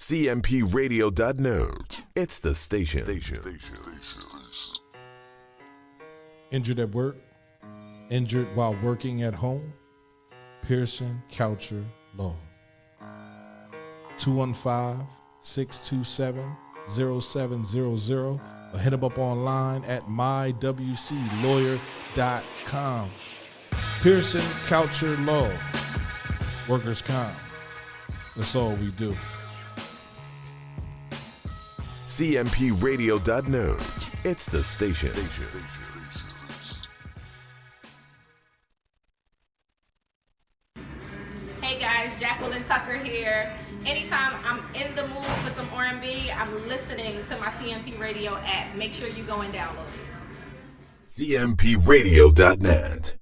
CMPRadio.net. It's the station. Injured at work? Injured while working at home? Pearson Coucher Law. 215-627-0700 or hit them up online at mywclawyer.com. Pearson Coucher Law. Workers' comp. That's all we do. CMPRadio.net. It's the station. Hey guys, Jacqueline Tucker here. Anytime I'm in the mood for some R&B, I'm listening to my CMP Radio app. Make sure you go and download it. CMPRadio.net.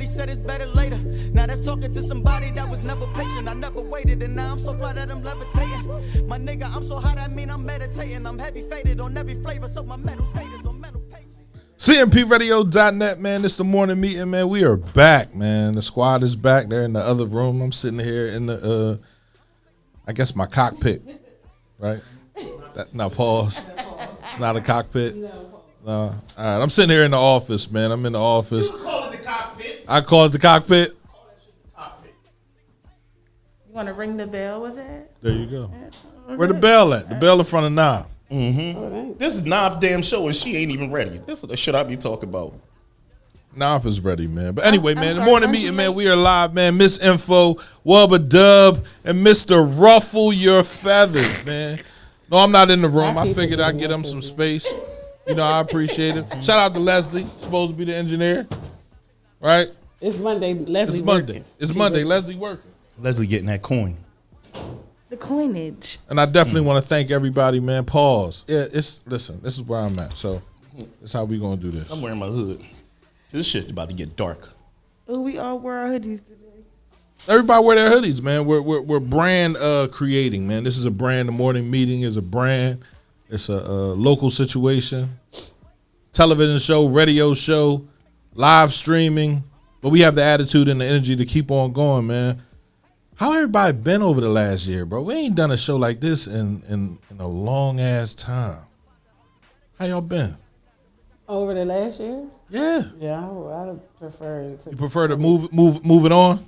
Said it's better later. Now that's talking to somebody that was never patient. I never waited, and now I'm so fly that I'm levitating. My nigga, I'm so high that mean I'm meditating. I'm heavy faded on every flavor, so my mental state is on mental patience. CMPRadio.net, man. It's the morning meeting, man. We are back, man. The squad is back. They're in the other room. I'm sitting here in the, I guess my cockpit, right? Now pause. It's not a cockpit. No. All right. I'm sitting here in the office, man. I'm in the office. I call it the cockpit. You want to ring the bell with it? There you go. Where the bell at? The bell in front of Nav. Mm-hmm. This is Nav's damn show, and she ain't even ready. This is the shit I be talking about. Nav is ready, man. But anyway, man, the morning meeting, man, we are live, man. Miss Info, Wubba Dub, and Mr. Ruffle Your Feathers, man. No, I'm not in the room. I figured I'd get him some space. You know, I appreciate it. Shout out to Leslie, supposed to be the engineer. Right? It's Monday. Leslie It's Monday. working. It's Monday. Leslie working. Leslie getting that coin. The coinage. And I definitely want to thank everybody, man. Pause. Yeah, listen, this is where I'm at. So that's how we gonna do this. I'm wearing my hood. This shit's about to get dark. Oh, we all wear our hoodies today. Everybody wear their hoodies, man. We're brand creating, man. This is a brand. The morning meeting is a brand. It's a local situation. Television show, radio show, live streaming, but we have the attitude and the energy to keep on going, man. How everybody been over the last year, bro? We ain't done a show like this in a long ass time. How y'all been? Over the last year? Yeah. Yeah, I prefer to. You prefer to move it on?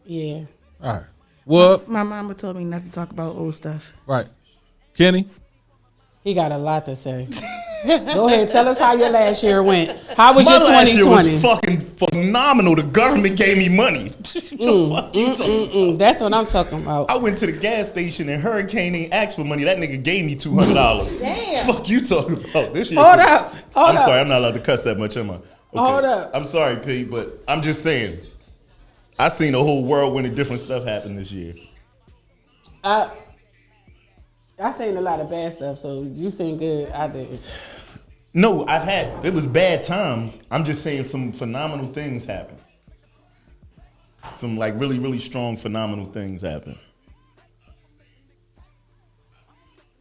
Yeah. All right. Well, my mama told me not to talk about old stuff. Right. Kenny? He got a lot to say. Go ahead, tell us how your last year went. How was your 2020? My last year was fucking phenomenal. The government gave me money. That's what I'm talking about. I went to the gas station and Hurricane ain't asked for money. That nigga gave me $200. Damn. Fuck you talking about this year? Hold up. I'm sorry, I'm not allowed to cuss that much, am I? Okay. Hold up. I'm sorry, P, but I'm just saying. I seen a whole whirlwind of different stuff happen this year. I seen a lot of bad stuff, so you seen good. I didn't. No, it was bad times. I'm just saying some phenomenal things happen. Some like really, really strong phenomenal things happen.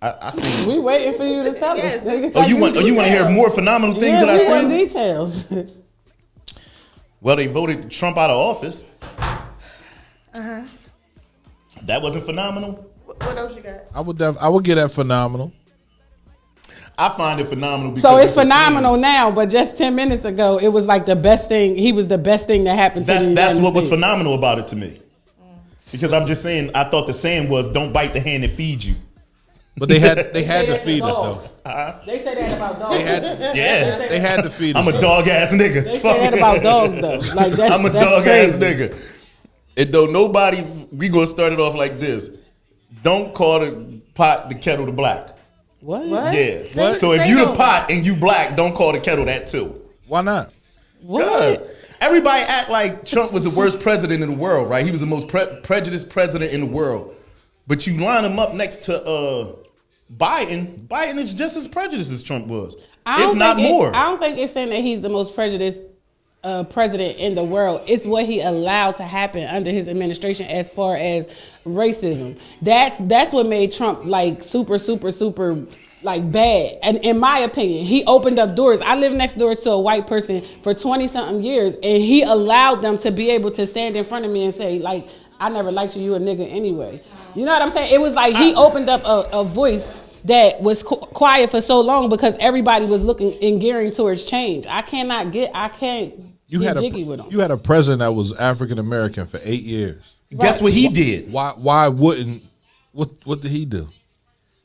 I seen. We waiting for you to tell us. Yes. Nigga. Oh, you want to hear more phenomenal things Yeah, that I we want seen? details. Well, they voted Trump out of office. That wasn't phenomenal. What else you got? I would get that phenomenal. I find it phenomenal because So it's a phenomenal scene. now, but just 10 minutes ago, it was like the best thing. He was the best thing that happened to the That's United what was States. phenomenal about it to me. Because I'm just saying, I thought the saying was, "Don't bite the hand that feeds you." But they had to that feed us dogs. though. They say that about dogs. Yeah, They had to feed us. I'm a dog ass nigga. They say that about dogs though. Like that's I'm a that's dog crazy. ass nigga. And though nobody, we gonna start it off like this. Don't call the pot the kettle the black. What? Yeah. Say- So if say you no. the pot and you black, don't call the kettle that too. Why not? Because everybody act like Trump was the worst president in the world, right? He was the most prejudiced president in the world. But you line him up next to Biden. Biden is just as prejudiced as Trump was, if not more. I don't think it's saying that he's the most prejudiced president in the world. It's what he allowed to happen under his administration as far as racism. That's what made Trump like super like bad. And in my opinion, he opened up doors. I lived next door to a white person for 20 something years, and he allowed them to be able to stand in front of me and say like, I never liked you a nigga anyway. You know what I'm saying? It was like he opened up a voice that was quiet for so long because everybody was looking and gearing towards change. I can't get jiggy with him. You had a president that was African American for 8 years. Guess what he did? Why wouldn't? What did he do?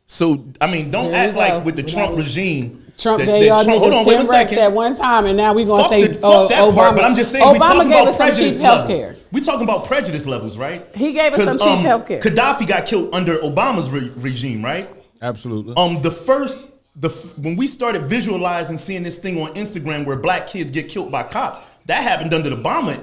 So I mean, don't There you act like go. with the Trump regime. Trump that- gave that y'all Trump- hold on, niggas wait 10 a reps second. at one time, and now we gonna Fuck, say fuck that Obama. part, but I'm just saying we Obama talking gave about us some cheap prejudice health levels. care. We talking about prejudice levels, right? He gave us some 'Cause, cheap health care. Gaddafi got killed under Obama's regime, right? Absolutely. When we started visualizing seeing this thing on Instagram where black kids get killed by cops, that happened under the Obama.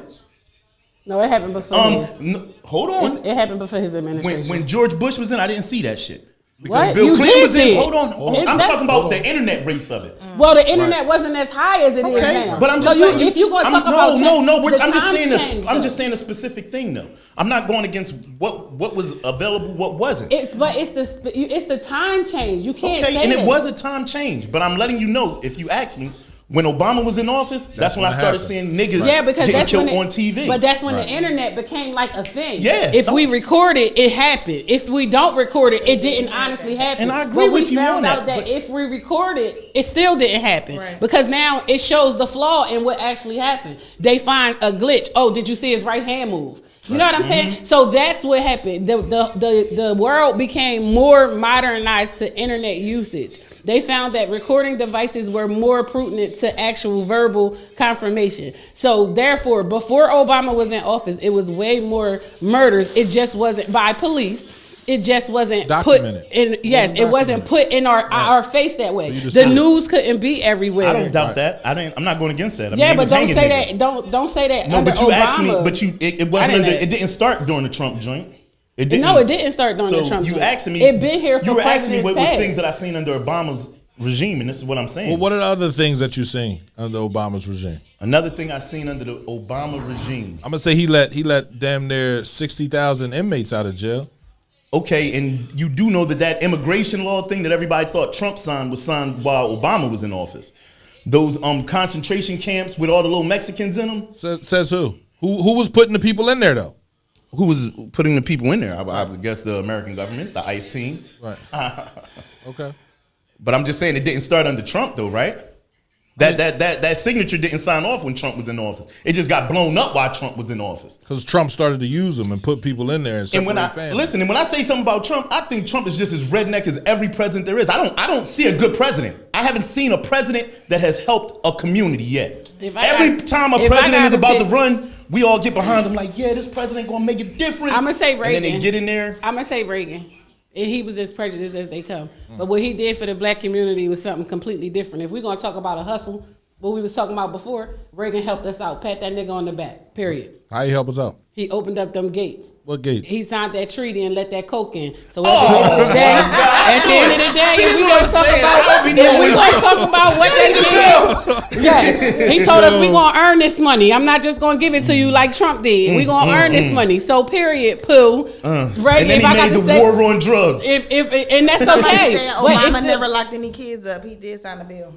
No, it happened before his. Hold on. It happened before his administration. When George Bush was in, I didn't see that shit. Because What? Bill You Clinton did was see in. it. Hold on. I'm That's- talking about the internet race of it. Well, the internet wasn't as high as it is now. But I'm so just saying, if you're going to talk about I'm just time saying changed, I'm though. just saying a specific thing though. I'm not going against what was available, what wasn't. It's the time change. You can't Okay, say and that. it was a time change, but I'm letting you know if you ask me. When Obama was in office, that's when I when it started happened. seeing niggas Yeah, because getting that's when killed it, on TV. But that's when Right. the internet became like a thing. Yeah. If we record it, it happened. If we don't record it, it didn't honestly happen. And I agree but with you we found on out that, that but- if we record it, it still didn't happen. Right. Because now it shows the flaw in what actually happened. They find a glitch. Oh, did you see his right hand move? You know what I'm saying? So that's what happened. The world became more modernized to internet usage. They found that recording devices were more prudent to actual verbal confirmation. So therefore, before Obama was in office, it was way more murders. It just wasn't by police. It just wasn't Documented. put in. Yes, it wasn't put in our face that way. you just The said it. news couldn't be everywhere. I don't doubt that. I'm not going against that. I mean, Yeah, he but was don't hanging say niggas. that. Don't say that. No, under but you Obama. asked me. But it wasn't I didn't- under. It didn't start during the Trump joint. It didn't. No, it didn't start during the Trump you joint. asking me. It been here for You were asking me presidents what was past. things that I seen under Obama's regime, and this is what I'm saying. Well, what are the other things that you seen under Obama's regime? Another thing I seen under the Obama regime. I'm gonna say he let damn near 60,000 inmates out of jail. Okay, and you do know that immigration law thing that everybody thought Trump signed was signed while Obama was in office. Those concentration camps with all the little Mexicans in them. Says who? Who was putting the people in there though? Who was putting the people in there? I would guess the American government, the ICE team. Right. Okay. But I'm just saying it didn't start under Trump though, right? That signature didn't sign off when Trump was in office. It just got blown up while Trump was in office. Because Trump started to use them and put people in there and And when I separate families. listen, and when I say something about Trump, I think Trump is just as redneck as every president there is. I don't see a good president. I haven't seen a president that has helped a community yet. Every time a president is about to run, we all get behind him like, yeah, this president gonna make a difference. I'm gonna say Reagan. And then they get in there. I'm gonna say Reagan. And he was as prejudiced as they come. But what he did for the black community was something completely different. If we're gonna talk about a hustle, what we was talking about before, Reagan helped us out. Pat that nigga on the back. Period. How you help us out? He opened up them gates. What gate? He signed that treaty and let that coke in. So at the end of the day, at the end of the day, See, if this we is what gonna I'm talk saying. I about don't be knowing. what they did, yes, He told us we gonna earn this money. I'm not just gonna give it to you like Trump did. We gonna earn this money. So period. Pooh. Right? And then he made the war on drugs. And that's Somebody okay. said But it's Obama still- never locked any kids up. He did sign a bill.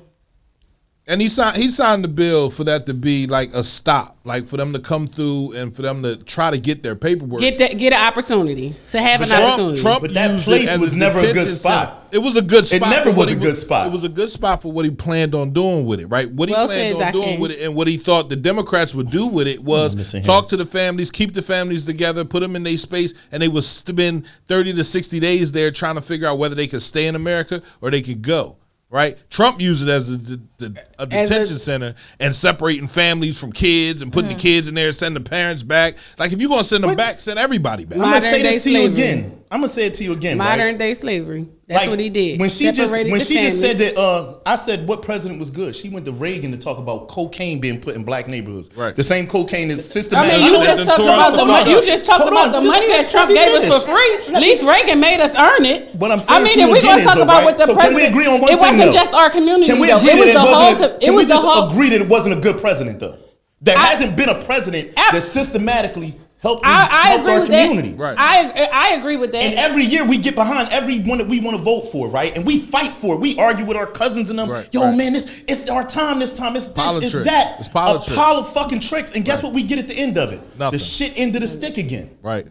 And he signed the bill for that to be like a stop, like for them to come through and for them to try to get their paperwork. get an opportunity to have an opportunity. Trump But that used place it as was a never a good detention spot. center. It was a good spot. never for what was a he good spot. It was a good spot for what he planned on doing with it, right? What he Well planned said, on doing Dakeem. with it and what he thought the Democrats would do with it was missing talk him. to the families, keep the families together, put them in their space, and they would spend 30 to 60 days there trying to figure out whether they could stay in America or they could go. Right, Trump used it as a detention center and separating families from kids and putting the kids in there, sending the parents back. Like if you're gonna send them back, send everybody back. I'm gonna Modern say day this to you slavery. again. I'm gonna say it to you again. Modern right? day slavery. That's Like, what he did. When she just Separated said the that, I said what president was good. She went to Reagan to talk about cocaine being put in black neighborhoods. Right. The same cocaine that's I systematic. mean, you Hold just on, talked hold on, about the hold money. on. You just talked Hold about on, the just money let that Trump me gave us finish. for free. At least Reagan made us earn it. What I'm I saying mean, to if you we're again gonna is, talk though, about right? what the So can president, we agree on one it thing, wasn't though? just our community. Can we though. agree It was that the it whole. wasn't? It Can was we the just whole. agree that it wasn't a good president though? There hasn't been a president that systematically helped I helped agree our with community. Right. I agree with that. And every year we get behind everyone that we want to vote for, right? And we fight for it. We argue with our cousins and them. Right, Yo, right. man, it's our time this time. It's this, Politics. it's that. It's politics. A pile of fucking tricks. And guess what we get at the end of it? Nothing. The shit end of the stick again. Right.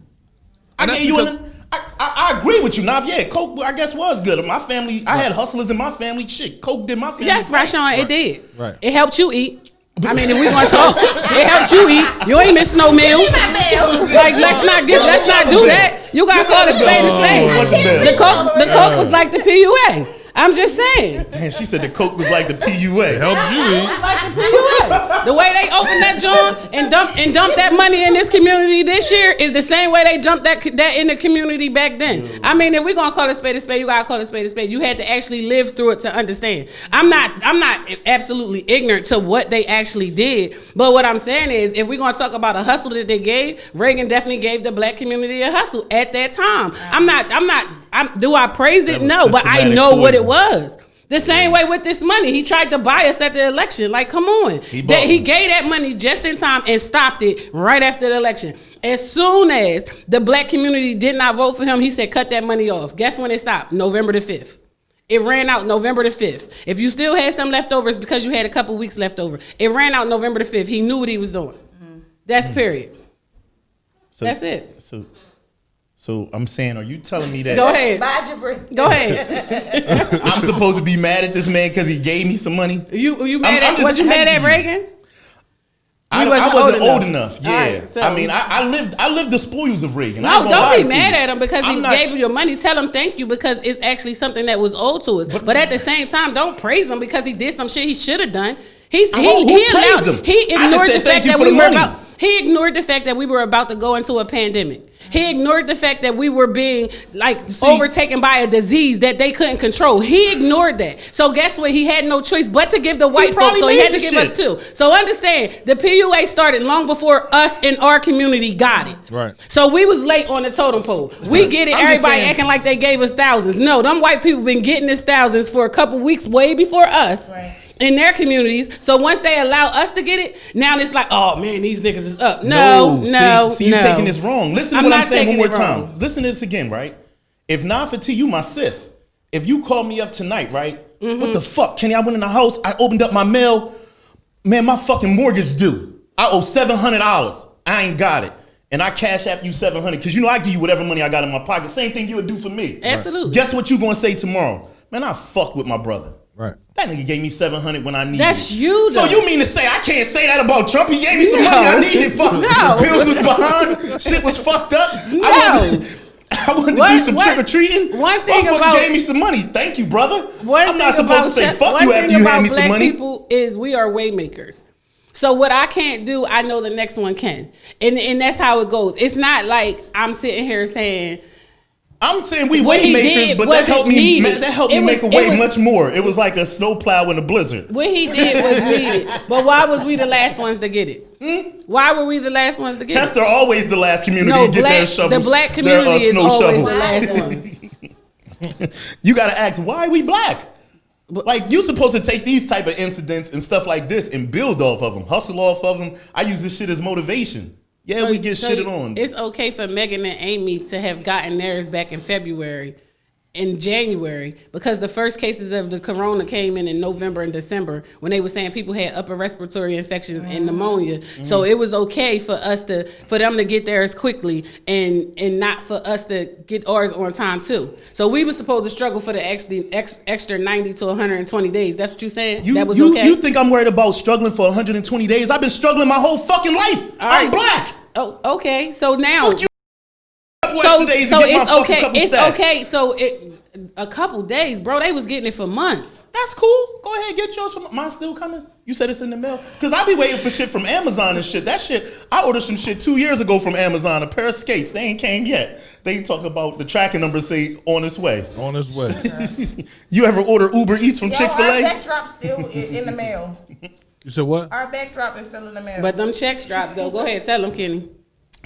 I And that's gave you because- I agree with you, Nav. Yeah, Coke, I guess, was good. My family, I had hustlers in my family. Shit, Coke did my family. Yes, great. Rashawn, it did. Right. It helped you eat. I mean, if we gonna talk, it helped you eat. You ain't miss no meals. Like, let's not do that. You gotta call a spade a spade. The Coke was like the PUA. I'm just saying. Damn, she said the Coke was like the PUA. Helped you eat. Like the PUA. The way they opened that joint and dumped that money in this community this year is the same way they dumped that in the community back then. I mean, if we're gonna call it spade a spade, you gotta call it spade a spade. You had to actually live through it to understand. I'm not absolutely ignorant to what they actually did, but what I'm saying is, if we're gonna talk about a hustle that they gave, Reagan definitely gave the black community a hustle at that time. Do I praise it? was No, but I systematic know what it poison. was. The same way with this money. He tried to buy us at the election. Like, come on. He gave that money just in time and stopped it right after the election. As soon as the black community did not vote for him, he said, cut that money off. Guess when it stopped? November the 5th. It ran out November the 5th. If you still had some leftovers because you had a couple weeks left over, it ran out November the 5th. He knew what he was doing. That's period. So, That's it. So I'm saying, are you telling me that Go ahead. Bye, Jabri. Go ahead. I'm supposed to be mad at this man because he gave me some money? You mad I'm at? just Was you mad at asking you. Reagan? I wasn't wasn't old old enough. Yeah. All right, so- I mean, I lived the spoils of Reagan. I No, ain't gonna don't lie be to mad you. at him because I'm he not- gave you your money. Tell him thank you because it's actually something that was owed to us. But at the same time, don't praise him because he did some shit he should have done. He praised him? He I just ignored said the thank fact you that for we the were money. about. He ignored the fact that we were about to go into a pandemic. He ignored the fact that we were being overtaken by a disease that they couldn't control. He ignored that. So guess what? He had no choice but to give the white folks. probably So he made had to the give us shit. two. So understand, the PUA started long before us in our community got it. Right. So we was late on the totem pole. We get it. I'm just Everybody saying- acting like they gave us thousands. No, them white people been getting this thousands for a couple weeks way before us. Right. In their communities, so once they allow us to get it, now it's like, oh man, these niggas is up. No. See, you taking this wrong. Listen to I'm what I'm not saying one taking more it time. wrong. Listen to this again, right? If not for T, you my sis. If you call me up tonight, right? Mm-hmm. What the fuck, Kenny? I went in the house. I opened up my mail. Man, my fucking mortgage due. I owe $700. I ain't got it. And I cash app you $700 because you know I give you whatever money I got in my pocket. Same thing you would do for me. Absolutely. Guess what you gonna say tomorrow? Man, I fuck with my brother. Right. That nigga gave me $700 when I needed That's it. you, So though. you mean to say I can't say that about Trump? He gave me some No. money I needed. Fuck. No. Bills was behind. Shit was fucked up. No. I wanted to do some trick or treating. One thing Motherfucker about- gave me some money. Thank you, brother. One I'm not thing supposed to about say Chef- fuck one you after thing you about hand me some black money. people is we are waymakers. So what I can't do, I know the next one can, and that's how it goes. It's not like I'm sitting here saying. I'm saying we What he way makers, did but that wasn't helped me. needed. Man, that helped It me was- make a it way was- much more. It was like a snowplow in a blizzard. What he did was needed. But why was we the last ones to get it? Why were we the last ones to get Chester always the last community it? to get their shovels. The black their, community is snow always shovel. the last ones. You got to ask why we black. Like, you supposed to take these type of incidents and stuff like this and build off of them, hustle off of them. I use this shit as motivation. Yeah, we get shitted on. It's okay for Megan and Amy to have gotten theirs back in February. In January, because the first cases of the corona came in November and December when they were saying people had upper respiratory infections and pneumonia. So it was okay for them to get theirs quickly and not for us to get ours on time too. So we were supposed to struggle for the extra 90 to 120 days. That's what you're saying? That was okay? You think I'm worried about struggling for 120 days? I've been struggling my whole fucking life. I'm black. Oh, okay. So now. Fuck you. So it's okay. It's okay. So a couple days, bro. They was getting it for months. That's cool. Go ahead, get yours. Mine's still coming. You said it's in the mail. Cause I be waiting for shit from Amazon and shit. That shit, I ordered some shit 2 years ago from Amazon. A pair of skates. They ain't came yet. They talk about the tracking number say on its way. On its way. You ever order Uber Eats from Chick-fil-A? Our backdrop still in the mail. You said what? Our backdrop is still in the mail. But them checks dropped though. Go ahead, tell them, Kenny.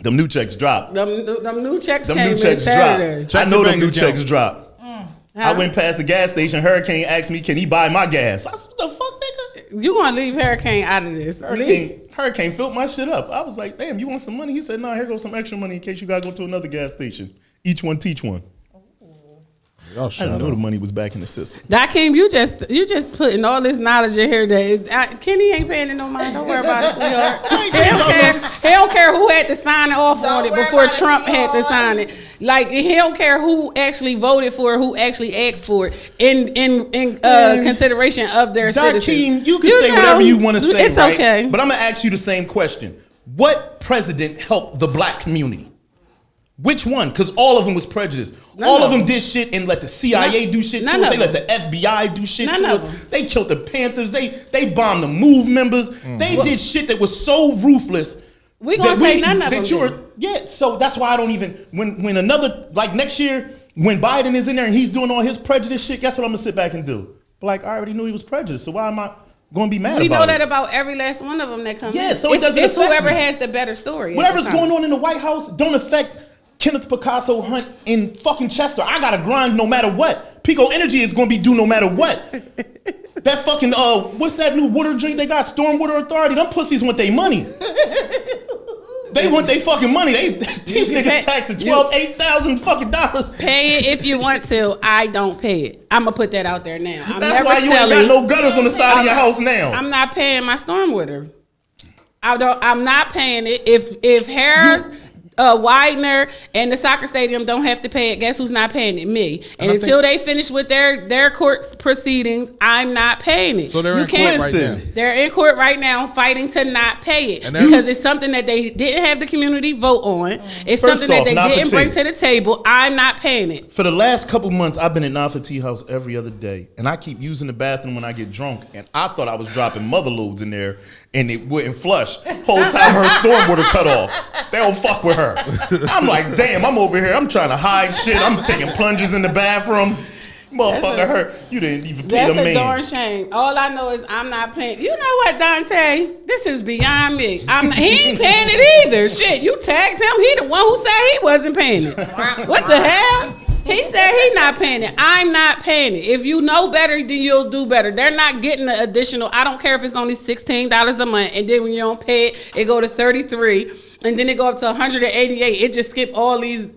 Them new checks dropped. Them new checks Them came new checks in Saturday. dropped. I know them new checks dropped. Huh? I went past the gas station. Hurricane asked me, can he buy my gas? I said, what the fuck, nigga? You gonna leave Hurricane out of this? Hurricane filled my shit up. I was like, damn, you want some money? He said, no, here goes some extra money in case you gotta go to another gas station. Each one teach one. Y'all I didn't know the money was back in the system. Dakeem, you just putting all this knowledge in here that Kenny ain't paying it no mind. Don't worry about it, sweetheart. He don't care who had to sign off on it before Trump had to sign it. Like, he don't care who actually voted for it, who actually asked for it in consideration of their citizens. Dakeem, you can say whatever you want to say, it's right? okay. But I'm gonna ask you the same question. What president helped the black community? Which one? Because all of them was prejudiced. All of them did shit and let the CIA do shit to us. They let the FBI do shit to us. They killed the Panthers. They bombed the MOVE members. They did shit that was so ruthless. We gonna say none of them. Yeah, so that's why I don't even, when another, like next year, when Biden is in there and he's doing all his prejudice shit, guess what I'm gonna sit back and do? But like, I already knew he was prejudiced, so why am I gonna be mad about it? We know that about every last one of them that comes in. Yeah, so it doesn't affect whoever me. has the better story. Whatever's going on in the White House don't affect Kenneth Picasso Hunt in fucking Chester. I gotta grind no matter what. Pico Energy is gonna be due no matter what. That fucking what's that new water drink they got? Stormwater Authority. Them pussies want their money. They want their fucking money. These niggas taxing $8,000 fucking dollars. Pay it if you want to. I don't pay it. I'm gonna put that out there now. That's why you ain't got no gutters on the side of your house now. I'm not paying my stormwater. I'm not paying it. If Harris, Widener, and the soccer stadium don't have to pay it, guess who's not paying it? Me. And until they finish with their court proceedings, I'm not paying it. So they're in court right now. They're in court right now fighting to not pay it because it's something that they didn't have the community vote on. It's something that they didn't bring to the table. I'm not paying it. For the last couple months, I've been at Nafa Tea House every other day, and I keep using the bathroom when I get drunk, and I thought I was dropping mother loads in there, and it wouldn't flush. Whole time her stormwater cut off. They don't fuck with her. I'm like, damn, I'm over here. I'm trying to hide shit. I'm taking plunges in the bathroom. Motherfucker, her. You didn't even pay the man. That's a darn shame. All I know is I'm not paying. You know what, Dante? This is beyond me. He ain't paying it either. Shit, you tagged him. He the one who said he wasn't paying it. What the hell? He said he not paying it. I'm not paying it. If you know better, then you'll do better. They're not getting the additional. I don't care if it's only $16 a month, and then when you don't pay it, it go to $33, and then it go up to $188. It just skip all these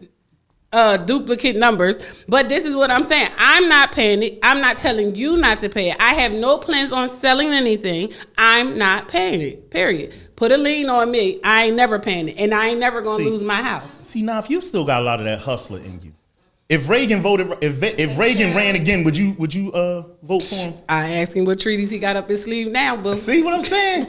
duplicate numbers. But this is what I'm saying. I'm not paying it. I'm not telling you not to pay it. I have no plans on selling anything. I'm not paying it. Period. Put a lien on me. I ain't never paying it, and I ain't never gonna lose my house. See, now if you still got a lot of that hustler in you. If Reagan ran again, would you vote for him? I asked him what treaties he got up his sleeve now, but see what I'm saying?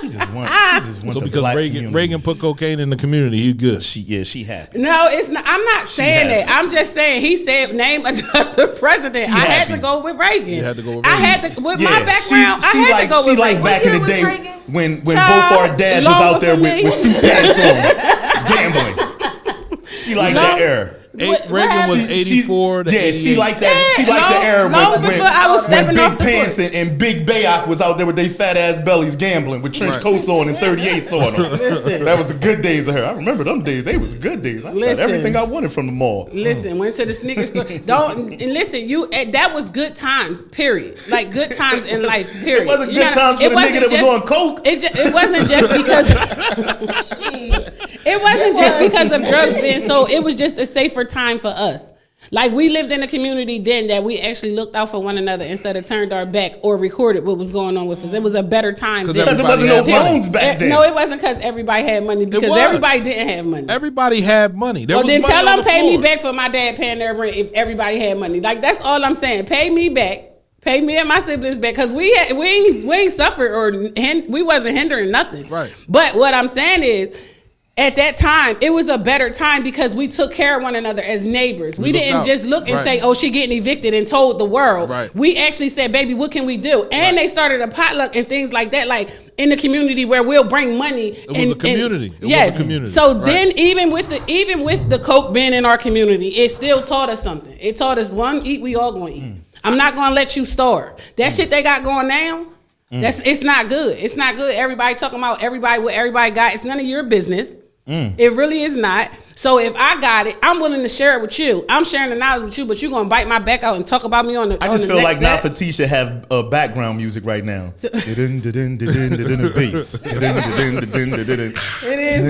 She just want so the because black Reagan put cocaine in the community, he's good. She happy. No, it's not. I'm not saying that. I'm just saying he said name another president. I had to go with Reagan. You had to go with Reagan. I had to with my background. I had to go with Reagan. She like back in the day when both our dads was out there with suit pants on, gambling. She like that era. Reagan was 84 to 88. She liked that. She liked the era long when before I was stepping Big off the Pants court. and Big Bayok was out there with their fat ass bellies gambling with trench Right. coats on and 38s on them. Listen. That was the good days of her. I remember them days. They was good days. I got Listen. everything I wanted from the mall. Listen, went to the sneaker store. Listen. That was good times. Period. Like good times in life. Period. It wasn't You good gotta- times for it the wasn't nigga that was just- on coke. It wasn't just because. It wasn't just because of drugs being sold. It was just a safer time for us. Like we lived in a community then that we actually looked out for one another instead of turned our back or recorded what was going on with us. It was a better time then. Because it wasn't no Everybody had phones back then. No, it wasn't because everybody had money. Because was. everybody didn't have money. Everybody had money. There Well, was then money tell on them the pay me floor. back for my dad paying their rent if everybody had money. Like that's all I'm saying. Pay me back. Pay me and my siblings back because we ain't suffered or we wasn't hindering nothing. Right. But what I'm saying is, at that time, it was a better time because we took care of one another as neighbors. We looked didn't out. just look and Right. say, "Oh, she getting evicted," and told the world. Right. We actually said, "Baby, what can we do?" And they started a potluck and things like that, like in the community where we'll bring money. was a community. It was yes. a community. So Right. then, even with the coke being in our community, it still taught us something. It taught us one, eat, we all gonna eat. I'm not gonna let you starve. That shit they got going now. It's not good. It's not good. Everybody talking about what everybody got. It's none of your business. It really is not. So if I got it, I'm willing to share it with you. I'm sharing the knowledge with you, but you're gonna bite my back out and talk about me on the. I just on the feel next like step. Nafati should have background music right now. Bass. It is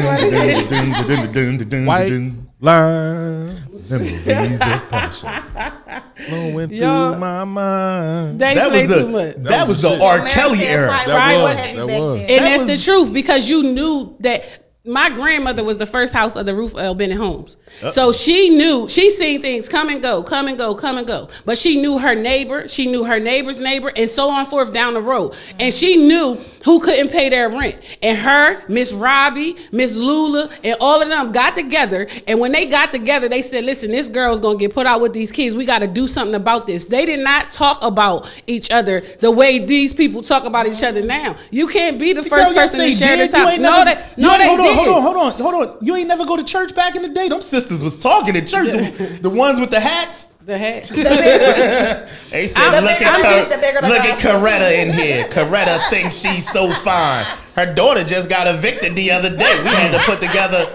what it is. White line Memories of passion. flowing Yo. through my mind. They That play was too much. that was the shit. R. Kelly era. Right. That was. And That that's was- the truth because you knew that my grandmother was the first house of the roof of Bennett Homes. So she knew, she seen things come and go, come and go, come and go. But she knew her neighbor, she knew her neighbor's neighbor, and so on forth down the road. And she knew who couldn't pay their rent. And her, Miss Robbie, Miss Lula, and all of them got together. And when they got together, they said, listen, this girl's gonna get put out with these kids. We gotta do something about this. They did not talk about each other the way these people talk about each other now. You can't be the first Girl, yes, person to they share did. this You house. ain't No, never- they you ain't- didn't. Hold on. You ain't never go to church back in the day. Them sisters was talking at church. The ones with the hats. The head. They said, I'm- look I'm at just the bigger the look at gospel." Coretta in here. Coretta thinks she's so fine. Her daughter just got evicted the other day. We had to put together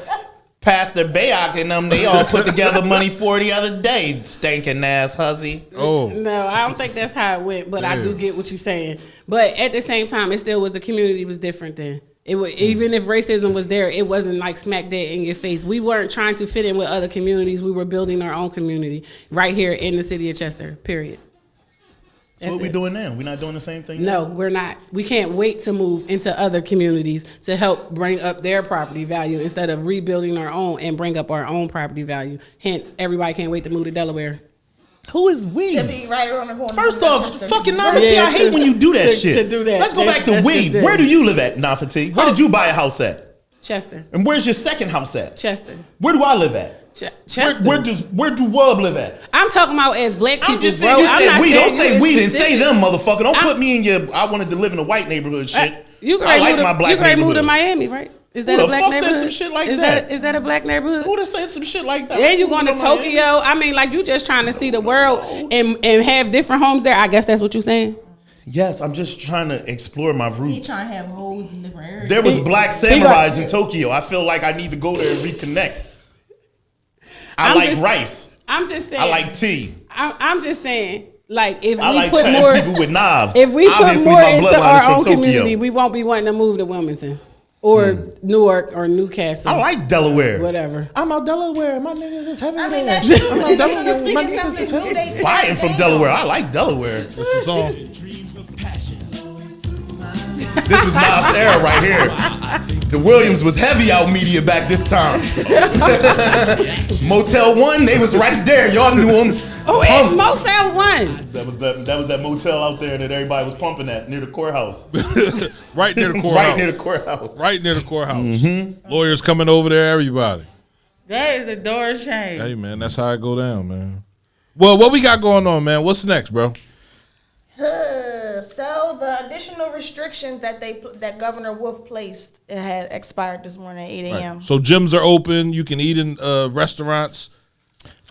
Pastor Bayok and them. They all put together money for the other day. Stinking ass hussy. Oh, No, I don't think that's how it went, but I do Damn. get what you're saying. But at the same time, it still was, the community was different then. It was, even if racism was there, it wasn't like smack dead in your face. We weren't trying to fit in with other communities. We were building our own community right here in the city of Chester, period. So what That's we it. doing now? We not doing the same thing? No, we're not. We can't wait to move into other communities to help bring up their property value instead of rebuilding our own and bring up our own property value. Hence, everybody can't wait to move to Delaware. Who is we? To be right around the corner. First off, fucking Nafati, Yeah, I hate to- when you do that to- shit. to do that. Let's go back to That's the we. thing. Where do you live at, Nafati? Where did you buy a house at? Chester. And where's your second house at? Chester. Where do I live at? Chester. Where do Wub live at? I'm talking about as black people, I'm just bro. saying, you I'm said not we. saying Don't you say in we, then say specific. them, motherfucker. Don't I'm- put me in your, I wanted to live in a white neighborhood shit. You I like moved my to, black you moved to neighborhood. Miami, right? Is Who that the a black fuck said neighborhood? some shit like is that? Is that a black neighborhood? Who done said some shit like that? And you going to Miami? Tokyo? I mean, like you just trying to see the world and have different homes there. I guess that's what you're saying. Yes, I'm just trying to explore my He roots. trying to have holes in different areas. There was black got- samurais in Tokyo. I feel like I need to go there and reconnect. I I'm like just- rice. I'm just saying. I like tea. I'm just saying. Like if I we like put cutting more, people with knives. if we put Obviously, more my into bloodline is our from own Tokyo. community, we won't be wanting to move to Wilmington or Newark or Newcastle. I like Delaware. Whatever. I'm out Delaware. My niggas is heavy. I mean, there. that's I'm out Delaware. My speaking niggas is something new. heavy. They Buying from down. Delaware. I like Delaware. what's the song? This was Nas' era right here. The Williams was heavy out media back this time. Motel 1, they was right there. Y'all knew them. Oh, it's Motel 1. That was that motel out there that everybody was pumping at near the courthouse. Right near the courthouse. Right near the courthouse. Right near the courthouse. Lawyers coming over there, everybody. That is a door shame. Hey, man, that's how it go down, man. Well, what we got going on, man? What's next, bro? So the additional restrictions that Governor Wolf placed had expired this morning at 8 a.m. So gyms are open. You can eat in restaurants.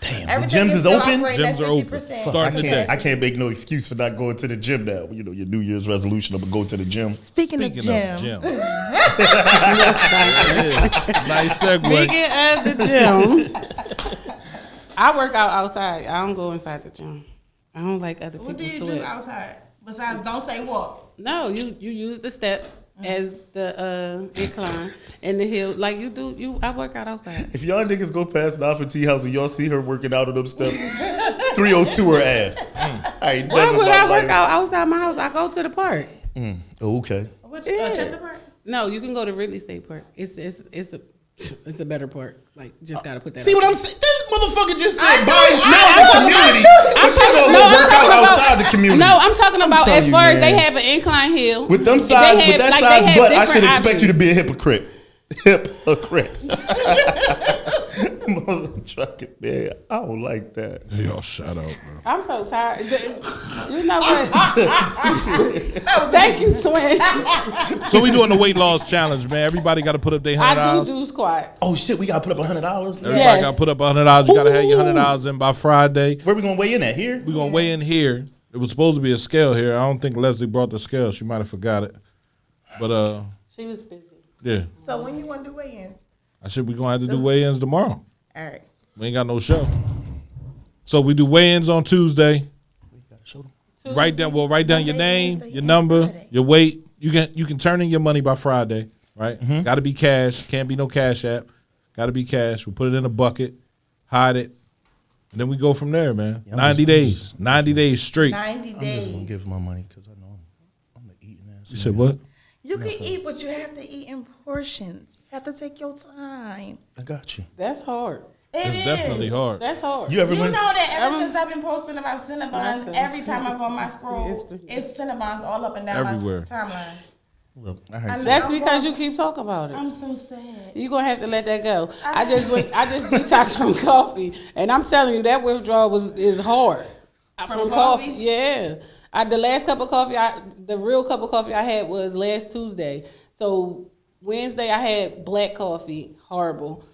Damn, the Everything gyms is still open. operating at Gyms are open. 50%. Starting today. I can't make no excuse for not going to the gym now. You know, your New Year's resolution, I'm gonna go to the gym. Speaking of gym, Nice segue. Speaking of the gym, I work out outside. I don't go inside the gym. I don't like other what do people's you do sweat. outside? Besides, don't say walk. No, you use the steps as the incline and the hill. Like you do. I work out outside. If y'all niggas go past the Alpha T house and y'all see her working out on them steps, 302 her ass. I ain't Why never would in my I work life- out outside my house? I go to the park. Oh, okay. Which Yeah. Chester Park? No, you can go to Ridley State Park. It's a better park. Like just gotta put that. See out what there. I'm saying? This motherfucker just said know, buy shit I in the community, but she gonna go work out outside the community. No, I'm talking about telling as you, far as they man. have an incline hill. With them They size, have- with that like, size they have butt, I different should expect you to options. be a hypocrite. Hypocrite. Motherfucking man, I don't like that. Y'all shut up, bro. I'm so tired. You know what? Thank you, twin. So we doing the weight loss challenge, man. Everybody got to put up their I $100. do squats. Oh shit, we gotta put up $100. Everybody Yes. got to put up $100. You got to have your $100 in by Friday. Where we gonna weigh in at? Here? We're going to weigh in here. It was supposed to be a scale here. I don't think Leslie brought the scale. She might have forgot it. But, She was busy. yeah. So when you want to do weigh-ins? I said we're going to have to do weigh-ins tomorrow. All right. We ain't got no show. So we do weigh-ins on Tuesday. Write down your name, your number, your weight. You can turn in your money by Friday, right? Got to be cash. Can't be no Cash App. Got to be cash. We put it in a bucket, hide it, and then we go from there, man. Yeah, 90 days. 90 days straight. 90 I'm just gonna days. give my money because I know I'm the eating ass. You said what? You can eat, but you have to eat in portions. You have to take your time. I got you. That's hard. It's definitely hard. That's hard. You ever You went? know that ever since I've been posting about Cinnabons, Nonsense. every time I go on my scroll, It's- it's Cinnabons all up and down Everywhere. my timeline. Look, I I heard. know. That's because you keep talking about it. I'm so sad. You gonna have to let that go. I just detoxed from coffee, and I'm telling you that withdrawal is hard. From coffee? Yeah. The last cup of coffee, the real cup of coffee I had was last Tuesday. So Wednesday I had black coffee, horrible.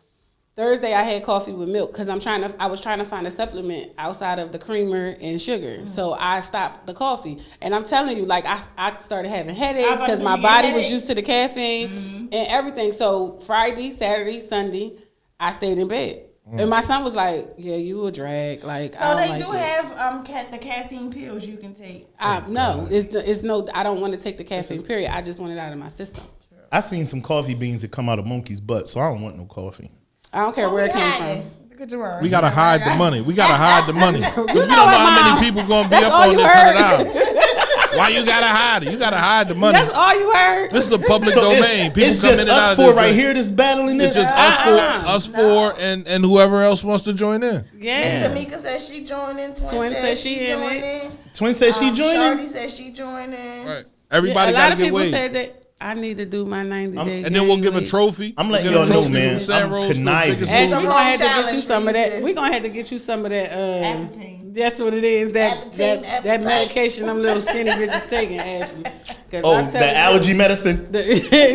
Thursday I had coffee with milk because I was trying to find a supplement outside of the creamer and sugar. So I stopped the coffee, and I'm telling you, like I started having headaches because my body was used to the caffeine and everything. So Friday, Saturday, Sunday, I stayed in bed. And my son was like, "Yeah, you a drag." Like, So I they don't do like it. have the caffeine pills you can take. No, it's no. I don't want to take the caffeine. Period. I just want it out of my system. I seen some coffee beans that come out of monkey's butt, so I don't want no coffee. I don't care where it came from. Look at your We gotta hide the money. We gotta hide the money because we don't know what, how Mom? many people gonna be That's up all on you this heard. $100. Why you gotta hide it? You gotta hide the money. That's all you heard. This is a public So domain. People it's come just in and out us of four this right thing. here that's battling It's this. just us four, and whoever else wants to join in. Yeah. Miss Tamika says she joining. Twin Twin says says she she in joining. Twin said she joining. Shorty says she joining. Right. Everybody a lot gotta of get people weighed. said that I need to do my 90 day. And then we'll give a trophy. I'm letting We'll y'all get a know, trophy man. from San I'm Rose for the conniving. biggest Ash, loser. we're gonna have to get you Challenge some of that. pieces. We're gonna have to get you some of that. Appetite. That's what it is. That Appetite. medication them little skinny bitches taking, Ashley. 'Cause Oh, I'm the telling you, allergy medicine.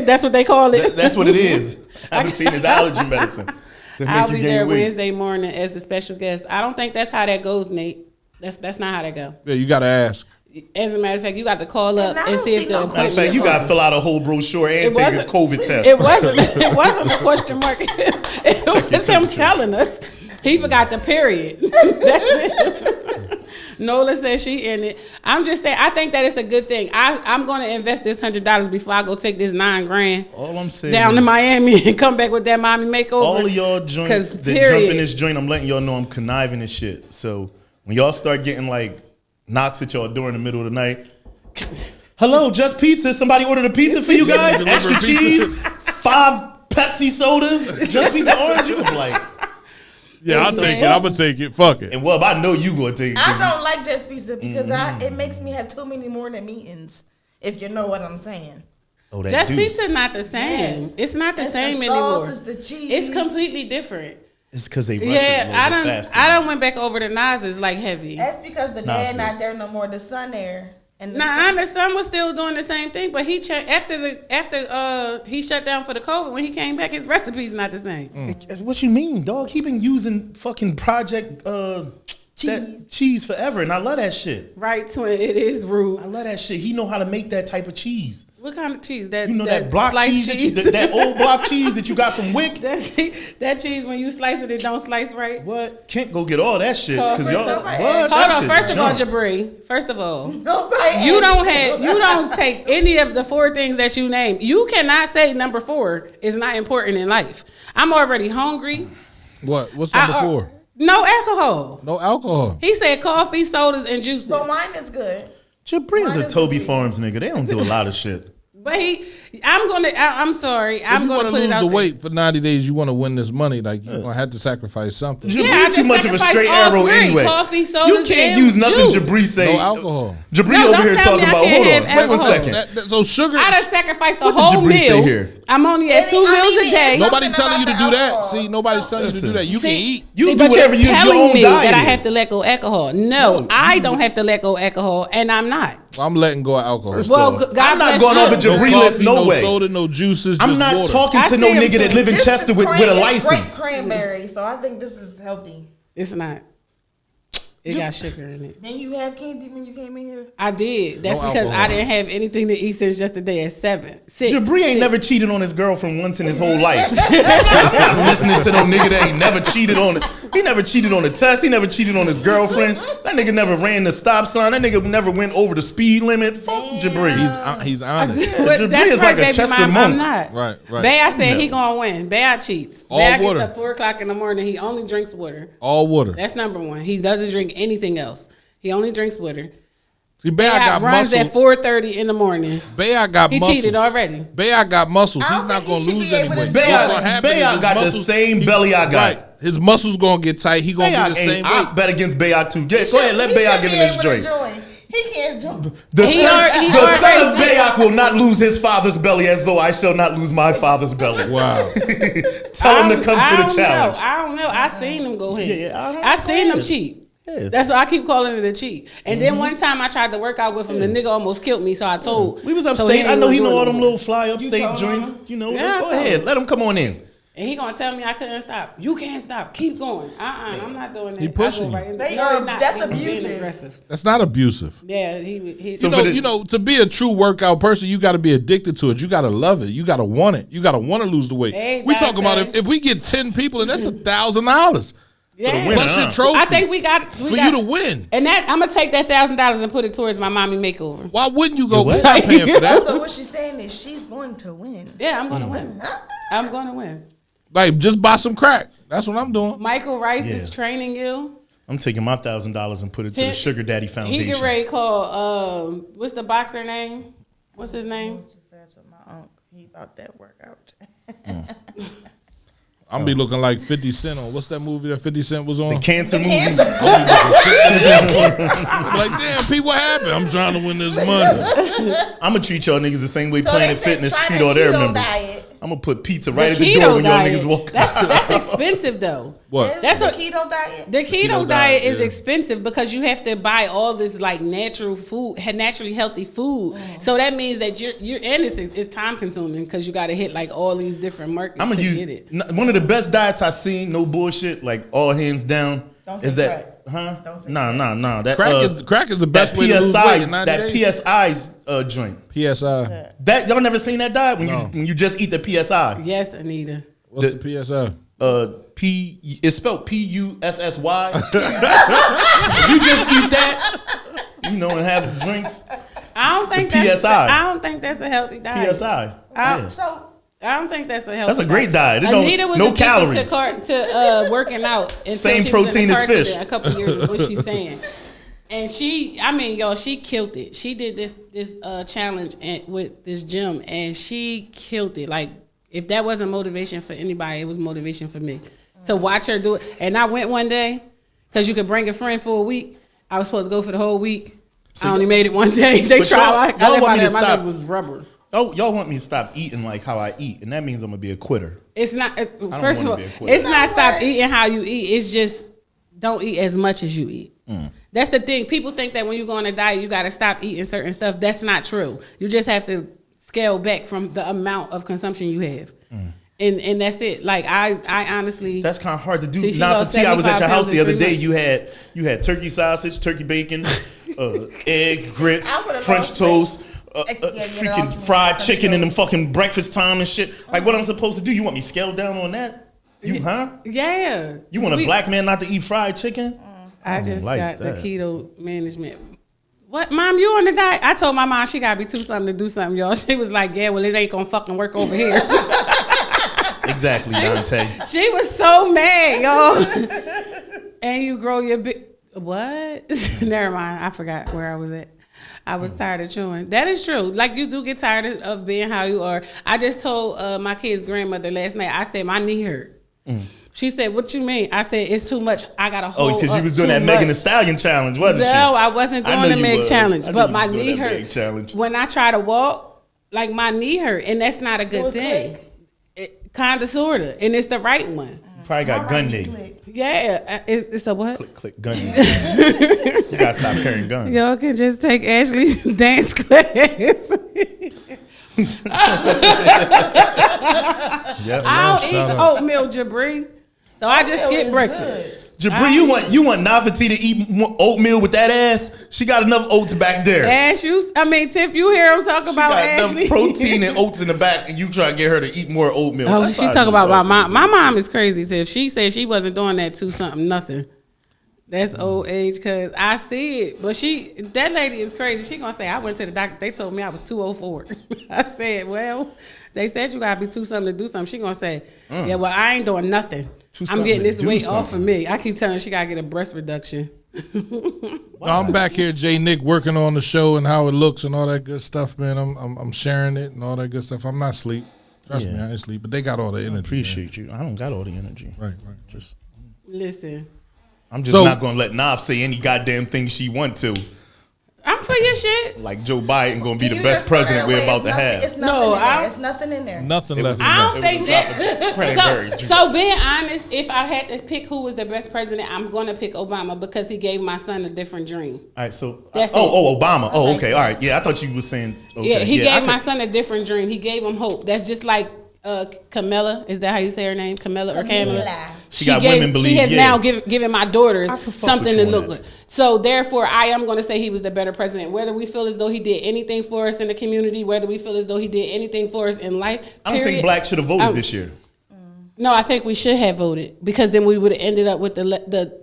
that's what they call it. That's what it is. Abitine is allergy medicine. That make I'll you be gain there weight. Wednesday morning as the special guest. I don't think that's how that goes, Nate. That's not how that go. Yeah, you gotta ask. As a matter of fact, you got to call up And I and don't see see if the no Matter of appointment. fact, you gotta fill out a whole brochure and It take a wasn't- COVID test. It wasn't a question mark. It was him telling us. He forgot the period. That's it. Nola says she in it. I'm just saying, I think that it's a good thing. I'm going to invest this $100 before I go take this $9,000 All I'm saying down is, to Miami and come back with that mommy makeover. all of y'all joints 'Cause that period. jump in this joint, I'm letting y'all know I'm conniving and shit. So when y'all start getting like knocks at y'all door in the middle of the night, hello, Just Pizza. Somebody ordered a pizza for you guys? Deliver Extra pizza. cheese, 5 Pepsi sodas, Just Pizza Orange. You gonna be like, Yeah, I'll take it. I'm gonna take it. Fuck it. and Wub, I know you gonna take it. 'cause I don't like Just Pizza because it makes me have too many morning meetings. If you know what I'm saying. oh, that Just deuce. pizza not the same. Yes. It's not the It's same the sauce, anymore. it's the cheese. It's completely different. It's because they rush it a Yeah, little bit faster. I done went back over to Nas's like heavy. That's because the Nah, it's dad good. not there no more. The son there. And the son was still doing the same thing, but he after he shut down for the COVID. When he came back, his recipe's not the same. What you mean, dog? He been using fucking Project cheese forever, and I love that shit. Right, twin. It is rude. I love that shit. He know how to make that type of cheese. What kind of cheese? That You know that block sliced cheese, that old block cheese that you got from Wick. that cheese when you slice it, it don't slice right. What? Can't go get all that shit Hold because y'all. on, What? Hold on. First of all, Jabri. First of all, Nobody you asked don't take any of the 4 things that you named. You cannot say number 4 is not important in life. I'm already hungry. What's number 4? No alcohol. No alcohol. He said coffee, sodas, and juices. So mine is good. Jabri is Mine a is Toby easy. Farms nigga. They don't do a lot of shit. But I'm sorry. If I'm you going want to to put it lose out the there. weight for 90 days, you want to win this money. Like you're gonna have to sacrifice something. Jabri I too just much of a sacrificed straight all arrow 3, anyway. coffee, You sodas, can't and use nothing juice. Jabri say. No alcohol. Jabri No, over don't here tell talking me I about. can't Hold on, have wait one alcohol. second. So sugar. I done sacrificed the What did whole Jabri say meal. here? I'm only at 2 I meals mean, a day. it's Nobody something telling you to about do the that. alcohol. See, nobody's telling you to do that. You can eat. You do but whatever you're your telling own me diet that I have is. to let go alcohol. No, I don't have to let go alcohol, and I'm not. I'm letting go of alcohol. Well, off, God I'm not bless going you. off of Jabri list, no way. soda, no juices. I'm just not water. talking I to no see him nigga that too. live in This Chester is with a Great license. cranberry, so I think this is healthy. It's not. It got sugar in it. Didn't you have candy when you came in here? I did. That's No because alcohol. I didn't have anything to eat since yesterday at 6. Jabri ain't never cheated on his girlfriend once in his whole life. I'm not listening to no nigga that ain't never cheated on it. He never cheated on the test. He never cheated on his girlfriend. That nigga never ran the stop sign. That nigga never went over the speed limit. Fuck Jabri. He's honest. But Jabri that's is right, like a baby Chester mom. monk. I'm not. Right. Bay, I said No. he gonna win. Bay cheats. All Bay water. gets up 4:00 in the morning. He only drinks water. All water. That's number 1. He doesn't drink anything else. He only drinks water. See, Bay, I got runs muscle. at 4:30 in the morning. Bay, I got He muscles. cheated already. Bay, I got muscles. I He's don't not think gonna he should lose be able any to weight. do What's that. gonna happen Bayak is his got the muscles- same belly I got. Right. His muscles gonna get tight. He gonna be the Bayak same ain't. weight. I bet against Bayak too. Go ahead, let He Bayak should get be in this able to drink. join. He can't jump. The He son, already- he the son already- of Bayak will not lose his father's belly as though I shall not lose my father's belly. Wow. Tell him to come I to the don't challenge. know. I don't know. I seen him go ahead. Yeah, I seen him ahead. cheat. Yeah. That's why I keep calling it a cheat. And then one time I tried to work out with him. The nigga almost killed me. So I told. We was so upstate. I didn't know wanna he do know it all no them more. little fly upstate told joints. him? You know, Yeah, I go told ahead. him. Let him come on in. And he gonna tell me I couldn't stop. You can't stop. Keep going. I'm not doing that. He pushing I go you. right in They no, are- he not. that's He being abusive. aggressive. That's not abusive. Yeah, he. So You know, to be a true workout person, you got to be addicted to it. You got to love it. You got to want it. You got to want to lose the weight. Hey, We talking about Dante. if we get 10 people, and that's $1,000 yeah. win, plus your huh? trophy. I think we got for you to win. And that I'm gonna take that $1,000 and put it towards my mommy makeover. Why wouldn't you go? what? We're not paying for that. So what she's saying is she's going to win. Yeah, I'm gonna win. I'm gonna win. Like, just buy some crack. That's what I'm doing. Michael Rice Yeah. is training you. I'm taking my $1,000 and put it to the Ten- Sugar Daddy He Foundation. get ready to call. What's the boxer name? What's his name? Too fast for my uncle. He about that workout. I'm be looking like 50 Cent on what's that movie that 50 Cent was on? The cancer movie. I'm like, damn, Pete, what happened? I'm trying to win this money. I'm gonna treat y'all niggas the same way So Planet they said Fitness try treat the all their keto members. diet. I'm gonna put pizza right at the door when y'all niggas walk. That's expensive though. What? That's the what- keto diet. The keto, Keto diet diet, is yeah. expensive because you have to buy all this like natural food, naturally healthy food. So that means that you're and it's time consuming because you got to hit like all these different markets I'm to gonna get use it. one of the best diets I seen. No bullshit, like all hands down. Don't say Is that Don't say Nah. That Crack is the best that way to lose PSI, weight in 90 that days. PSI joint. PSI. That y'all never seen that diet when No. you just eat the PSI. Yes, Anita. What's the PSI? It's spelled PUSSY. You just eat that, you know, and have drinks. I don't think The that's PSI. I don't think that's a healthy diet. PSI. I- Yeah. So I don't think that's a healthy. That's a great diet. It don't- Anita was no addicted calories. to working out. Until Same she was in protein the as car fish. accident a couple years is what she's saying. And she killed it. She did this challenge with this gym, and she killed it. Like, if that wasn't motivation for anybody, it was motivation for me to watch her do it. And I went one day because you could bring a friend for a week. I was supposed to go for the whole week. I only made it one day. They But tried. y'all I want me to my stop- leg was rubber. Oh, y'all want me to stop eating like how I eat, and that means I'm gonna be a quitter. It's not. First of wanna all, be a quitter. it's not stop eating how you eat. It's just don't eat as much as you eat. That's the thing. People think that when you go on a diet, you got to stop eating certain stuff. That's not true. You just have to scale back from the amount of consumption you have. And that's it. Like I honestly, that's kind of hard to do. See, Now, for T, I was at your house the other day. months. You had turkey sausage, turkey bacon, eggs, grits, I would've French lost toast, Yeah, freaking lost me. fried chicken in them fucking breakfast time and shit. Like, what I'm supposed to do? You want me scaled down on that? Yeah. You want a black man not to eat fried chicken? I just like got that. the keto management. What, Mom, you on the diet? I told my mom she got to be too something to do something, y'all. She was like, yeah, well, it ain't going to fucking work over here. Exactly, Dante. She was so mad, y'all. And you grow your big... What? Never mind. I forgot where I was at. I was tired of chewing. That is true. Like, you do get tired of being how you are. I just told my kid's grandmother last night, I said, my knee hurt. She said, what you mean? I said, it's too much. I got to hold Oh, because you was doing that Megan Thee Stallion challenge, wasn't you? No, I wasn't I know doing the you Meg was. challenge, I know but you my was doing knee that hurt. Meg challenge. When I try to walk, like my knee hurt, and that's not a good thing. Kind of, and it's the right one. Probably got gun knee. Yeah, it's a what? Click gun knee. You gotta stop carrying guns. Y'all can just take Ashley's dance class. Yep. I don't eat oatmeal, Jabri, so I just skip breakfast. Jabri, you want Nafati to eat oatmeal with that ass? She got enough oats back there. Tiff, you hear him talk She about got Ashley? enough protein and oats in the back, and you try to get her to eat more oatmeal. Oh, That's she how I talk do about my mom. breakfast. My mom is crazy, Tiff. She said she wasn't doing that 2-something nothing. That's old age, cause I see it. But that lady is crazy. She gonna say I went to the doctor. They told me I was 204. I said, well, they said you gotta be 2-something to do something. She gonna say, yeah, well, I ain't doing nothing. I'm getting this weight off of me. I keep telling her she gotta get a breast reduction. No, I'm back here, Jay Nick, working on the show and how it looks and all that good stuff, man. I'm sharing it and all that good stuff. I'm not asleep. Trust me, I ain't sleep. But they got all the energy. I appreciate you. I don't got all the energy. Right. Just Listen, I'm just not gonna let Nav say any goddamn thing she want to. I'm for your shit. Like Joe Biden gonna be the best president we're about to have. It's nothing in there. Nothing less than I that. don't think that. So being honest, if I had to pick who was the best president, I'm gonna pick Obama because he gave my son a different dream. All right, so That's Obama. Oh, okay, all right. Yeah, I thought you was saying. Okay, Yeah, he gave I my could- son a different dream. He gave him hope. That's just like Camilla. Is that how you say her name? Camilla or Camilla? She got women believe. She has yeah. now given my daughters I could fuck something with to you on look that. good. So therefore, I am going to say he was the better president. Whether we feel as though he did anything for us in the community, whether we feel as though he did anything for us in life, I don't think black should have voted this year. No, I think we should have voted because then we would have ended up with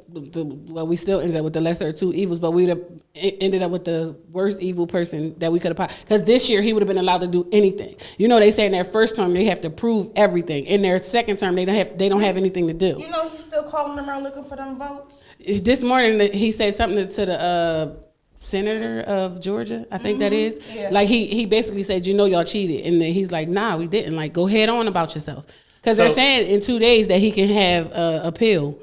well, we still ended up with the lesser of two evils, but we would have ended up with the worst evil person that we could have. Because this year he would have been allowed to do anything. You know, they say in their first term they have to prove everything. In their second term they don't have anything to do. You know, he's still calling around looking for them votes. This morning he said something to the senator of Georgia, I think that is. Yeah. Like he basically said, you know, y'all cheated, and then he's like, nah, we didn't. Like, go head on about yourself. Because they're saying in 2 days that he can have appeal,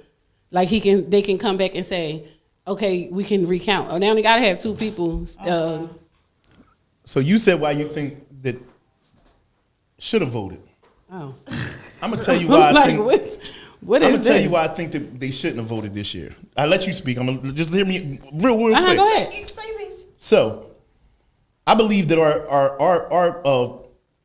like they can come back and say, okay, we can recount. Oh, they only got to have 2 people. So you said why you think that should have voted. Oh, I'm gonna tell you why. like, I think, what I'm is gonna tell that? you why I think that they shouldn't have voted this year. I let you speak. I'm gonna just hear me real quick. Go ahead. So, I believe that our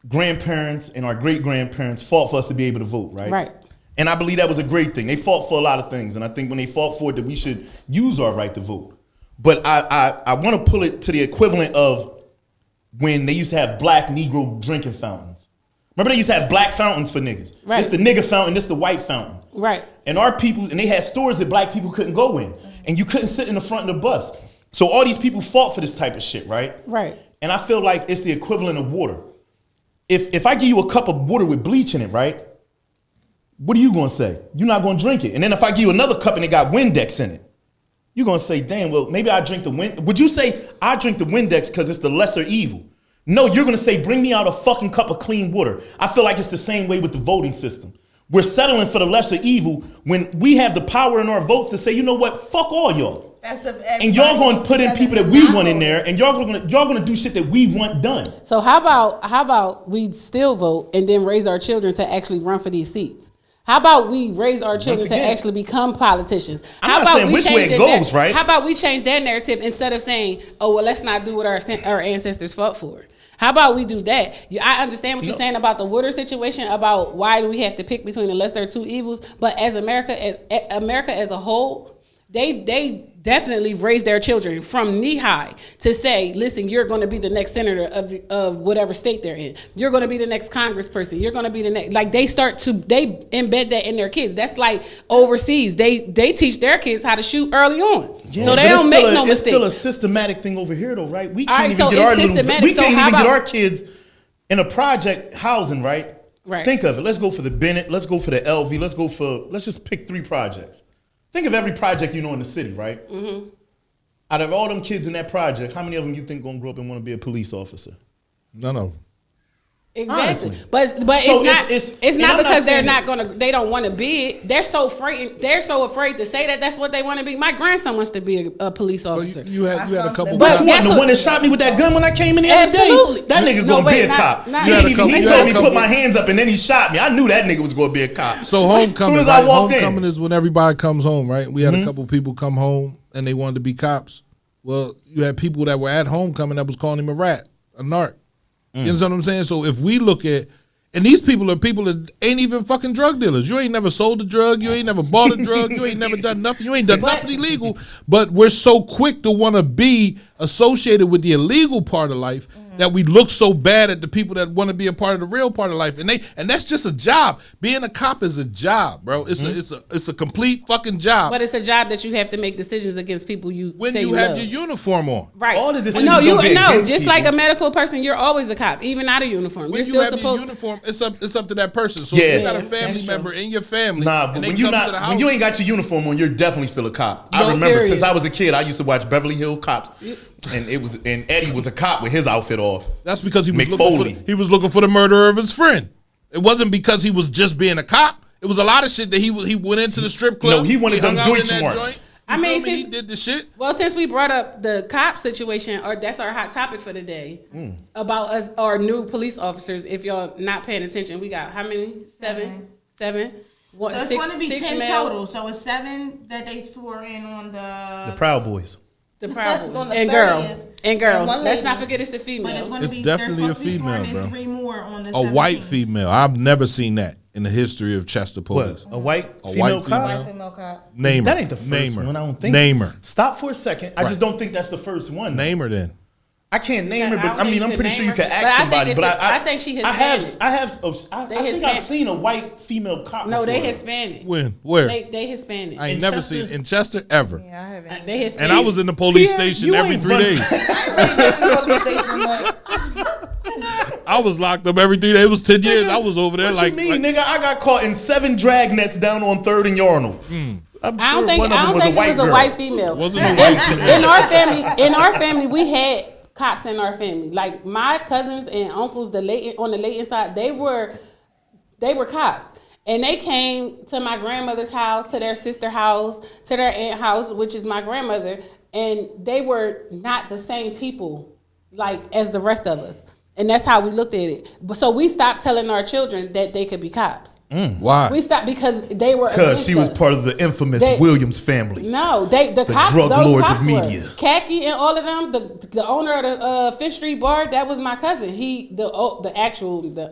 grandparents and our great grandparents fought for us to be able to vote, right? Right. And I believe that was a great thing. They fought for a lot of things, and I think when they fought for it, that we should use our right to vote. But I want to pull it to the equivalent of when they used to have black Negro drinking fountains. Remember they used to have black fountains for niggas. Right. This the nigga fountain, this the white fountain. Right. And our people, and they had stores that black people couldn't go in, and you couldn't sit in the front of the bus. So all these people fought for this type of shit, right? Right. And I feel like it's the equivalent of water. If I give you a cup of water with bleach in it, right? What are you gonna say? You're not gonna drink it. And then if I give you another cup and it got Windex in it, you're gonna say, damn, well, maybe I drink the Windex. Would you say I drink the Windex because it's the lesser evil? No, you're gonna say, bring me out a fucking cup of clean water. I feel like it's the same way with the voting system. We're settling for the lesser evil when we have the power in our votes to say, you know what, fuck all y'all. And y'all gonna put in people that we want in there, and y'all gonna do shit that we want done. So how about we still vote and then raise our children to actually run for these seats? How about we raise our children to again, actually become politicians? I'm How not about saying we which change way it the goes, right? How about we change that narrative instead of saying, "Oh, well, let's not do what our ancestors fought for." How about we do that? I understand what you're saying about the water situation, about why do we have to pick between the lesser of two evils. But as America as a whole, they definitely raise their children from knee high to say, listen, you're going to be the next senator of whatever state they're in. You're going to be the next congressperson. You're going to be the next. Like they embed that in their kids. That's like overseas. They teach their kids how to shoot early on, so they don't make no mistakes. It's still a systematic thing over here, though, right? We All can't right, even so get our it's little, systematic. we So can't how even get about- our kids in a project housing, right? Right. Think of it. Let's go for the Bennett. Let's go for the LV. Let's just pick 3 projects. Think of every project you know in the city, right? Mm-hmm. Out of all them kids in that project, how many of them you think gonna grow up and want to be a police officer? None of them. Exactly, Honestly. but So it's and not I'm not because they're saying not gonna. They don't want to be it. They're so afraid. They're so afraid to say that that's what they want to be. My grandson wants to be a police So officer. you had a couple. Which But one? guess The what- one that shot me with that gun when I came in the other Absolutely. day? That nigga No, gonna be wait, a not- cop. not- He You had a told couple- me you had a to put couple- my hands up and then he shot me. I knew that nigga was gonna be a cop. So homecoming, Soon as I right? walked in. Homecoming is when everybody comes home, right? We had a couple people come home and they wanted to be cops. Well, you had people that were at homecoming that was calling him a rat, a narc. You understand what I'm saying? So if we look at, and these people are people that ain't even fucking drug dealers. You ain't never sold a drug. You ain't never bought a drug. You ain't never done nothing. You ain't done nothing illegal. But we're so quick to want to be associated with the illegal part of life that we look so bad at the people that want to be a part of the real part of life. And that's just a job. Being a cop is a job, bro. It's a complete fucking job. But it's a job that you have to make decisions against people you When say you have love. your uniform on. Right. All the decisions no, gonna be against just people. like a medical person, you're always a cop, even out of uniform. When You're you still have your supposed. uniform, it's up to that person. So Yeah. if you got a Yeah, family that's true. member in your family, Nah, but and they when you come to the house, when you ain't got your uniform on, you're definitely still a cop. I No, remember period. since I was a kid, I used to watch Beverly Hills Cops, and Eddie was a cop with his outfit off. that's because he was McFoley. looking for the murderer of his friend. It wasn't because he was just being a cop. It was a lot of shit that he went into the strip club. No, he wanted them hung out in Deutsch that marks. joint. I You mean, feel me? He since- did the shit. Well, since we brought up the cop situation, or that's our hot topic for the day, about us, our new police officers. If y'all not paying attention, we got how many? Seven. What, So it's six- going to be six 10 males? total. So it's 7 that they swore in on The the. Proud Boys. The Proud Boys. On the And girl. 30th. And girl. And one Let's lady. not forget it's a But it's female. going It's to be definitely they're a supposed to be sworn female, in bro. 3 more on the A white 17th. female. I've never seen that in the history of Chester Police. What? A white A female white cop? female? White female cop. Name her. That ain't the first Name her. one. I don't think. Name her. Stop for a second. I Right. just don't think that's the first one. Name her then. I can't name her, I but don't I mean, think I'm you pretty can sure you name can her. ask But I think somebody. it's But a- I think she I think Hispanic. I've Hispanic. seen a white female cop. No, they before. Hispanic. When? Where? They Hispanic. I ain't In never Chester? seen in Chester ever. Yeah, I haven't. They Hispanic. And I was in the police Yeah, station you every ain't 3 run- days. Go to the station, but I was locked up every 3 days. It was 10 years. I was over there What like, you mean, nigga? I got caught in 7 drag nets down on 3rd and Yarnell. I'm sure I don't think one of them was a white it was girl. a white female. Wasn't a white female. In our family, we had cops in our family. Like my cousins and uncles, on the Layton side, they were cops. And they came to my grandmother's house, to their sister house, to their aunt house, which is my grandmother, and they were not the same people like as the rest of us. And that's how we looked at it. So we stopped telling our children that they could be cops. why? We stopped because they were Because against she was us. part of the infamous They- Williams family. No, the cops, drug those lords cops of were. media. Khaki and all of them. The owner of the Fifth Street Bar, that was my cousin. The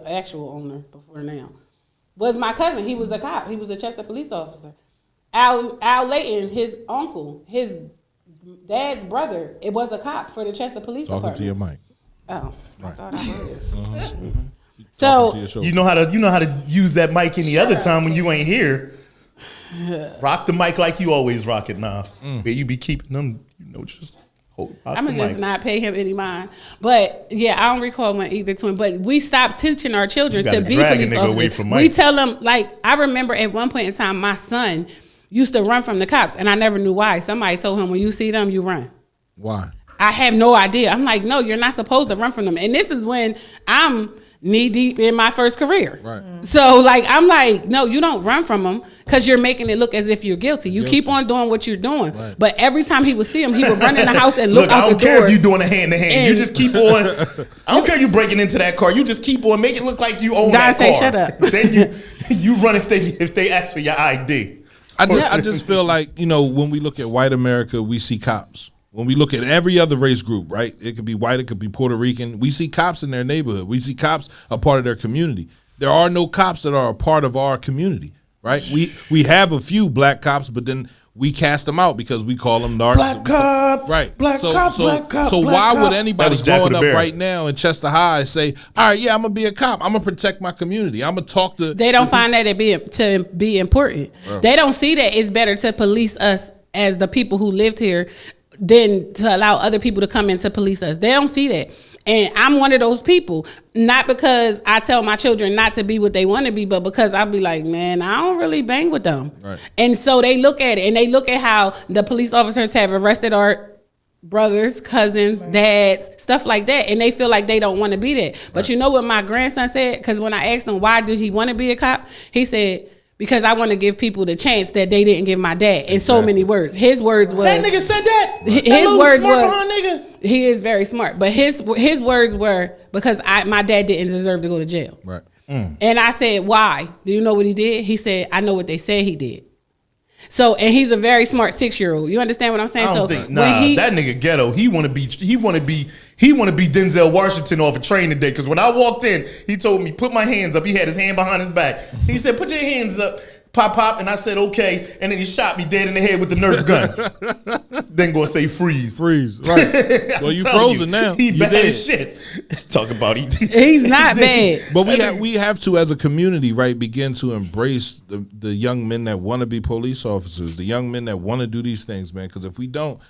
actual owner before now was my cousin. He was a cop. He was a Chester police officer. Al Layton, his uncle, his dad's brother, it was a cop for the Chester Police Talking Department. to your mic. Oh, I thought I was. Talking to So your shoulder. You know how to use that mic any other time when you ain't here. Rock the mic like you always rock it, nah. Where you be keeping them, just hold. Rock I'm the gonna just mic. not pay him any mind. But yeah, I don't recall when either twin. But we stopped teaching our children You to gotta be drag a police nigga away officers. from We Mike. tell them, like, I remember at one point in time, my son used to run from the cops, and I never knew why. Somebody told him, when you see them, you run. Why? I have no idea. I'm like, no, you're not supposed to run from them. And this is when I'm knee deep in my first career. Right. So like I'm like, no, you don't run from them because you're making it look as if you're guilty. You keep on doing what you're doing. Right. But every time he would see him, he would run in the house and look Look, I out don't the care door. if you doing a hand to hand. You And- just keep on. I don't care you breaking into that car. You just keep on. Make it look like you own that Dante, car. shut up. Then you run if they ask for your ID. I just feel like, you know, when we look at white America, we see cops. When we look at every other race group, right? It could be white, it could be Puerto Rican. We see cops in their neighborhood. We see cops a part of their community. There are no cops that are a part of our community, right? We have a few black cops, but then we cast them out because we call them narcs. Black cop, Right. black cop, black cop. So black why cop. would That anybody was Jack growing with up a bear. right now in Chester High say, all right, yeah, I'm going to be a cop. I'm going to protect my community. I'm going to talk to... They don't find that to be important. They don't see that it's better to police us as the people who lived here than to allow other people to come in to police us. They don't see that. And I'm one of those people, not because I tell my children not to be what they want to be, but because I'll be like, man, I don't really bang with them. Right. And so they look at it and they look at how the police officers have arrested our brothers, cousins, dads, stuff like that, and they feel like they don't want to be that. But you know what my grandson said? Because when I asked him why did he want to be a cop, he said, because I want to give people the chance that they didn't give my dad. In so many words. His words was... That nigga said that? His That little words smart was... behind nigga? He is very smart. But his words were, because my dad didn't deserve to go to jail. Right. And I said, why? Do you know what he did? He said, I know what they said he did. So, and he's a very smart 6-year-old. You understand what I'm saying? I don't So think when that nigga ghetto. He want to be Denzel Washington off a train today. Because when I walked in, he told me put my hands up. He had his hand behind his back. He said put your hands up, pop, and I said okay. And then he shot me dead in the head with the Nerf gun. Then gonna say freeze. Freeze. Right. Well, you frozen now. He You bad dead. as shit. Talk about he's not bad. But we have to, as a community, right, begin to embrace the young men that want to be police officers, the young men that want to do these things, man. Because if we don't,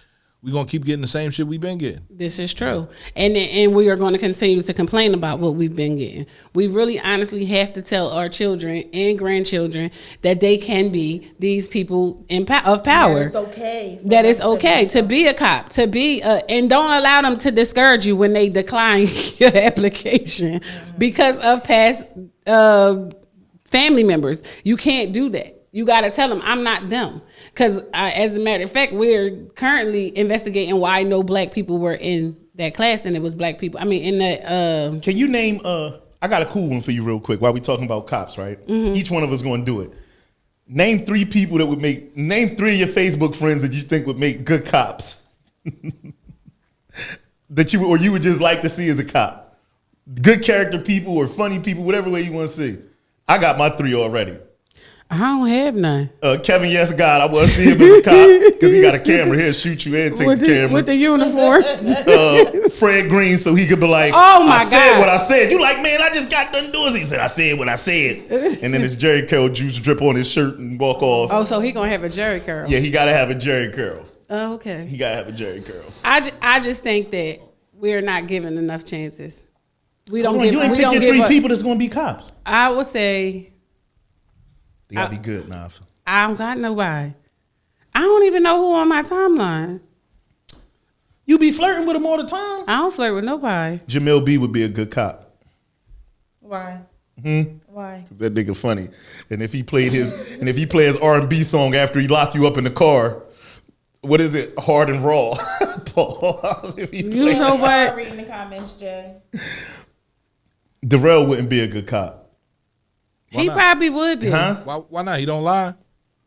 we're going to keep getting the same shit we've been getting. This is true. And we are going to continue to complain about what we've been getting. We really honestly have to tell our children and grandchildren that they can be these people of power. That it's okay. That it's okay to be a cop, to be and don't allow them to discourage you when they decline your application because of past family members. You can't do that. You got to tell them I'm not them. Because as a matter of fact, we're currently investigating why no black people were in that class and it was black people. I mean, in that. Can you name, I got a cool one for you real quick while we talking about cops, right? Mm-hmm. Each one of us going to do it. Name 3 people that name 3 of your Facebook friends that you think would make good cops. You would just like to see as a cop. Good character people or funny people, whatever way you want to see. I got my 3 already. I don't have none. Kevin, yes, God, I want to see him as a cop because he got a camera. He'll shoot you and take the camera. With the uniform. Fred Green, so he could be like, Oh, my I said God. what I said. You like, man, I just got done doing it. He said, I said what I said. And then his Jerry curl juice drip on his shirt and walk off. Oh, so he going to have a Jerry curl. Yeah, he got to have a Jerry curl. Oh, okay. He got to have a Jerry curl. I just think that we're not given enough chances. We don't Hold on, give. you ain't We don't picking give 3 up. people that's going to be cops. I would say They got to be good, nah. I don't got nobody. I don't even know who on my timeline. You be flirting with him all the time. I don't flirt with nobody. Jamil B would be a good cop. Why? Why? Cause that nigga funny. And if he played his R&B song after he locked you up in the car, what is it? Hard and raw. Pause. If he You played- know I'm what? reading the comments, Jay. Darrell wouldn't be a good cop. He probably would be. Huh? Why not? He don't lie.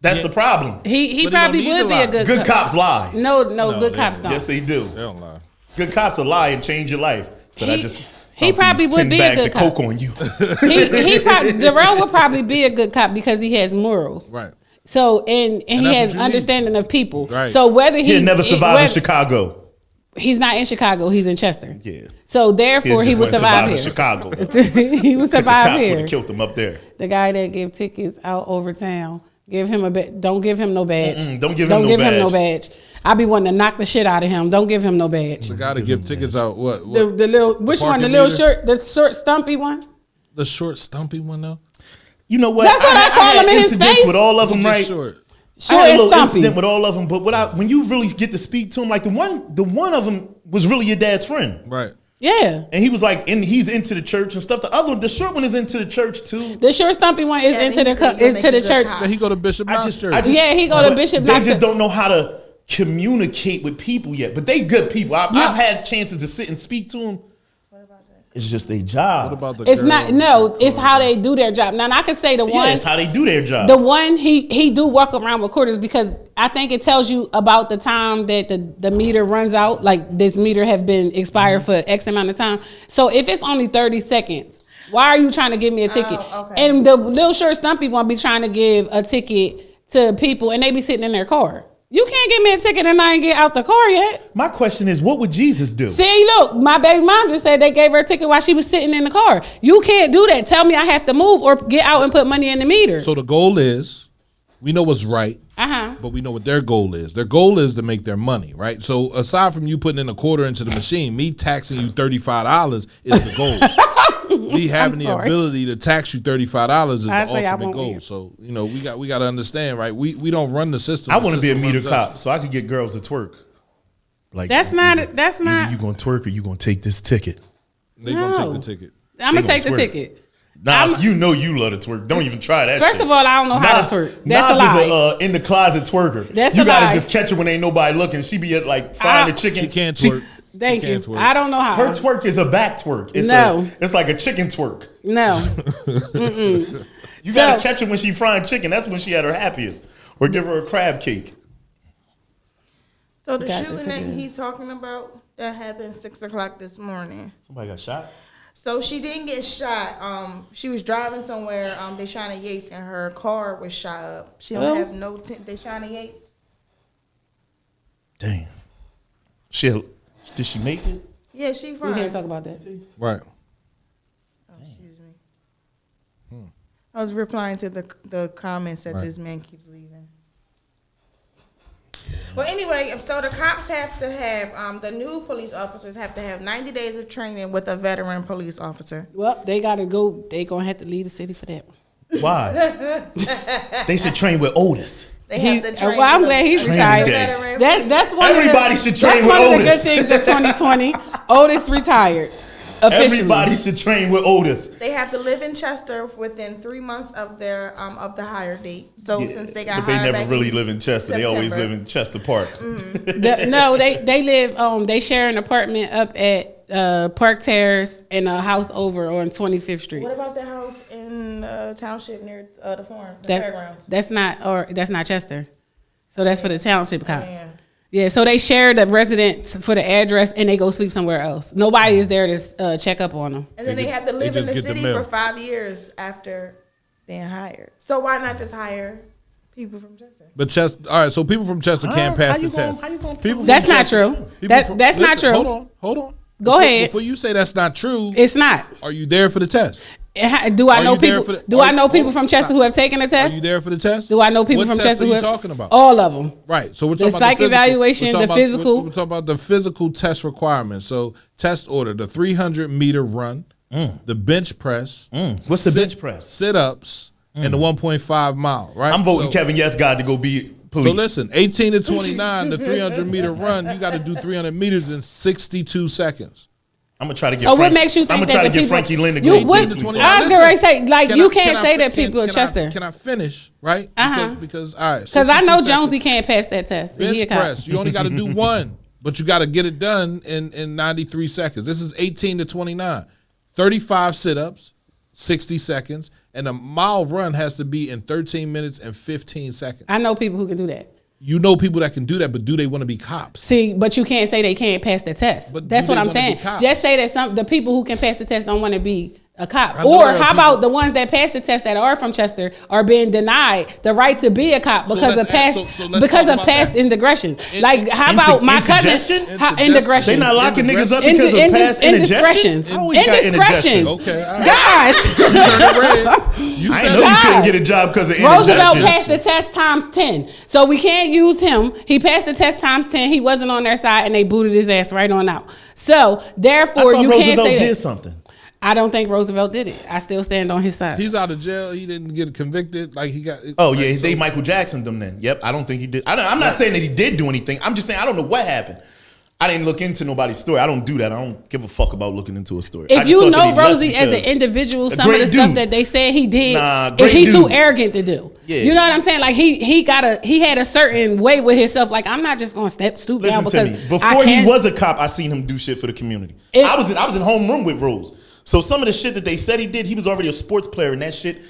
That's the problem. He But he probably don't need would to be a lie. good Good cop. cops lie. No, good they cops don't. don't. Yes, they do. They don't lie. Good cops will lie and change your life. So He- I just he found probably these would 10 be a bags good of cop. coke on you. Darrell would probably be a good cop because he has morals. Right. So and he that's has what you understanding of people. Right. So whether He'll never survive in Chicago. He's not in Chicago. He's in Chester. Yeah. So therefore, he just would wouldn't survive in here. Chicago. He would The survive cops would here. have killed him up there. The guy that gave tickets out over town. Give him a don't give him no badge. Don't give him no badge. I be wanting to knock the shit out of him. Don't give him no badge. The guy to give tickets out. What? The little which one? The parking little meter? the short stumpy one. The short, stumpy one though. You know what? That's what I call had him in his incidents face. with all of them, Just right? short. I Short had a and little stumpy. incident with all of them, but when you really get to speak to them, like the one of them was really your dad's friend. Right. Yeah. And he was like, he's into the church and stuff. The short one is into the church too. The short stumpy one is into the church. He go to Bishop Knox church. Yeah, he go to Bishop They Knox. just don't know how to communicate with people yet. But they good people. I've had chances to sit and speak to them. It's just their job. What about the It's girl not. No, it's how they do their job. Now I can say the one. Yeah, it's how they do their job. The one he do walk around with quarters because I think it tells you about the time that the meter runs out. Like this meter have been expired for X amount of time. So if it's only 30 seconds, why are you trying to give me a ticket? Oh, okay. And the little short stumpy one be trying to give a ticket to people and they be sitting in their car. You can't give me a ticket and I ain't get out the car yet. My question is, what would Jesus do? See, look, my baby mom just said they gave her a ticket while she was sitting in the car. You can't do that. Tell me I have to move or get out and put money in the meter. So the goal is, we know what's right, but we know what their goal is. Their goal is to make their money, right? So aside from you putting in a quarter into the machine, me taxing you $35 is the goal. Me having the ability to tax you $35 is the ultimate goal. So we got to understand, right? We don't run the system. I want to be a meter cop so I could get girls to twerk. Like that's not. Either you gonna twerk or you gonna take this ticket. They gonna take the ticket. I'm gonna take the ticket. Nah, you know you love to twerk. Don't even try that. First of all, I don't know how to twerk. That's a lie. Is a in the closet twerker. That's you a gotta lie. just catch her when ain't nobody looking. She be at like frying the chicken. She can't twerk. Thank you. Twerk. I don't know how. Her twerk is a back twerk. It's like a chicken twerk. No. You gotta catch her when she frying chicken. That's when she at her happiest. Or give her a crab cake. So the shooting that he's talking about that happened 6 o'clock this morning. Somebody got shot. So she didn't get shot. She was driving somewhere. Deshauna Yates and her car was shot up. She don't have no Deshauna Yates. Damn. Did she make it? Yeah, she fine. We can't talk about that. Right. Oh, excuse me. I was replying to the comments that this man keeps leaving. Well, anyway, so the cops have to have, the new police officers have to have 90 days of training with a veteran police officer. Well, they got to go. They going to have to leave the city for that. Why? They should train with Otis. They have to train. Well, I'm glad he's retired. That's one. Everybody should train with That's one of the Otis. good things of 2020. Otis retired. Officially. Everybody should train with Otis. They have to live in Chester within 3 months of their of the hire date. So since they got but hired, they never really live in Chester. They always live in Chester Park. No, they live. They share an apartment up at Park Terrace and a house over on 25th Street. What about the house in township near the farm, the fairgrounds? That's not Chester. So that's for the township cops. Yeah, so they share the residence for the address and they go sleep somewhere else. Nobody is there to check up on them. And then they have to live in the city for 5 years after being hired. So why not just hire people from Chester? But all right, so people from Chester can't pass the test. That's not true. That's not true. Hold on. Go ahead. Before you say that's not true, it's not. Are you there for the test? Do I know people? Do I know people from Chester who have taken the test? Are you there for the test? Do I know people from Chester who have? Talking about all of them? Right. So we're the talking about psych evaluation, the physical. We're talking about the physical test requirements. So test order: the 300-meter run, the bench press. What's the bench press? Sit-ups and the 1.5 mile. Right. I'm voting Kevin Yes God to go be police. So listen, 18 to 29, the 300-meter run, you got to do 300 meters in 62 seconds. I'm gonna try to get. So what makes you think that the people? Frankie Lynn to go. I was gonna say, like, you can't say that people in Chester. Can I finish? Right? Because all right. Because I know Jonesy can't pass that test. Bench press, you only got to do one, but you got to get it done in 93 seconds. This is 18 to 29, 35 sit-ups, 60 seconds, and a mile run has to be in 13 minutes and 15 seconds. I know people who can do that. You know people that can do that, but do they want to be cops? See, but you can't say they can't pass the test. But that's what I'm saying. Just say that the people who can pass the test don't want to be a cop. Or how about the ones that pass the test that are from Chester are being denied the right to be a cop because of past indiscretions. Like how about my cousin? Indiscretions. They not locking niggas up because of past indiscretions. Indiscretions. Okay. Gosh. I know you couldn't get a job because of indigestion. Roosevelt passed the test times 10. So we can't use him. He passed the test times 10. He wasn't on their side and they booted his ass right on out. So therefore you can't say that. Roosevelt did something. I don't think Roosevelt did it. I still stand on his side. He's out of jail. He didn't get convicted. Like he got. Oh yeah, they Michael Jackson them then. Yep, I don't think he did. I'm not saying that he did do anything. I'm just saying I don't know what happened. I didn't look into nobody's story. I don't do that. I don't give a fuck about looking into a story. If you know Rosie as an individual, some of the stuff that they said he did, he's too arrogant to do. Yeah. You know what I'm saying? Like he had a certain way with himself. Like I'm not just gonna stoop down because before he was a cop, I seen him do shit for the community. I was in homeroom with Rose. So some of the shit that they said he did, he was already a sports player, and that shit,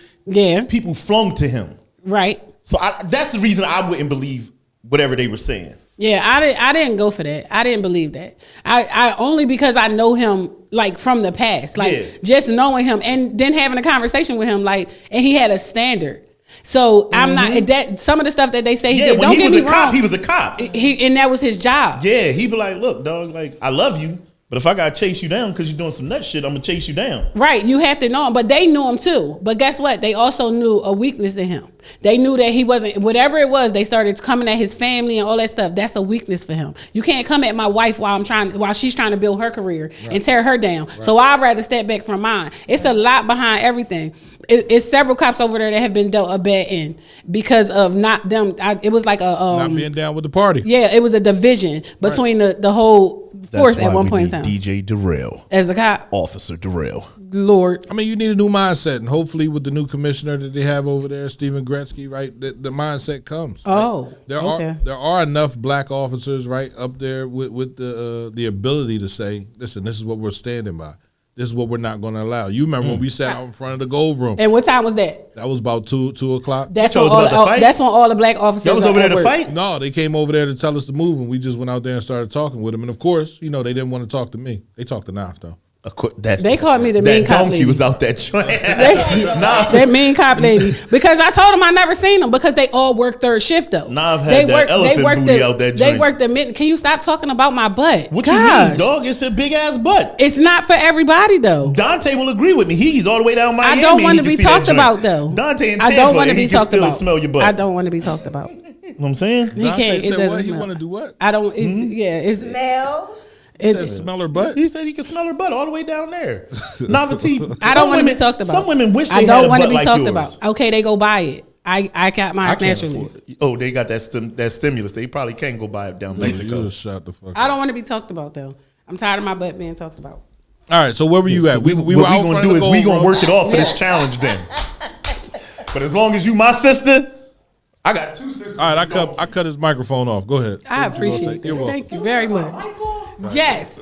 people flung to him. Right. So that's the reason I wouldn't believe whatever they were saying. Yeah, I didn't go for that. I didn't believe that. I only because I know him like from the past, like just knowing him and then having a conversation with him, like, and he had a standard. So I'm not that some of the stuff that they say he did. Don't get me wrong. He was a cop. And that was his job. Yeah, he'd be like, look, dog, like I love you. But if I gotta chase you down because you're doing some nut shit, I'm gonna chase you down. Right, you have to know him. But they knew him too. But guess what? They also knew a weakness in him. They knew that he wasn't, whatever it was, they started coming at his family and all that stuff. That's a weakness for him. You can't come at my wife while she's trying to build her career and tear her down. Right. So I'd rather step back from mine. It's a lot behind everything. It's several cops over there that have been dealt a bad end because of not them. It was like a not being down with the party. Yeah, it was a division between the whole force at one point in time. DJ Darrell as a cop, Officer Darrell. Lord, I mean, you need a new mindset, and hopefully, with the new commissioner that they have over there, Stephen Gretzky, right, the mindset comes. Oh, right? There are enough black officers right up there with the ability to say, listen, this is what we're standing by. This is what we're not going to allow. You remember when we sat out in front of the Gold Room? And what time was that? That was about 2 o'clock. That's when all the black officers. That was over there to fight? No, they came over there to tell us to move, and we just went out there and started talking with them. And of course, they didn't want to talk to me. They talked to Naf though. They called me the mean cop lady. That donkey was out there trying. That mean cop lady. Because I told them I never seen them because they all work third shift though. Nav had that elephant booty out that joint. They work the mid. Can you stop talking about my butt? What you mean, dog? It's a big ass butt. It's not for everybody though. Dante will agree with me. He's all the way down Miami. I don't want to be talked about though. Dante and Tampa, I don't want to be talked about. Smell your butt. I don't want to be talked about. You know what I'm saying? He can't. It doesn't smell. He want to do what? I don't. It's smell. He said smell her butt. He said he can smell her butt all the way down there. Novelty. I don't want to be talked about. Some women wish they I don't want to be like talked yours. about. Okay, they go buy it. I got mine naturally. Oh, they got that stimulus. They probably can't go buy it down Mexico. You shut the fuck up. I don't want to be talked about though. I'm tired of my butt being talked about. All right, so where were you at? What we gonna do is we gonna work it off for this challenge then. But as long as you my sister, I got 2 sisters. All right, I cut his microphone off. Go ahead. I appreciate that. Thank you very much. Yes.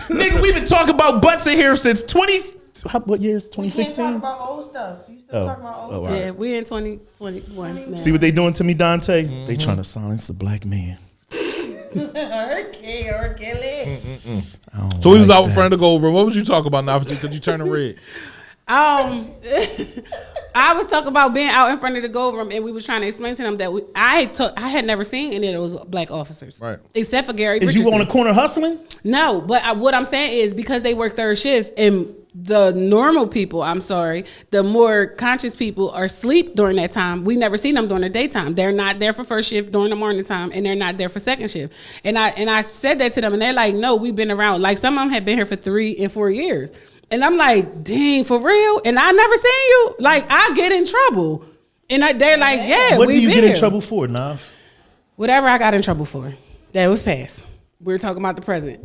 Nigga, we've been talking about butts in here since what years? 2016? We can't talk about old stuff. You still talking about old stuff. Yeah, we're in 2021 now. See what they doing to me, Dante? They trying to silence the black man. Okay. So we was out in front of the Gold Room. What was you talking about, Nafati? Because you turning red. I was talking about being out in front of the Gold Room, and we was trying to explain to them that I had never seen any of those black officers, right? Except for Gary. Is Richardson. You on the corner hustling? No, but what I'm saying is because they work third shift, and the normal people, the more conscious people are asleep during that time. We never see them during the daytime. They're not there for first shift during the morning time, and they're not there for second shift. And I said that to them, and they're like, "No, we've been around. Like some of them have been here for 3 and 4 years." And I'm like, dang, for real? And I never seen you? Like, I get in trouble. And they're like, yeah, what do you get in trouble for, Nav? Whatever I got in trouble for. That was past. We were talking about the present.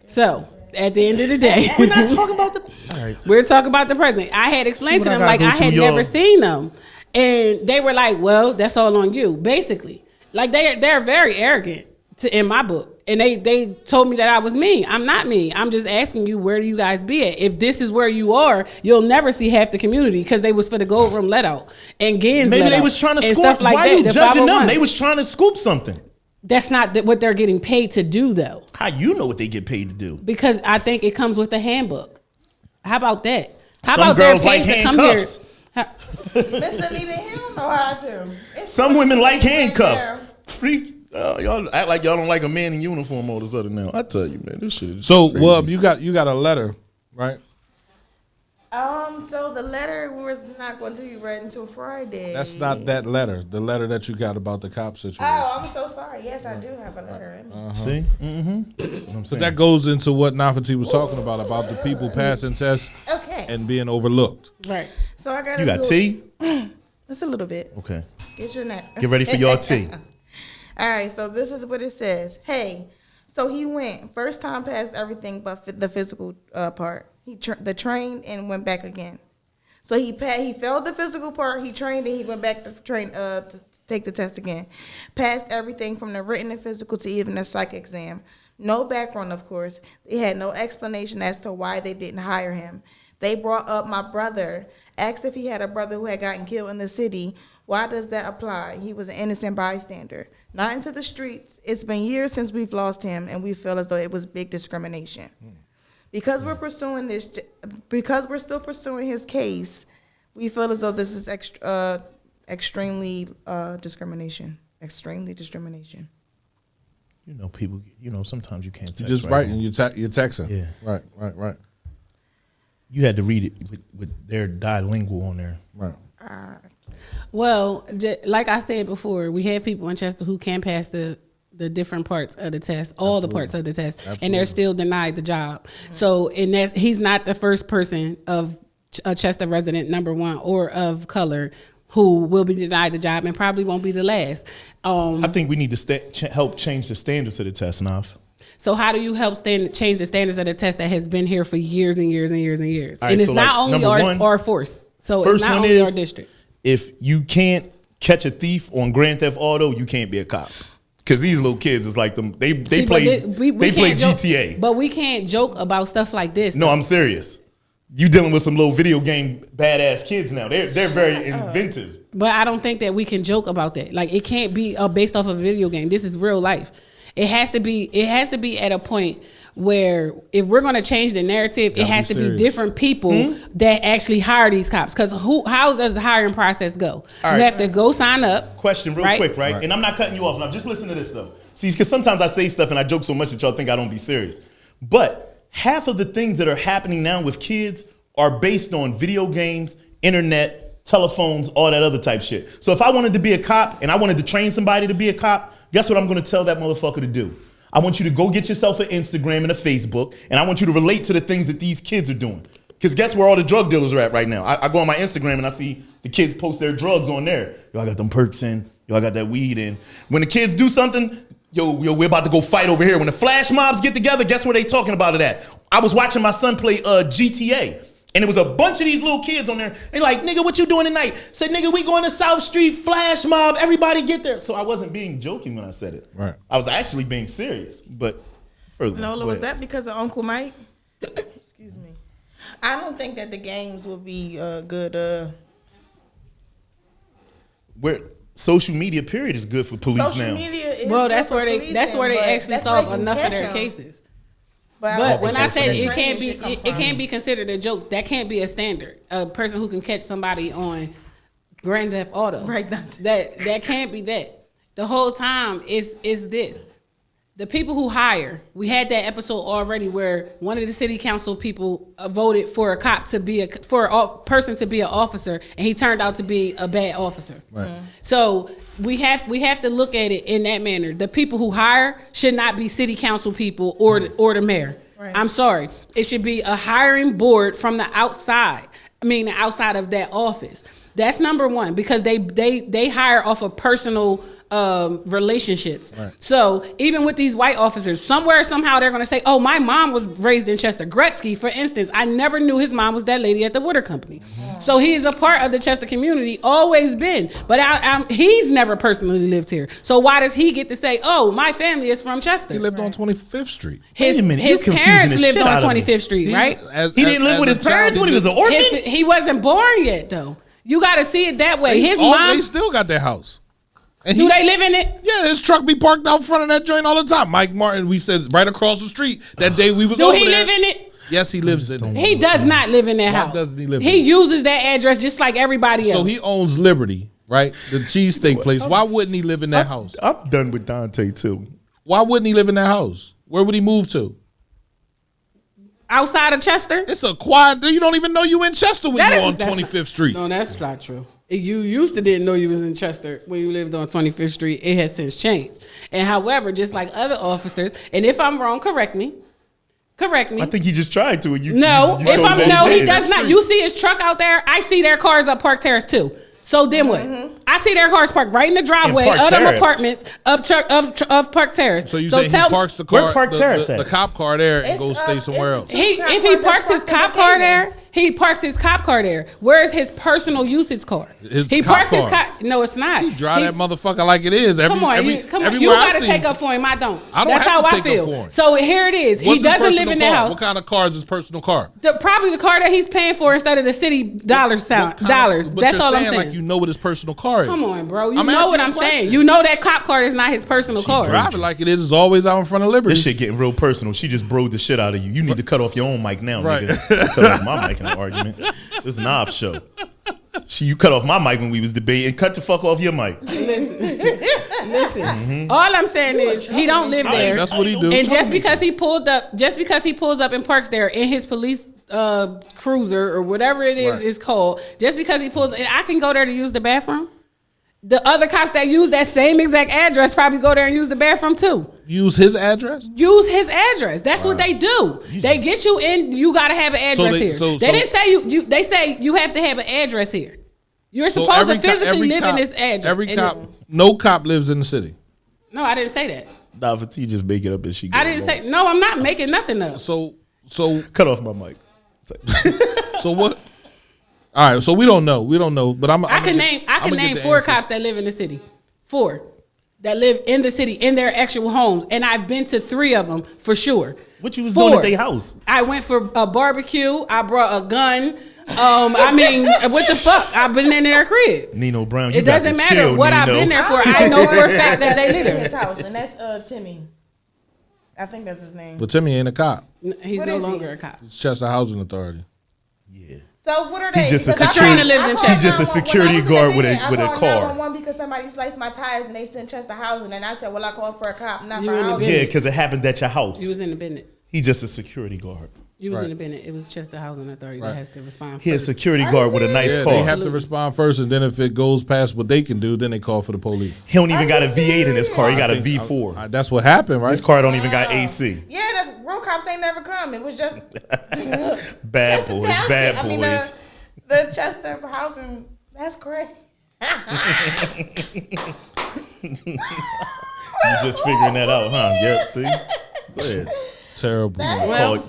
So, at the end of the day. We're not talking about the... All right. We're talking about the present. I had explained to them, like, I had never seen them. And they were like, well, that's all on you, basically. Like, they're very arrogant in my book. And they told me that I was mean. I'm not mean. I'm just asking you, where do you guys be at? If this is where you are, you'll never see half the community because they was for the Gold Room let out and Gins maybe let they out was trying to and scoop. Stuff like Why that. you judging them? They was trying to scoop something. That's not what they're getting paid to do, though. How you know what they get paid to do? Because I think it comes with the handbook. How about that? How Some about girls their like paid to come here? Mr. Leader, he don't know how to. Some women like handcuffs. Freak. Y'all act like y'all don't like a man in uniform all of a sudden now. I tell you, man, this shit is so crazy. Well, you got a letter, right? So the letter was not going to be read until Friday. That's not that letter. The letter that you got about the cop situation. Oh, I'm so sorry. Yes, I do have a letter. See? Mm-hmm. So that goes into what Nafati was talking about the people passing tests and being overlooked. Right. So I got. You got tea? Just a little bit. Okay. Get your neck. Get ready for your tea. All right, so this is what it says. Hey, so he went first time past everything but the physical part. He trained and went back again. So he failed the physical part. He trained and he went back to train to take the test again. Passed everything from the written and physical to even the psych exam. No background, of course. They had no explanation as to why they didn't hire him. They brought up my brother, asked if he had a brother who had gotten killed in the city. Why does that apply? He was an innocent bystander. Not into the streets. It's been years since we've lost him, and we feel as though it was big discrimination. Because we're pursuing this, because we're still pursuing his case, we feel as though this is extremely discrimination. Extremely discrimination. You know, people. You know, sometimes you can't. You're just writing. You're texting. Yeah. Right. You had to read it with their bilingual on there. Right. Well, like I said before, we have people in Chester who can pass the different parts of the test, all the parts of the test, and they're still denied the job. Mm-hmm. So, in that, he's not the first person of a Chester resident, number one, or of color, who will be denied the job, and probably won't be the last. I think we need to help change the standards of the test, Nav. So how do you help change the standards of the test that has been here for years and years and years and years? Right, and it's so not only our force. So it's not only our district. If you can't catch a thief on Grand Theft Auto, you can't be a cop. Because these little kids is like them. They play GTA. But we can't joke about stuff like this. No, I'm serious. You dealing with some little video game badass kids now. They're very inventive. But I don't think that we can joke about that. Like, it can't be based off of a video game. This is real life. It has to be at a point where if we're going to change the narrative, it has to be different people that actually hire these cops. Because how does the hiring process go? You have to go sign up. Question real quick, right? And I'm not cutting you off. Now, just listen to this, though. See, because sometimes I say stuff and I joke so much that y'all think I don't be serious. But half of the things that are happening now with kids are based on video games, internet, telephones, all that other type shit. So if I wanted to be a cop and I wanted to train somebody to be a cop, guess what I'm going to tell that motherfucker to do? I want you to go get yourself an Instagram and a Facebook, and I want you to relate to the things that these kids are doing. Because guess where all the drug dealers are at right now? I go on my Instagram and I see the kids post their drugs on there. Yo, I got them perks in. Yo, I got that weed in. When the kids do something, yo, we're about to go fight over here. When the flash mobs get together, guess where they talking about it at? I was watching my son play GTA. And it was a bunch of these little kids on there. They like, nigga, what you doing tonight? Said, nigga, we going to South Street, flash mob, everybody get there. So I wasn't being joking when I said it. Right. I was actually being serious. But further. Nola, was that because of Uncle Mike? Excuse me. I don't think that the games will be good. Where social media period is good for police social now. Media is that's where they actually solve enough of their cases. But when I say it can't be considered a joke. That can't be a standard. A person who can catch somebody on Grand Theft Auto, right? That can't be that. The whole time is this. The people who hire. We had that episode already where one of the city council people voted for a cop to be for a person to be an officer, and he turned out to be a bad officer. Right. So we have to look at it in that manner. The people who hire should not be city council people or the mayor. Right. I'm sorry. It should be a hiring board from the outside. I mean, outside of that office. That's number one, because they hire off of personal relationships. Right. So even with these white officers, somehow they're going to say, oh, my mom was raised in Chester. Gretzky, for instance, I never knew his mom was that lady at the water company. Mm-hmm. So he is a part of the Chester community, always been. But he's never personally lived here. So why does he get to say, oh, my family is from Chester? He lived on 25th Street. His parents lived on 25th Street, right? He didn't live with his parents when he was an orphan? He wasn't born yet, though. You got to see it that way. They still got their house. And do they live in it? Yeah, his truck be parked out front of that joint all the time. Mike Martin, we said right across the street that day we was over there. Do he live in it? Yes, he lives in it. He does not live in that house. Doesn't he live in it? He uses that address just like everybody else. So he owns Liberty, right? The cheesesteak place. Why wouldn't he live in that house? I'm done with Dante too. Why wouldn't he live in that house? Where would he move to? Outside of Chester? It's a quiet. You don't even know you in Chester when you're on 25th Street. No, that's not true. You used to didn't know you was in Chester when you lived on 25th Street. It has since changed. And however, just like other officers, and if I'm wrong, correct me. I think he just tried to. He does not. You see his truck out there. I see their cars up Park Terrace too. So then what? I see their cars parked right in the driveway Park of them Terrace. apartments of Park Terrace. So you say he parks the car, Where Park Terrace the at? cop car there, and It's goes stay somewhere else. If he parks his cop car there, he parks his cop car there. Where is his personal usage car? His He cop parks his car. cop. No, it's not. He drive that motherfucker like it is. Come on, you everywhere I gotta see take him. up for him. I don't. I don't That's have how to I take up feel. for him. So here it is. What's He his doesn't live personal in the car? house. What kind of car is his personal car? Probably the car that he's paying for instead of the city dollars. What kind of- Dollars. but That's you're all I'm saying saying. like you know what his personal car is. Come on, bro. You I'm know asking what you a I'm saying. question. You know that cop car is not his personal car. Drive it like it is always out in front of Liberty. This shit getting real personal. She just broed the shit out of you. You need to cut off your own mic now, Right. nigga. Cut off my mic in the argument. This is an off show. You cut off my mic when we was debating. Cut the fuck off your mic. Listen. All I'm saying is he don't live there. That's what he do. And just because he pulls up and parks there in his police cruiser or whatever it is Right. is called, just because he pulls, I can go there to use the bathroom. The other cops that use that same exact address probably go there and use the bathroom too. Use his address. Use his address. That's what they do. They get you in. You got to have an address they- here. They didn't say you. They say you have to have an address here. You're So supposed to every co- physically every live cop- in this address. Every And cop, no cop lives in the city. No, I didn't say that. Nah, but you just make it up as she goes. I didn't say. No, I'm not making nothing up. So Cut off my mic. so what? All right, so we don't know. But I can name 4 cops that live in the city. 4 that live in the city in their actual homes, and I've been to 3 of them for sure. What you was 4. doing at their house? I went for a barbecue. I brought a gun. I mean, what the fuck? I've been in their crib. Nino Brown, you It got doesn't to matter chill, what I've Nino. been there for. I know for a fact that they live in his there. house, and that's Timmy. I think that's his name. But Timmy ain't a cop. He's What no is he? longer a cop. It's Chester Housing Authority. Yeah. So what are they? just a Because I security- called- lives in I Chester. called He's just a 911 security when I was in guard with a- Virginia. with a I called car. 911 because somebody sliced my tires and they sent Chester Housing, and I said, "Well, I called for a cop, not You for in the housing." business. Yeah, because it happened at your house. You was in the Bennett. He just a security guard. You was Right. in the Bennett. It was just the housing authority Right. that has to respond. He a first. security Are guard you with a nice Yeah, car. they have to respond first, and then if it goes past what they can do, then they call for the police. He don't even Are got a you V8 in his car. He got a I think- V4. That's what happened, right? His car don't even got AC. Yeah, the real cops ain't never come. It was just Bad Chester boys, Township. bad I mean, boys. the Chester Housing. That's crazy. You just figuring that out, huh? Yep, see? Go ahead. Terrible.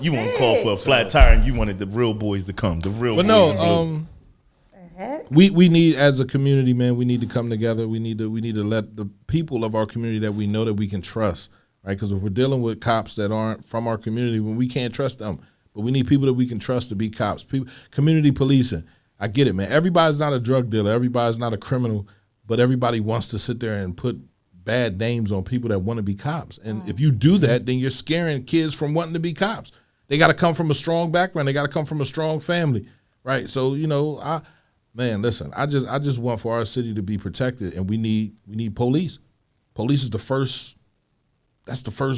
You want to call for a flat tire and you wanted the real boys to come. The real But boys. no, we need, as a community, man, we need to come together. We need to let the people of our community that we know that we can trust, right? Because if we're dealing with cops that aren't from our community, when we can't trust them, but we need people that we can trust to be cops. People, community policing. I get it, man. Everybody's not a drug dealer. Everybody's not a criminal, but everybody wants to sit there and put bad names on people that want to be cops. And if you do that, then you're scaring kids from wanting to be cops. They got to come from a strong background. They got to come from a strong family, right? So, listen, I just want for our city to be protected, and we need police. Police is the first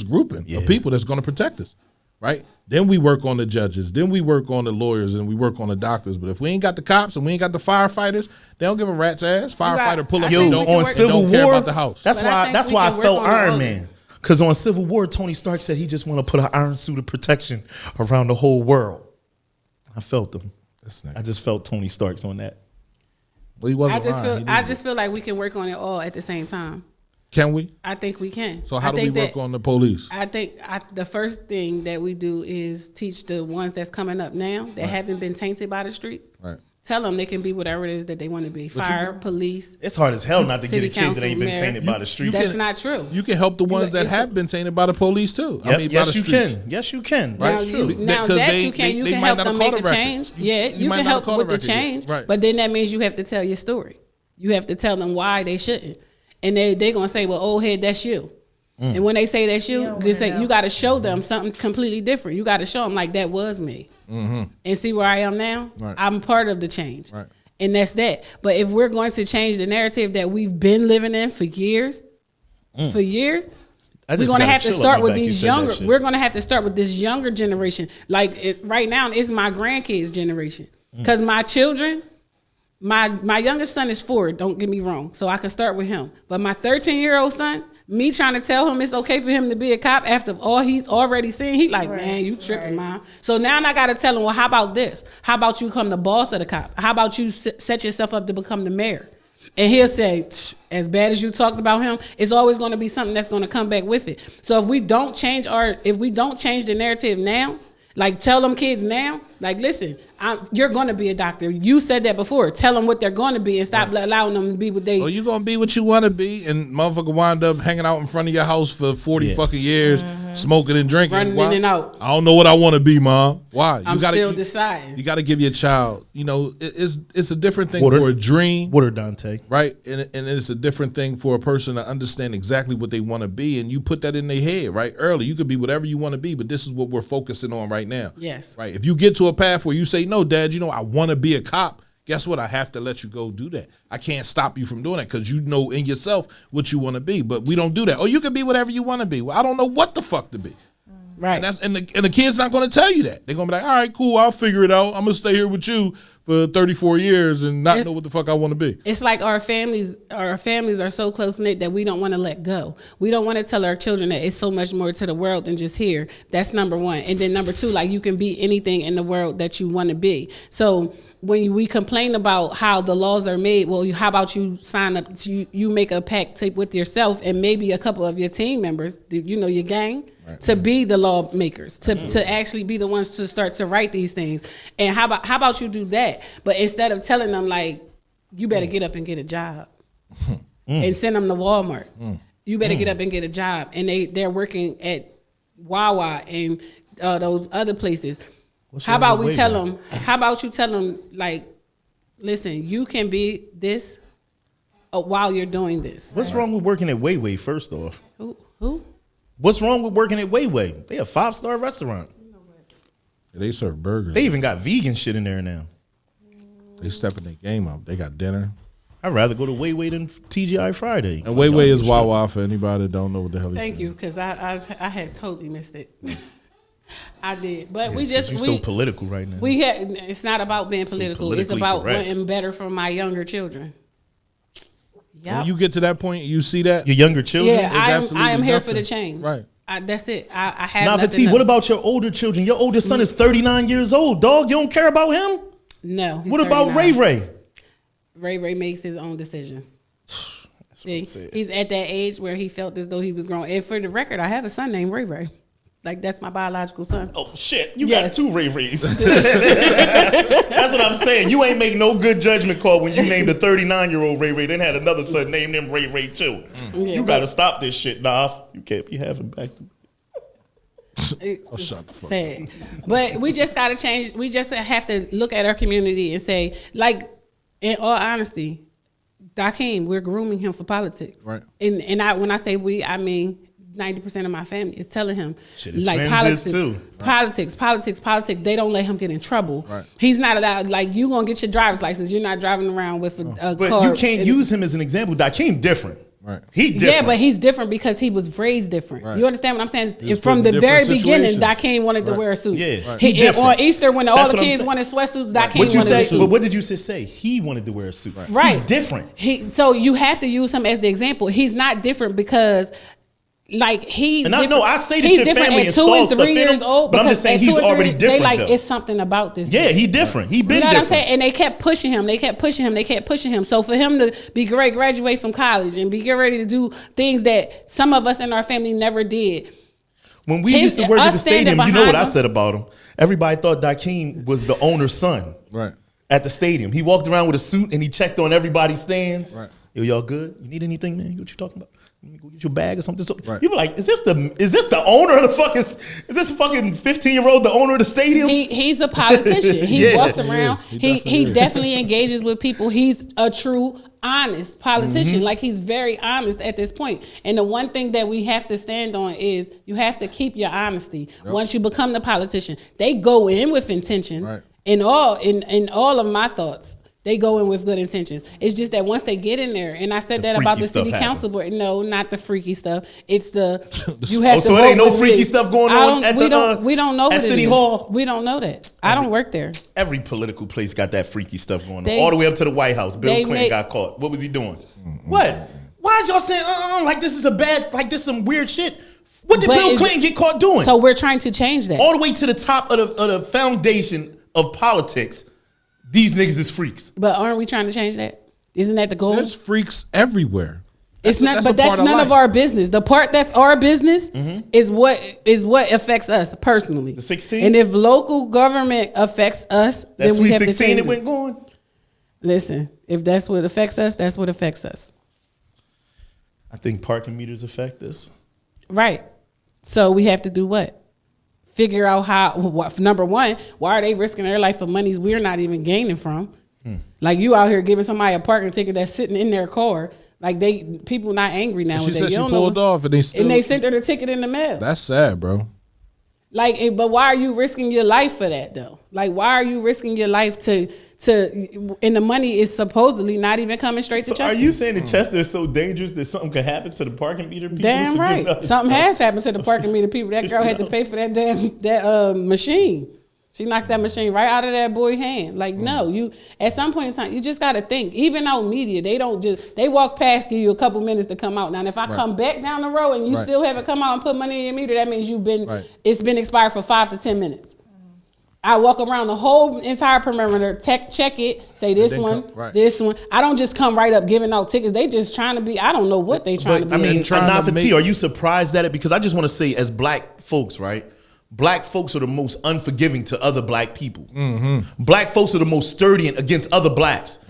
grouping of people that's going to protect us, right? Then we work on the judges, then we work on the lawyers, and we work on the doctors. But if we ain't got the cops and we ain't got the firefighters, they don't give a rat's ass. Firefighter pull up Yo, and don't, on and Civil don't care War, about the house. That's But I why. think we I can work felt on the Iron other. Man. Because on Civil War, Tony Stark said he just want to put an iron suit of protection around the whole world. I felt them. I just felt Tony Stark's on that. Well, he wasn't I just lying. feel. I just feel like we can work on it all at the same time. Can we? I think we can. So how I do we think work that- on the police? I think the first thing that we do is teach the ones that's coming up now that haven't been tainted by the streets. Right. Tell them they can be whatever it is that they want to be. Fire, police. It's hard as hell not to City get a kid that council, ain't been mayor. tainted by the street. That's not true. You can help the ones that it's- have been tainted by the police too. Yep, by yes, the you streets. can. Yes, you can. Right. Now, It's true. now Because that they- you can, you they can might help not them have make caught a a change. record. Yeah, You you might can not have help caught a with the record yet. change. Right. But then that means you have to tell your story. You have to tell them why they shouldn't. And they're going to say, well, old head, that's you. And when they say that's you, they say you got to show them something completely different. You got to show them like that was me. And see where I am now? Right. I'm part of the change. Right. And that's that. But if we're going to change the narrative that we've been living in for years, I we're just going to gotta have to chill on start my with back. You these said that younger. shit. We're going to have to start with this younger generation. Like right now, it's my grandkids' generation. Because my children, my youngest son is 4. Don't get me wrong, so I can start with him. But my 13-year-old son, me trying to tell him it's okay for him to be a cop after all he's already seen, he like, man, you tripping, mom. So now I got to tell him, well, how about this? How about you become the boss of the cop? How about you set yourself up to become the mayor? And he'll say, as bad as you talked about him, it's always going to be something that's going to come back with it. So if we don't change the narrative now, like tell them kids now, like, listen, you're going to be a doctor. You said that before. Tell them what they're going to be and stop allowing them to be what they. Well, you're going to be what you want to be, and motherfucker wind up hanging out in front of your house for 40 fucking years, smoking and drinking. Running in and out. I don't know what I want to be, Mom. Why? I'm still deciding. You got to give your child, it's a different thing for a dream. Water, Dante. Right? And it's a different thing for a person to understand exactly what they want to be, and you put that in their head, right? Early, you could be whatever you want to be, but this is what we're focusing on right now. Yes. Right? If you get to a path where you say, no, Dad, I want to be a cop, guess what? I have to let you go do that. I can't stop you from doing that because you know in yourself what you want to be, but we don't do that. Oh, you can be whatever you want to be. Well, I don't know what the fuck to be. Right. And the kid's not going to tell you that. They're going to be like, all right, cool, I'll figure it out. I'm going to stay here with you for 34 years and not know what the fuck I want to be. It's like our families are so close-knit that we don't want to let go. We don't want to tell our children that it's so much more to the world than just here. That's number one. And then number two, like, you can be anything in the world that you want to be. So when we complain about how the laws are made, well, how about you sign up, you make a pact with yourself and maybe a couple of your team members, your gang, to be the lawmakers, to actually be the ones to start to write these things. And how about you do that? But instead of telling them, like, you better get up and get a job and send them to Walmart. You better get up and get a job. And they're working at Wawa and those other places. How about you tell them, like, listen, you can be this while you're doing this. What's wrong with working at Wayway, first off? Who? What's wrong with working at Wayway? They a 5-star restaurant. They serve burgers. They even got vegan shit in there now. They stepping their game up. They got dinner. I'd rather go to Wayway than TGI Friday. And Wayway is Wawa for anybody that don't know what the hell he's Thank saying. you, because I had totally missed it. I did, but You're so political right now. It's not about being political. It's about wanting better for my younger children. Yep. When you get to that point, you see that your younger children. Yeah, I am here for the change. Right. That's it. I have Now, nothing else. What about your older children? Your oldest son is 39 years old, dog. You don't care about him? No. What about Ray Ray? Ray Ray makes his own decisions. See, he's at that age where he felt as though he was grown. And for the record, I have a son named Ray Ray. Like, that's my biological son. Oh, shit. You got 2 Ray Rays. That's what I'm saying. You ain't make no good judgment call when you named a 39-year-old Ray Ray, then had another son named him Ray Ray too. You got to stop this shit, Naf. You can't be having back. Sad. But we just got to change. We just have to look at our community and say, like, in all honesty, Dakeem, we're grooming him for politics. Right. And when I say we, I mean 90% of my family is telling him, like, politics. They don't let him get in trouble. Right. He's not allowed. Like, you gonna get your driver's license. You're not driving around with a but car. You can't use him as an example. Dakeem different. Right. He different. Yeah, but he's different because he was raised different. Right. You understand what I'm saying? He was From put the in very different beginning, situations. Dakeem wanted to wear a suit. Yeah. Right. He on Easter, when all the kids wanted sweatsuits, Dakeem wanted a suit. But what did you just say? He wanted to wear a suit. Right. He's different. So you have to use him as the example. He's not different because, like, he's and different. I say that he's your different family at 2 and installs 3 years old. but I'm just saying he's already different. They like, though. it's something about this. Yeah, he different. He been You know what I'm different. saying? And they kept pushing him. So for him to be great, graduate from college and get ready to do things that some of us in our family never did. When we used to work at the stadium, you know what I him. said about him? Everybody thought Dakeem was the owner's son. Right. At the stadium. He walked around with a suit and he checked on everybody's stands. Right. Yo, y'all good? You need anything, man? What you talking about? Let me go get your bag or something. So Right. You be like, is this the owner of the fucking, is this fucking 15-year-old the owner of the stadium? He's a politician. He Yeah. walks around. He definitely definitely engages with people. He's a true, honest politician. Mm-hmm. Like, he's very honest at this point. And the one thing that we have to stand on is you have to keep your honesty. Once you become the politician, they go in with intentions. Right. In all of my thoughts, they go in with good intentions. It's just that once they get in there, and I said that about the city council board. No, not the freaky stuff. It's the you have to. So it ain't no freaky stuff going on at we don't know at what City it is. Hall. We don't know that. I don't work there. Every political place got that freaky stuff going They- on. All the way up to the White House. Bill they Clinton make- got caught. What was he doing? What? Why is y'all saying like this is a bad, like this some weird shit? What did But Bill Clinton get caught doing? So we're trying to change that. All the way to the top of the foundation of politics, these niggas is freaks. But aren't we trying to change that? Isn't that the goal? There's freaks everywhere. It's not, but that's none of our business. The part that's our business is what affects us personally. The 16? And if local government affects us, That's then we sweet have 16 to change it went going. Listen, if that's what affects us, that's what affects us. I think parking meters affect this. Right. So we have to do what? Figure out number one, why are they risking their life for monies we're not even gaining from? Like you out here giving somebody a parking ticket that's sitting in their car. Like people not angry now. She said she pulled off and they sent her the ticket in the mail. That's sad, bro. Like, but why are you risking your life for that though? Like, why are you risking your life and the money is supposedly not even coming straight to Chester? Are you saying that Chester is so dangerous that something could happen to the parking meter people? Damn right. Something has happened to the parking meter people. That girl had to pay for that machine. She knocked that machine right out of that boy's hand. Like, no, you at some point in time, you just got to think. Even out media, they walk past, give you a couple minutes to come out. Now, if I come back down the road and you still haven't come out and put money in your meter, that means it's been expired for 5 to 10 minutes. I walk around the whole entire perimeter, check it, say this one. I don't just come right up giving out tickets. They just trying to be, I don't know what they trying to be. I mean, not for T, are you surprised at it? Because I just want to say, as black folks, right? Black folks are the most unforgiving to other black people. Black folks are the most sturdy against other blacks.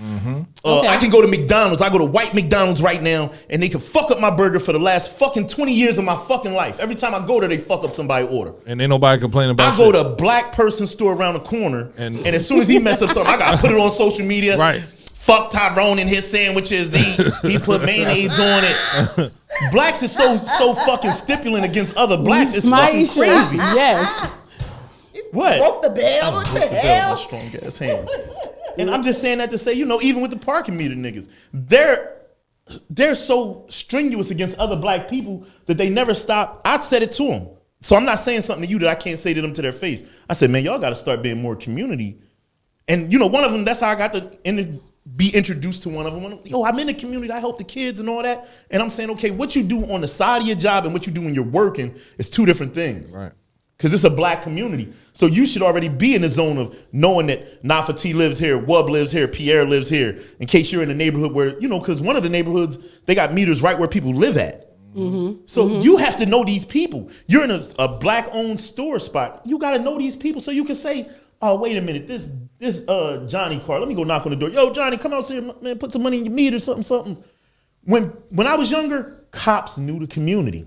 I can go to McDonald's. I go to white McDonald's right now, and they can fuck up my burger for the last fucking 20 years of my fucking life. Every time I go there, they fuck up somebody's order. And ain't nobody complaining about I go to a black person store around the corner, and as soon as he mess up something, I gotta put it on social media. Right. Fuck Tyrone and his sandwiches. He put mayonnaise on it. Blacks is so fucking stipulant against other blacks. It's fucking crazy. Yes. What? Broke the bell. What the hell? Strong ass hands. And I'm just saying that to say, even with the parking meter niggas, they're so strenuous against other black people that they never stop. I said it to them. So I'm not saying something to you that I can't say to them to their face. I said, man, y'all got to start being more community. And one of them, that's how I got to be introduced to one of them. Yo, I'm in the community. I help the kids and all that. And I'm saying, okay, what you do on the side of your job and what you do when you're working is two different things. Right. Because it's a black community. So you should already be in the zone of knowing that Nafa T lives here, Wub lives here, Pierre lives here, in case you're in a neighborhood where, because one of the neighborhoods, they got meters right where people live at. So you have to know these people. You're in a black-owned store spot. You got to know these people so you can say, oh, wait a minute, this Johnny car, let me go knock on the door. Yo, Johnny, come out here, man, put some money in your meter, something. When I was younger, cops knew the community.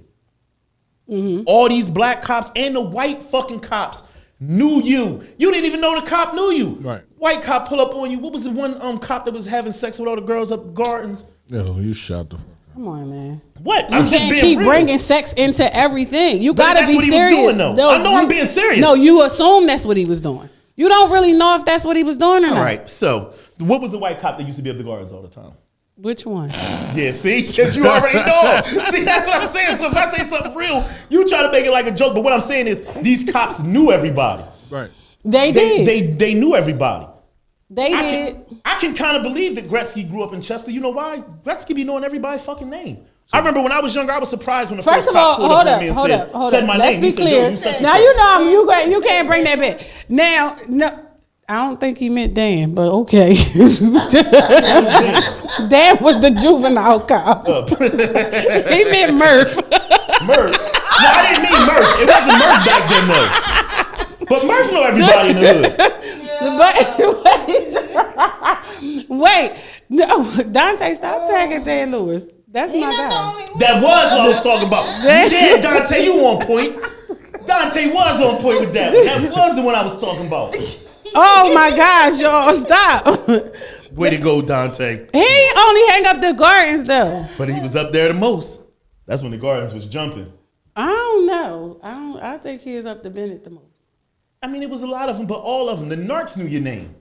All these black cops and the white fucking cops knew you. You didn't even know the cop knew you. Right. White cop pull up on you. What was the one cop that was having sex with all the girls up Gardens? Yo, you shot the fuck. Come on, man. What? You can't keep bringing sex into everything. You got to be serious. That's what he was doing, though. I know I'm being serious. No, you assume that's what he was doing. You don't really know if that's what he was doing or not. All right, so what was the white cop that used to be up the Gardens all the time? Which one? Yeah, see? Because you already know. See, that's what I'm saying. So if I say something real, you try to make it like a joke. But what I'm saying is these cops knew everybody. Right. They did. They knew everybody. They did. I can kind of believe that Gretzky grew up in Chester. You know why? Gretzky be knowing everybody's fucking name. I remember when I was younger, I was surprised when the first cop pulled up on me and said my name. Let's be clear. Now you can't bring that back. Now, no. I don't think he meant Dan, but okay. Dan was the juvenile cop. He meant Murph. Murph? No, I didn't mean Murph. It wasn't Murph back then, though. But Murph know everybody in the hood. Wait. No, Dante, stop tagging Dan Lewis. That's my guy. That was what I was talking about. Yeah, Dante, you on point. Dante was on point with that one. That was the one I was talking about. Oh my gosh, y'all, stop. Way to go, Dante. He only hang up the Gardens though. But he was up there the most. That's when the Gardens was jumping. I don't know. I think he was up to Bennett the most. I mean, it was a lot of them, but all of them. The Narcs knew your name.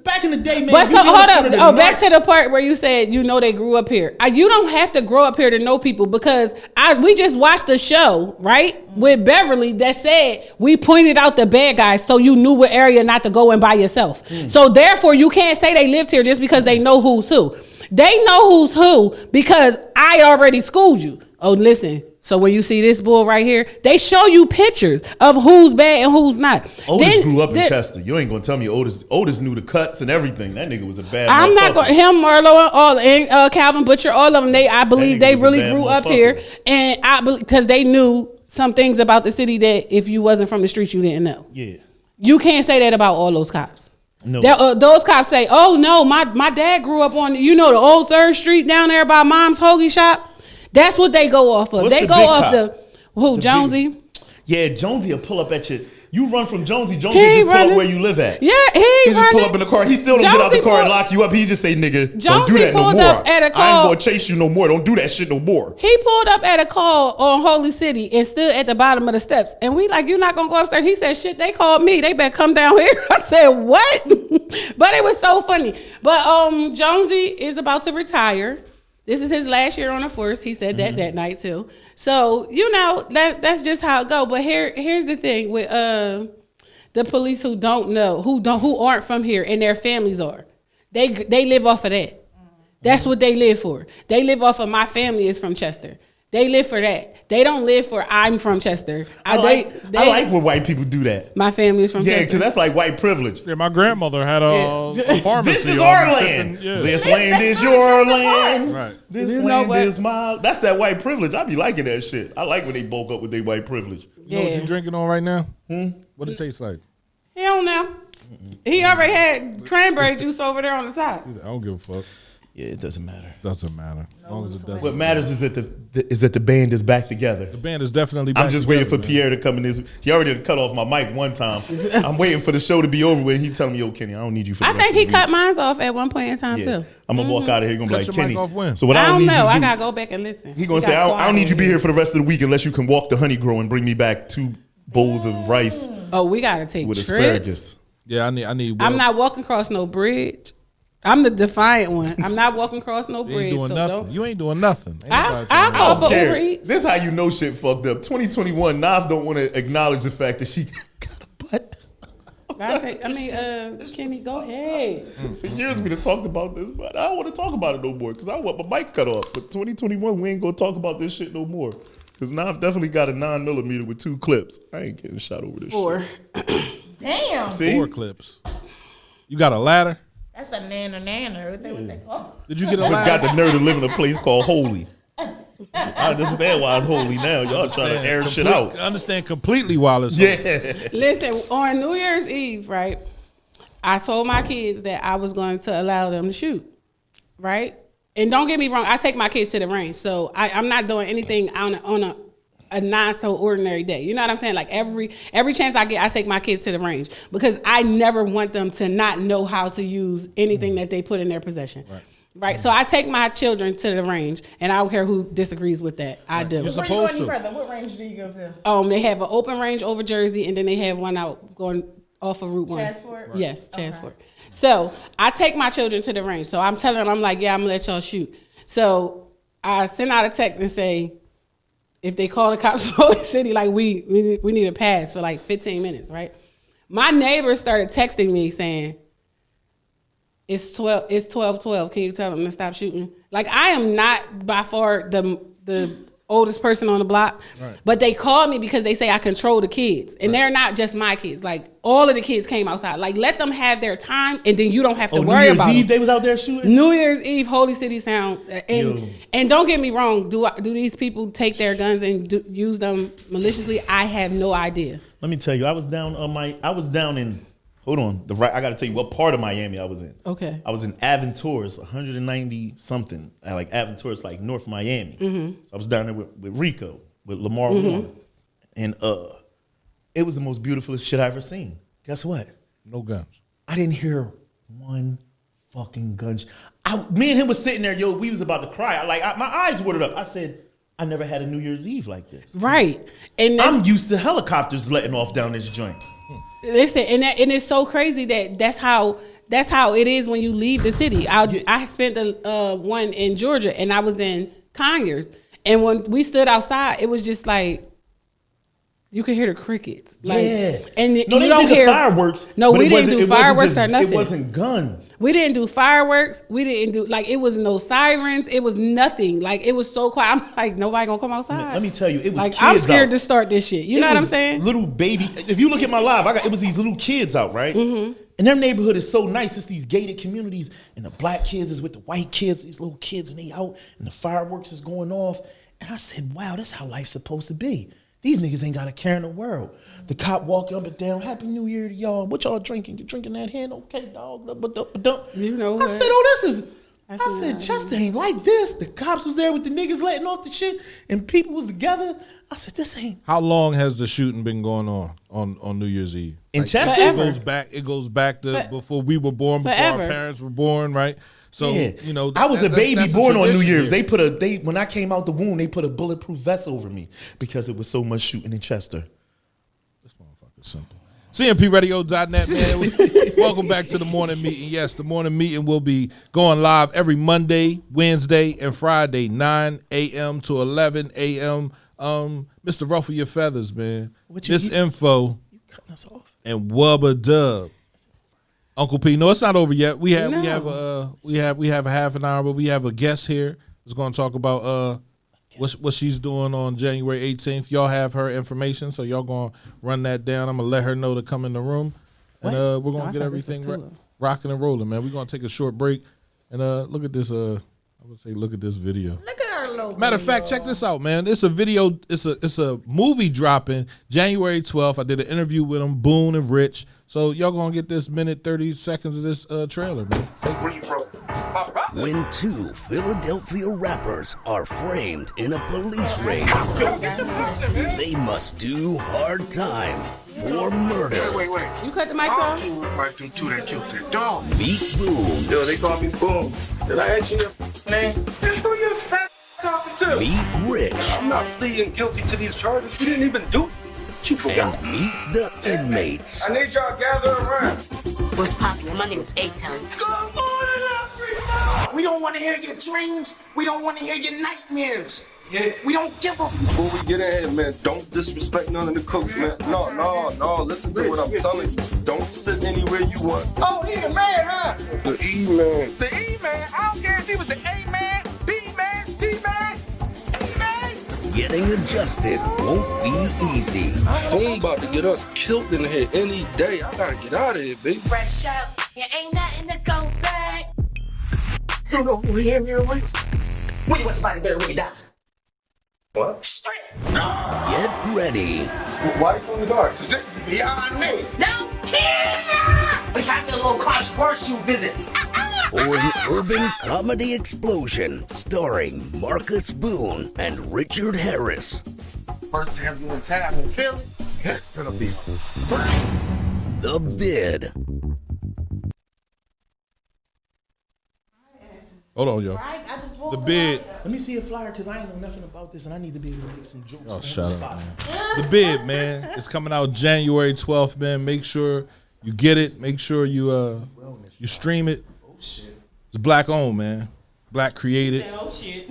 Back in the day, man. But so hold up. Oh, back to the part where you said they grew up here. You don't have to grow up here to know people because we just watched a show, right, with Beverly that said we pointed out the bad guys so you knew what area not to go in by yourself. So therefore, you can't say they lived here just because they know who's who. They know who's who because I already schooled you. Oh, listen. So when you see this bull right here, they show you pictures of who's bad and who's not. Otis grew up in Chester. You ain't gonna tell me Otis knew the cuts and everything. That nigga was a bad. I'm not going him, Marlo, and Calvin Butcher, all of them. I believe they really grew up here, and because they knew some things about the city that if you wasn't from the streets, you didn't know. Yeah, you can't say that about all those cops. No, those cops say, "Oh no, my dad grew up on the old 3rd Street down there by Mom's Hoagie Shop." That's what they go off of. What's they go off who Jonesy. Yeah, Jonesy will pull up at you. You run from Jonesy. Jonesy just pull up where you live at. Yeah, he just pull up in the car. He still don't get out the car and lock you up. He just say, "Nigga, don't do that no more. I ain't gonna chase you no more. Don't do that shit no more." He pulled up at a call on Holy City and stood at the bottom of the steps. And we like, "You're not gonna go upstairs." He said, "Shit, they called me. They better come down here." I said, "What?" But it was so funny. But Jonesy is about to retire. This is his last year on the force. He said that night too. So that's just how it go. But here's the thing with the police who don't know, who aren't from here, and their families are. They live off of that. That's what they live for. They live off of my family is from Chester. They live for that. They don't live for I'm from Chester. I like when white people do that. My family is from Chester. Yeah, because that's like white privilege. Yeah, my grandmother had a pharmacy. This is our land. This land is your land. Right. This land is my. That's that white privilege. I be liking that shit. I like when they bulk up with their white privilege. You know what you drinking on right now? What it tastes like? He don't know. He already had cranberry juice over there on the side. I don't give a fuck. Yeah, it doesn't matter. Doesn't matter. As long as it doesn't. What matters is that the band is back together. The band is definitely back I'm just together, waiting for man. Pierre to come in this. He already cut off my mic one time. I'm waiting for the show to be over with. He telling me, "Yo, Kenny, I don't need you for the I rest think of he the cut week." mine off at one point in time too. I'm gonna walk out of here. Gonna Cut be like, your mic "Kenny." off when? So what I don't need know. you to I do- gotta go back and listen. He gonna say, I don't need you to be here for the rest of the week unless you can walk the honey grow and bring me back 2 bowls of rice Oh, we gotta take with trips. asparagus. Yeah, I need. I'm not walking across no bridge. I'm the defiant one. I'm not walking across no You bridge. ain't doing So nothing. don't. You ain't doing nothing. Ain't I'll nobody trying to- call for Care. Uber Eats. This how you know shit fucked up. 2021, Nav don't want to acknowledge the fact that she got a butt. Kenny, go ahead. For years we done talked about this, but I don't want to talk about it no more because I want my mic cut off. But 2021, we ain't gonna talk about this shit no more. Because Nav definitely got a 9mm with 2 clips. I ain't getting shot over this 4. shit. Damn. See? 4 clips. You got a ladder? That's a nana. What they call? Did you get a I ladder? got the nerve to live in a place called Holy. I understand why it's holy now. Y'all trying to air shit out. I understand completely why it's Yeah. Listen, on New Year's Eve, right? I told my kids that I was going to allow them to shoot, right? And don't get me wrong, I take my kids to the range, so I'm not doing anything on a not so ordinary day. You know what I'm saying? Like every chance I get, I take my kids to the range because I never want them to not know how to use anything that they put in their possession. Right. So I take my children to the range, and I don't care who disagrees with that. I do. You're Before you go supposed any to. further, what range do you go to? They have an open range over Jersey, and then they have one out going off of Route 1. Chatsford? Right. Yes, Chatsford. So I take my children to the range. So I'm telling them, I'm like, yeah, I'm gonna let y'all shoot. So I send out a text and say, if they call the cops from Holy City, like we need a pass for like 15 minutes, right? My neighbors started texting me saying, it's 12:12. Can you tell them to stop shooting? Like I am not by far the oldest person on the block, right. But they called me because they say I control the kids, and they're not just my kids. Like all of the kids came outside. Like let them have their time, and then you don't have to worry about New Year's Eve them. they was out there shooting? New Year's Eve, Holy City Sound, and don't get me wrong. Do these people take their guns and use them maliciously? I have no idea. Let me tell you, I was down in. Hold on, I got to tell you what part of Miami I was in. Okay. I was in Aventuras, 190 something. Like Aventuras, like North Miami. Mm-hmm. So I was down there with Rico, with Lamar Warren, and it was the most beautifulest shit I ever seen. Guess what? No guns. I didn't hear one fucking gun. Me and him was sitting there, yo. We was about to cry. My eyes watered up. I said, I never had a New Year's Eve like this. Right, and I'm used to helicopters letting off down this joint. Listen, and it's so crazy that's how it is when you leave the city. I spent the one in Georgia, and I was in Conyers, and when we stood outside, it was just like You could hear the crickets. Yeah. And no, they did the fireworks. No, but we it didn't wasn't- do it wasn't fireworks just- or nothing. It wasn't guns. We didn't do fireworks. We didn't do, like, it was no sirens. It was nothing. Like, it was so quiet. I'm like, nobody gonna come outside. Let me tell you, it was like, kids I'm scared out. to start this shit. You know what I'm saying? Little baby. If you look at my live, it was these little kids out, right? Mm-hmm. And their neighborhood is so nice. It's these gated communities, and the black kids is with the white kids. These little kids, and they out, and the fireworks is going off. And I said, wow, that's how life's supposed to be. These niggas ain't got a care in the world. The cop walking up and down, Happy New Year to y'all. What y'all drinking? You drinking that hand? Okay, dog. You know I what? said, oh, this is... I said, Chester ain't like this. The cops was there with the niggas letting off the shit, and people was together. I said, this ain't... How long has the shooting been going on New Year's Eve? In Chester? It goes back to before we were born, before our parents were born, right? So, you know, I was a baby that's born on New tradition Year's. here. When I came out the womb, they put a bulletproof vest over me because it was so much shooting in Chester. This motherfucker's simple. CMPRadio.net, man. Welcome back to the morning meeting. Yes, the morning meeting will be going live every Monday, Wednesday, and Friday, 9 a.m. to 11 a.m. Mr. Ruffle Your Feathers, man. This info You cutting us off? and Wubba Dub. Uncle P. No, it's not over yet. We have a half an hour, but we have a guest here who's going to talk about what she's doing on January 18th. Y'all have her information, so y'all going to run that down. I'm going to let her know to come in the room, and we're going to get everything rocking and rolling, man. We're going to take a short break, and look at this. I would say look at this video. Look at our logo. Matter of fact, check this out, man. It's a video. It's a movie dropping January 12th. I did an interview with them, Boone and Rich. So y'all gonna get this minute 30 seconds of this trailer, man. Take it. When two Philadelphia rappers are framed in a police raid, they must do hard time for murder. Wait. You cut the mics off? Like them two that killed that dog. Meet Boone. Yo, they call me Boom. Did I ask you your name? Then who you fat talking to? Meet Rich. I'm not pleading guilty to these charges. We didn't even do it. You forgot. And meet the inmates. I need y'all to gather around. What's popular? My name is A-Town. Good morning, everybody. We don't want to hear your dreams. We don't want to hear your nightmares. Yeah. We don't give a Before we get in here, man, don't disrespect none of the cooks, man. No. Listen to what I'm telling you. Don't sit anywhere you want. Oh, he the man, huh? The E-man. The E-man. I don't care if he was the A-man, B-man, C-man, E-man. Getting adjusted won't be easy. Boom about to get us killed in here any day. I gotta get out of here, baby. Fresh out, you ain't nothing to go back. You know who he in here with? When you want somebody better when you die. What? Straight. Get ready. Why you in the dark? This is beyond me. No kill! I'm trying to get a little controversial visits. For an urban comedy explosion starring Marcus Boone and Richard Harris. First time you in town in Philly, it's gonna be The Bid. Hold on, yo. The Bid. Let me see a flyer because I ain't know nothing about this, and I need to be able to make some jokes. Oh, shut up, man. The Bid, man. It's coming out January 12th, man. Make sure you get it. Make sure you stream it. It's black owned, man. Black created. Oh shit.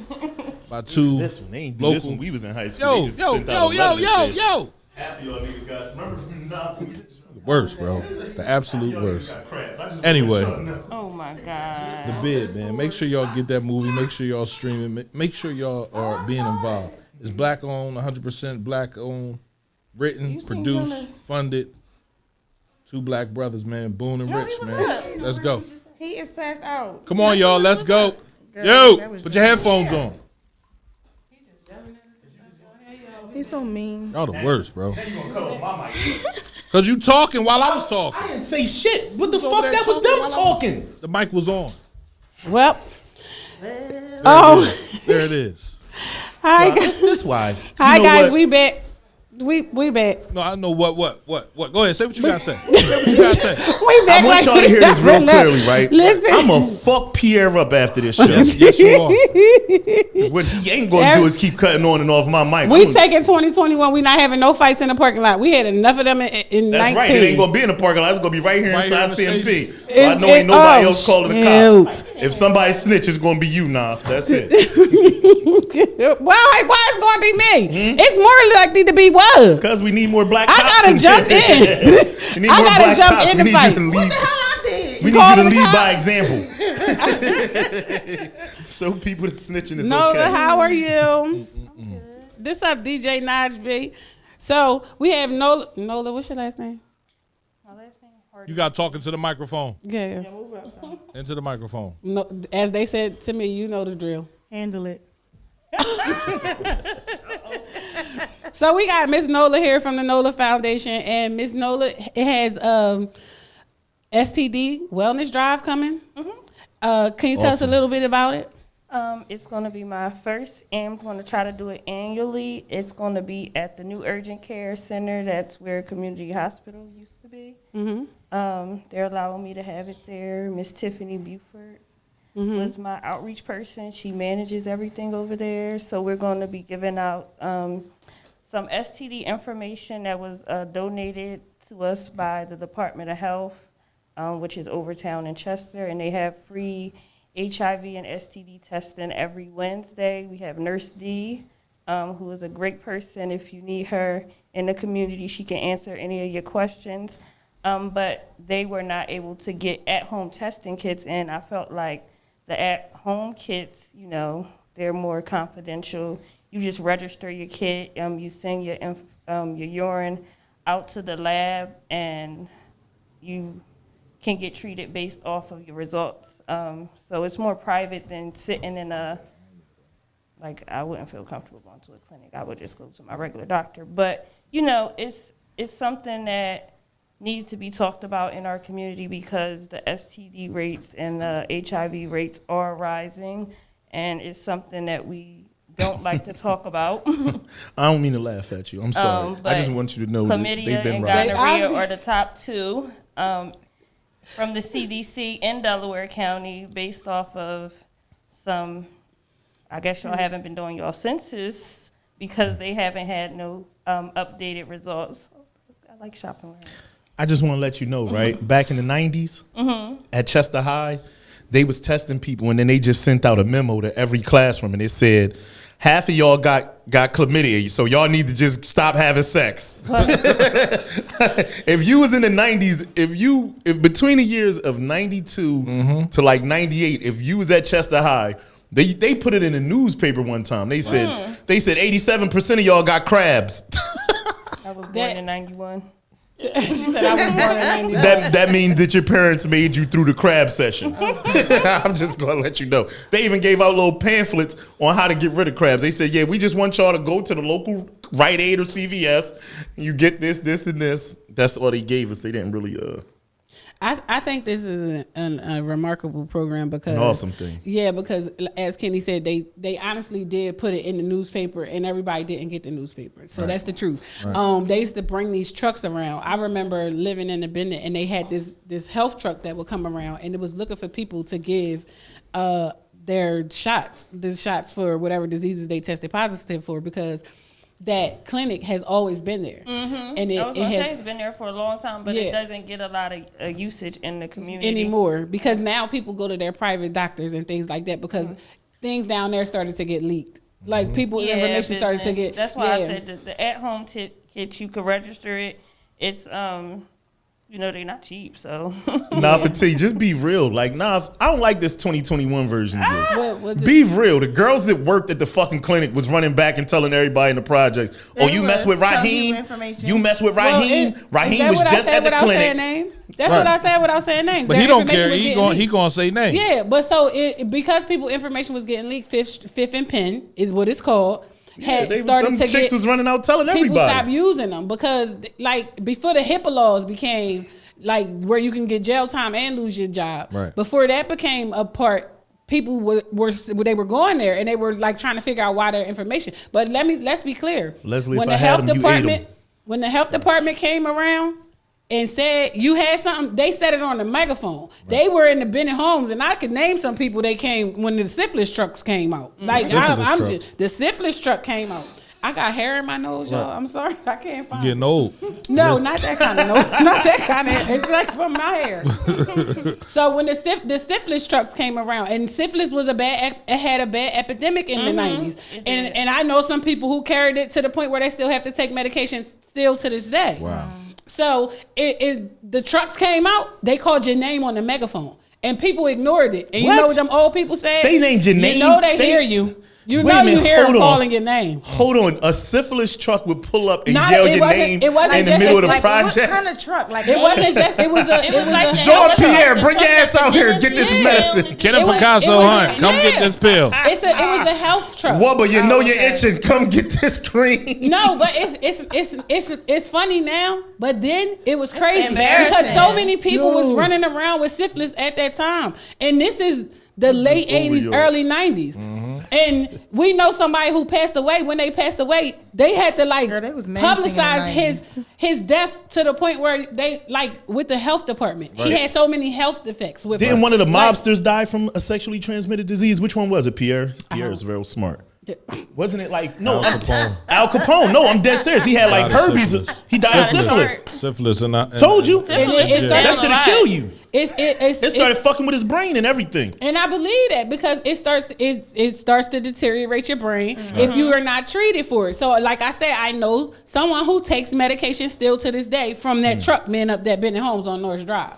By two This one, they ain't do local. this when we was in high school. They Yo, just yo, sent out yo, a letter yo, and yo, shit. yo. Half of y'all niggas got, remember? The worst, bro. The absolute worst. Got crabs. I just Anyway. want to Oh my god. The Bid, man. Make sure y'all get that movie. Make sure y'all stream it. Make sure y'all are being involved. It's black owned, 100% black owned, written, You seen produced, Jonas? funded. Two black brothers, man. Boone and Rich, man. Let's go. He is passed out. Come on, y'all. Let's go. Girl, Yo, that was put your headphones on. He's so mean. Y'all the worst, bro. Cause you talking while I was talking. I didn't say shit. What the over fuck? there That was talking them while talking. The mic was on. Well. There Oh. it is. There it is. Hi This guys. why. Hi You know guys. what? We back. We back. No, I know what. Go ahead. Say what you gotta say. Say what you gotta say. We back. I want like y'all to we hear this real never left. clearly, right? Listen. I'm going to fuck Pierre up after this show. Yes, you are. What he ain't going to do is keep cutting on and off my mic. We I'm- taking 2021. We not having no fights in the parking lot. We had enough of them in That's 19. right. It ain't going to be in the parking lot. It's going to be right here Right here inside on the CMP. So I know ain't nobody else calling the cops. If somebody snitch, it's gonna be you, Naf. That's it. Why it's gonna be me? It's more likely to be what? Because we need more black I cops. gotta jump in. I gotta jump in the fight. What the hell I did? We need you to lead by example. Show people that snitching is Nola, okay. how are you? This up, DJ Naj B. So we have Nola. Nola, what's your last name? My last name? You got talking to the microphone. Yeah. Move up, son. Into the microphone. No, as they said to me, you know the drill. Handle it. So we got Miss Nola here from the Nola Foundation, and Miss Nola has STD Wellness Drive coming. Can you tell us a little bit about it? It's going to be my first, and I'm going to try to do it annually. It's going to be at the new urgent care center. That's where community hospital used to be. They're allowing me to have it there. Miss Tiffany Buford was my outreach person. She manages everything over there. So we're going to be giving out some STD information that was donated to us by the Department of Health, which is Overtown in Chester, and they have free HIV and STD testing every Wednesday. We have Nurse D, who is a great person. If you need her in the community, she can answer any of your questions. But they were not able to get at-home testing kits, and I felt like the at-home kits, you know, they're more confidential. You just register your kit, you send your urine out to the lab, and you can get treated based off of your results. So it's more private than sitting in a, like, I wouldn't feel comfortable going to a clinic. I would just go to my regular doctor. But, you know, it's something that needs to be talked about in our community because the STD rates and the HIV rates are rising, and it's something that we don't like to talk about. I don't mean to laugh at you. I'm sorry. I just want you to know that they've been and right. gonorrhea are the top two from the CDC in Delaware County based off of some, I guess y'all haven't been doing y'all census because they haven't had no updated results. I like shopping around. I just want to let you know, right? Back in the 90s, at Chester High, they was testing people, and then they just sent out a memo to every classroom, and it said, half of y'all got chlamydia, so y'all need to just stop having sex. If you was in the 90s, if between the years of 92 to like 98, if you was at Chester High, they put it in the newspaper one time. They said 87% of y'all got crabs. I was born in 91. She said I was born in 91. That means that your parents made you through the crab session. I'm just going to let you know. They even gave out little pamphlets on how to get rid of crabs. They said, yeah, we just want y'all to go to the local Rite Aid or CVS. And you get this, this, and this. That's all they gave us. They didn't really... I think this is a remarkable program because... An awesome thing. Yeah, because as Kenny said, they honestly did put it in the newspaper and everybody didn't get the newspaper. So that's the truth. Right. They used to bring these trucks around. I remember living in the Bennett and they had this health truck that would come around and it was looking for people to give their shots, the shots for whatever diseases they tested positive for because... that clinic has always been there. And it's been there for a long time, but it doesn't get a lot of usage in the community anymore because now people go to their private doctors and things like that because things down there started to get leaked. Like people information started to get. That's why I said the at-home kit you could register it. It's you know, they're not cheap, so. Nah, for T, just be real. Like, nah, I don't like this 2021 version of it. Be real. The girls that worked at the fucking clinic was running back and telling everybody in the projects, oh, you mess with Raheem? You mess with Raheem? Raheem was just at the clinic. That's what I said without saying names. But he don't care. He gonna say names. Yeah, but so because people information was getting leaked, Fifth and Penn is what it's called. Chicks was running out telling everybody. People stopped using them because, like, before the HIPAA laws became like where you can get jail time and lose your job. Right. Before that became a part, people they were going there and they were like trying to figure out why their information. But let's be clear. Leslie, when if the I health had them, department, when the health department came around and said you had something, they said it on the megaphone. Right. They were in the Bennett homes, and I could name some people they came when the syphilis trucks came out. Like the syphilis truck came out. I got hair in my nose, y'all. I'm sorry, I can't find. Getting old. No, not that kind of nose. Not that kind of. It's like from my hair. So when the syphilis trucks came around, and syphilis was had a bad epidemic in the 90s, and I know some people who carried it to the point where they still have to take medication still to this day. Wow. So the trucks came out, they called your name on the megaphone, and people ignored it. And you know what them old people said? They named your name. You know they hear you. You Wait know a minute, you hear them hold on. calling your name. Hold on, a syphilis truck would pull up and Not- yell it your wasn't- name it wasn't in the just- middle of the like, project. What kind of truck? Like It wasn't just. It was a like Jean-Pierre, bring your ass out here. Get this medicine. Get a It was- Picasso it was- hunt. Come get this pill. It was a health truck. Wubba, you know you're itching. Come get this cream. No, but it's funny now, but then it was crazy embarrassing. because so many people was running around with syphilis at that time, and this is the late '80s, early '90s, and we know somebody who passed away. When they passed away, they had to like they was nasty in the publicize his death to the point where they like with the health department. He had so many health defects with Didn't him. one of the Like, mobsters die from a sexually transmitted disease? Which one was it, Pierre? Pierre is real smart. Wasn't it like no Al Capone. Al Capone? No, I'm dead serious. He had like Died of herpes. syphilis. He died of syphilis. Syphilis and Told you. And it started- That should have killed you. It started fucking with his brain and everything. And I believe that because it starts to deteriorate your brain if you are not treated for it. So like I said, I know someone who takes medication still to this day from that truck man up that Bennett Homes on North Drive.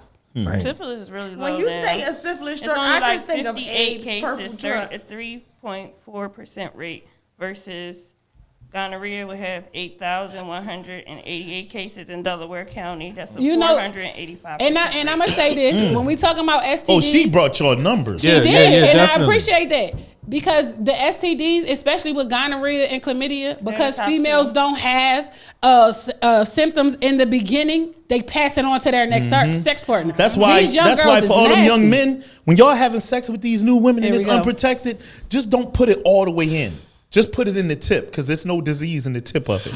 Syphilis is really low. When you now. say a syphilis It's truck, only I like just think of 58 AIDS, purple cases, truck. a 3.4% rate versus gonorrhea would have 8,188 cases in Delaware County. That's a 485. And I'm gonna say this when we talking about STDs. Oh, she brought y'all numbers. She did, and I appreciate that because the STDs, especially with gonorrhea and chlamydia, because top females don't have symptoms in the beginning, they pass it on to their next sex partner. That's why. These young That's girls why is for all them young nasty. men, when y'all having sex with these new women and Here it's we go. unprotected, just don't put it all the way in. Just put it in the tip because there's no disease in the tip of it.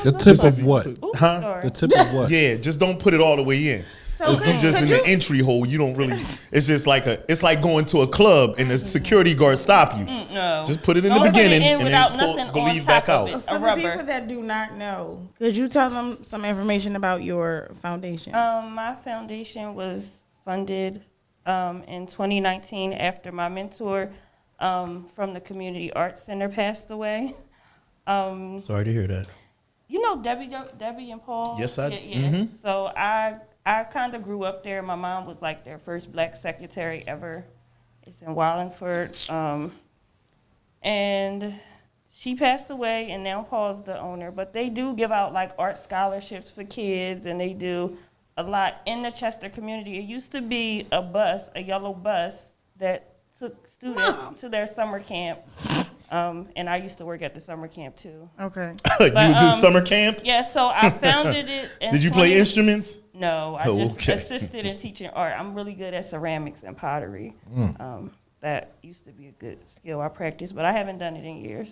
The tip of what? Huh? The tip of what? Yeah, just don't put it all the way in. So If you just in the entry hole, you don't really. It's just like it's like going to a club and the security guard stop you. No. Just put it in the Don't put it beginning in and without then nothing go on leave top back of out. it. For A the rubber. people that do not know, could you tell them some information about your foundation? My foundation was funded in 2019 after my mentor from the Community Arts Center passed away. Sorry to hear that. You know Debbie and Paul? Yes, I- Yeah. mhm. So I kind of grew up there. My mom was like their first black secretary ever. It's in Wallingford. And she passed away, and now Paul's the owner. But they do give out like art scholarships for kids, and they do a lot in the Chester community. It used to be a yellow bus that took students to their summer camp. And I used to work at the summer camp too. Okay. You was in summer camp? Yeah, so I founded it. In Did you play instruments? No, I Oh, just okay. assisted in teaching art. I'm really good at ceramics and pottery. That used to be a good skill I practiced, but I haven't done it in years.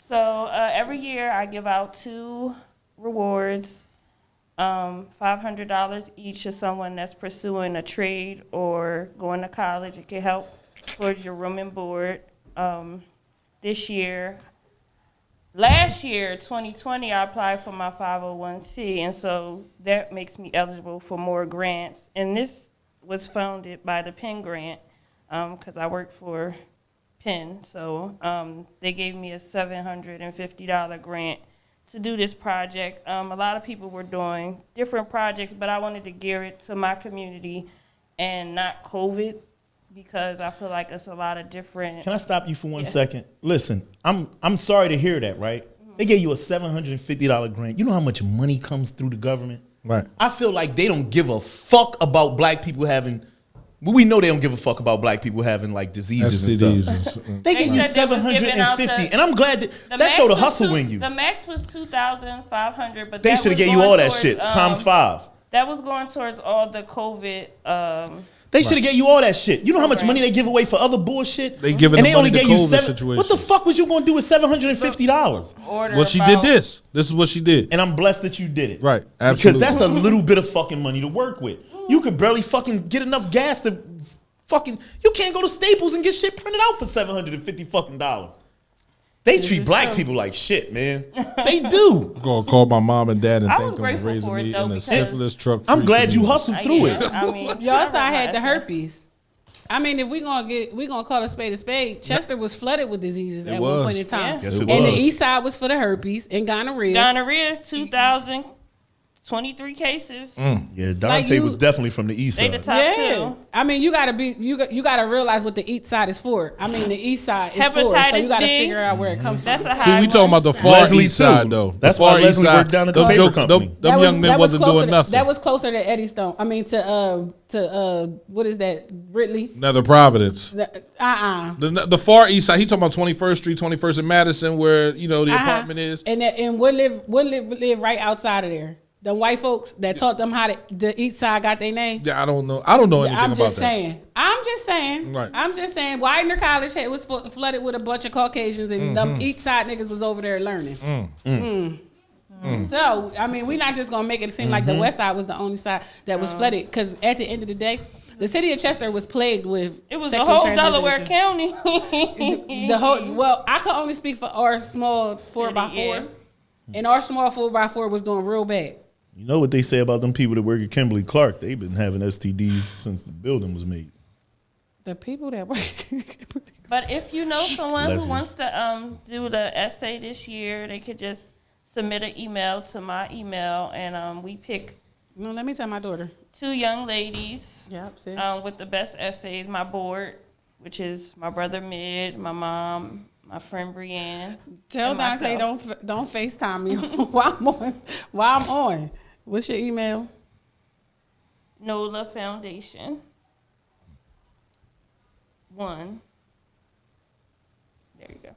So every year I give out 2 rewards, $500 each to someone that's pursuing a trade or going to college. It can help towards your room and board. Last year, 2020, I applied for my 501c, and so that makes me eligible for more grants. And this was funded by the Penn Grant, because I work for Penn. So they gave me a $750 grant to do this project. A lot of people were doing different projects, but I wanted to gear it to my community and not COVID, because I feel like it's a lot of different. Can I stop you for 1 second? Listen, I'm sorry to hear that, right? They gave you a $750 grant. You know how much money comes through the government? Right. I feel like they don't give a fuck about black people having. Well, we know they don't give a fuck about black people having like diseases STDs and stuff. and- They give you said they was giving out $750, and I'm glad that showed a hustle in you. The max was $2,500, but They that should have was gave you going all that towards, shit times 5. That was going towards all the COVID. They should have gave you all that shit. You know how much money they give away for other bullshit? They giving and the they only money to gave you COVID 7. situation. What the fuck was you gonna do with $750? Well, she did this. This is what she did. And I'm blessed that you did it. Right. Because Absolutely. that's a little bit of fucking money to work with. You could barely fucking get enough gas to fucking. You can't go to Staples and get shit printed out for $750 fucking dollars. They treat black people like shit, man. They do. I'm gonna call my mom and dad and I thank was them for grateful raising for it, me though, in a because- syphilis truck. I'm glad you hustled through it. I mean, Y'all saw I had the herpes. I mean, if we gonna call a spade, Chester was flooded with diseases at one point in time. Yeah. Yes, it And was. the east side was for the herpes and gonorrhea. Gonorrhea, 2,023 cases. Yeah, Dante was definitely from the east They side. the top two. I mean, you gotta realize what the east side is for. I mean, the east side is for, so Hepatitis you gotta B. figure out where it comes That's from. a See, high we talking one. about the far Leslie east side too. though. That's The why far Leslie east side, worked down at the them paper joke- company. Them young men wasn't closer doing to, nothing. That was closer to Eddystone. I mean, to what is that? Ridley. Another Providence. Uh-uh. The far east side. He talking about 21st Street, 21st and Madison, where the apartment is. And what live right outside of there? The white folks that taught them how the east side got their name. Yeah, I don't know anything I'm about just that. saying. Right. I'm just saying. Widener College was flooded with a bunch of Caucasians, and them east side niggas was over there learning. So I mean, we're not just gonna make it seem like the west side was the only side that was flooded, because at the end of the day, the city of Chester was plagued with It was the sexually whole transmitted Delaware diseases. County. Well, I could only speak for our small 4x4, yeah. and our small 4x4 was doing real bad. You know what they say about them people that work at Kimberly Clark? They've been having STDs since the building was made. The people that work. But if you know someone Leslie. who wants to do the essay this year, they could just submit an email to my email, and we pick. No, let me tell my daughter. 2 young ladies. Yep, see. With the best essays. My board, which is my brother Mid, my mom, my friend Brienne. Tell and Dante myself. don't FaceTime me while I'm on. What's your email? NOLA Foundation. 1. There you go.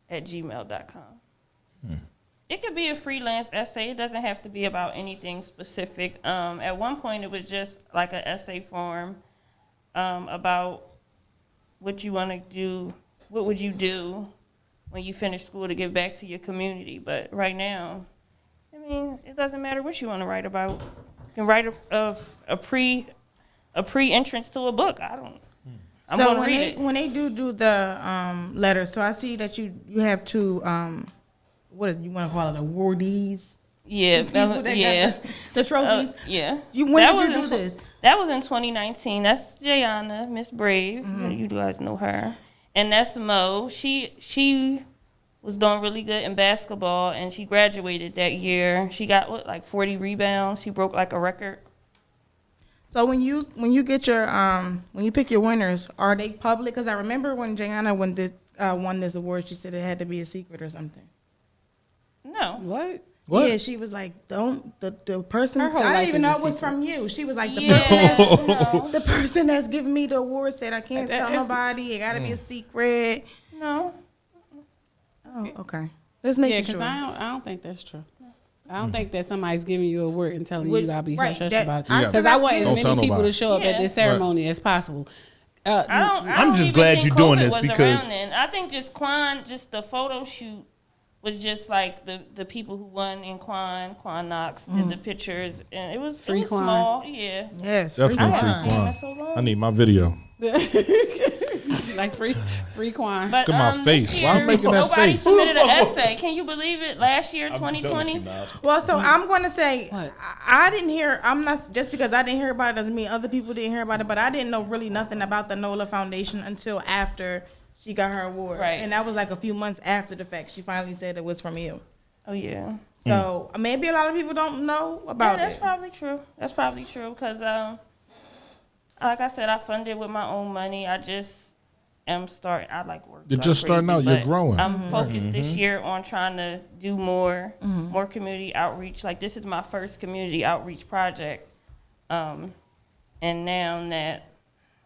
At gmail.com. It could be a freelance essay. It doesn't have to be about anything specific. At one point, it was just like an essay form about what you want to do. What would you do when you finish school to give back to your community? But right now, I mean, it doesn't matter what you want to write about. You can write a pre-entrance to a book. I'm so gonna read it. when they do the letters, so I see that you have 2 what is you want to call it, awardees? Yeah, People that yeah. got the trophies. Yeah. When did you do this? That was in 2019. That's Jayana, Miss Brave. You guys know her. And that's Mo. She was doing really good in basketball, and she graduated that year. She got like 40 rebounds. She broke like a record. So when you get your when you pick your winners, are they public? Because I remember when Jayana won this award, she said it had to be a secret or something. No. What? Yeah, she was like, don't the person. Her whole I life didn't even is a know it was secret. from you. She was like, No. the person that's giving me the award said I can't tell It's- nobody. It got to be a secret. No. Oh, okay. Let's make Yeah, it because sure. I don't think that's true. I don't think that somebody's giving you a word and telling you Would- you gotta be right, hush hush that- about it. I Because I want feel as like- Don't tell many people nobody. to show up at this Yeah. ceremony as possible. I don't I'm just even glad think you're doing COVID this was because- around then. I think just the photo shoot was just like the people who won in Quan Knox did the pictures, and it was Free Quan. small. Yeah. Yes, Definitely I free haven't seen Quan. it so long. I need my video. Like free Quan. But, Look at my this face. Why I'm year, making that nobody face? submitted an essay. Can you believe it? Last year, 2020. Well, so I'm going to say What? I didn't hear. I'm not just because I didn't hear about it doesn't mean other people didn't hear about it. But I didn't know really nothing about the NOLA Foundation until after she got her award, Right. and that was like a few months after the fact. She finally said it was from you. Oh yeah. So maybe a lot of people don't know about Yeah, that's it. probably true. That's probably true because, like I said, I funded with my own money. I just am starting. I like work. You're like just starting crazy, out. You're but growing. I'm focused this year on trying to do more community outreach. Like this is my first community outreach project, and now that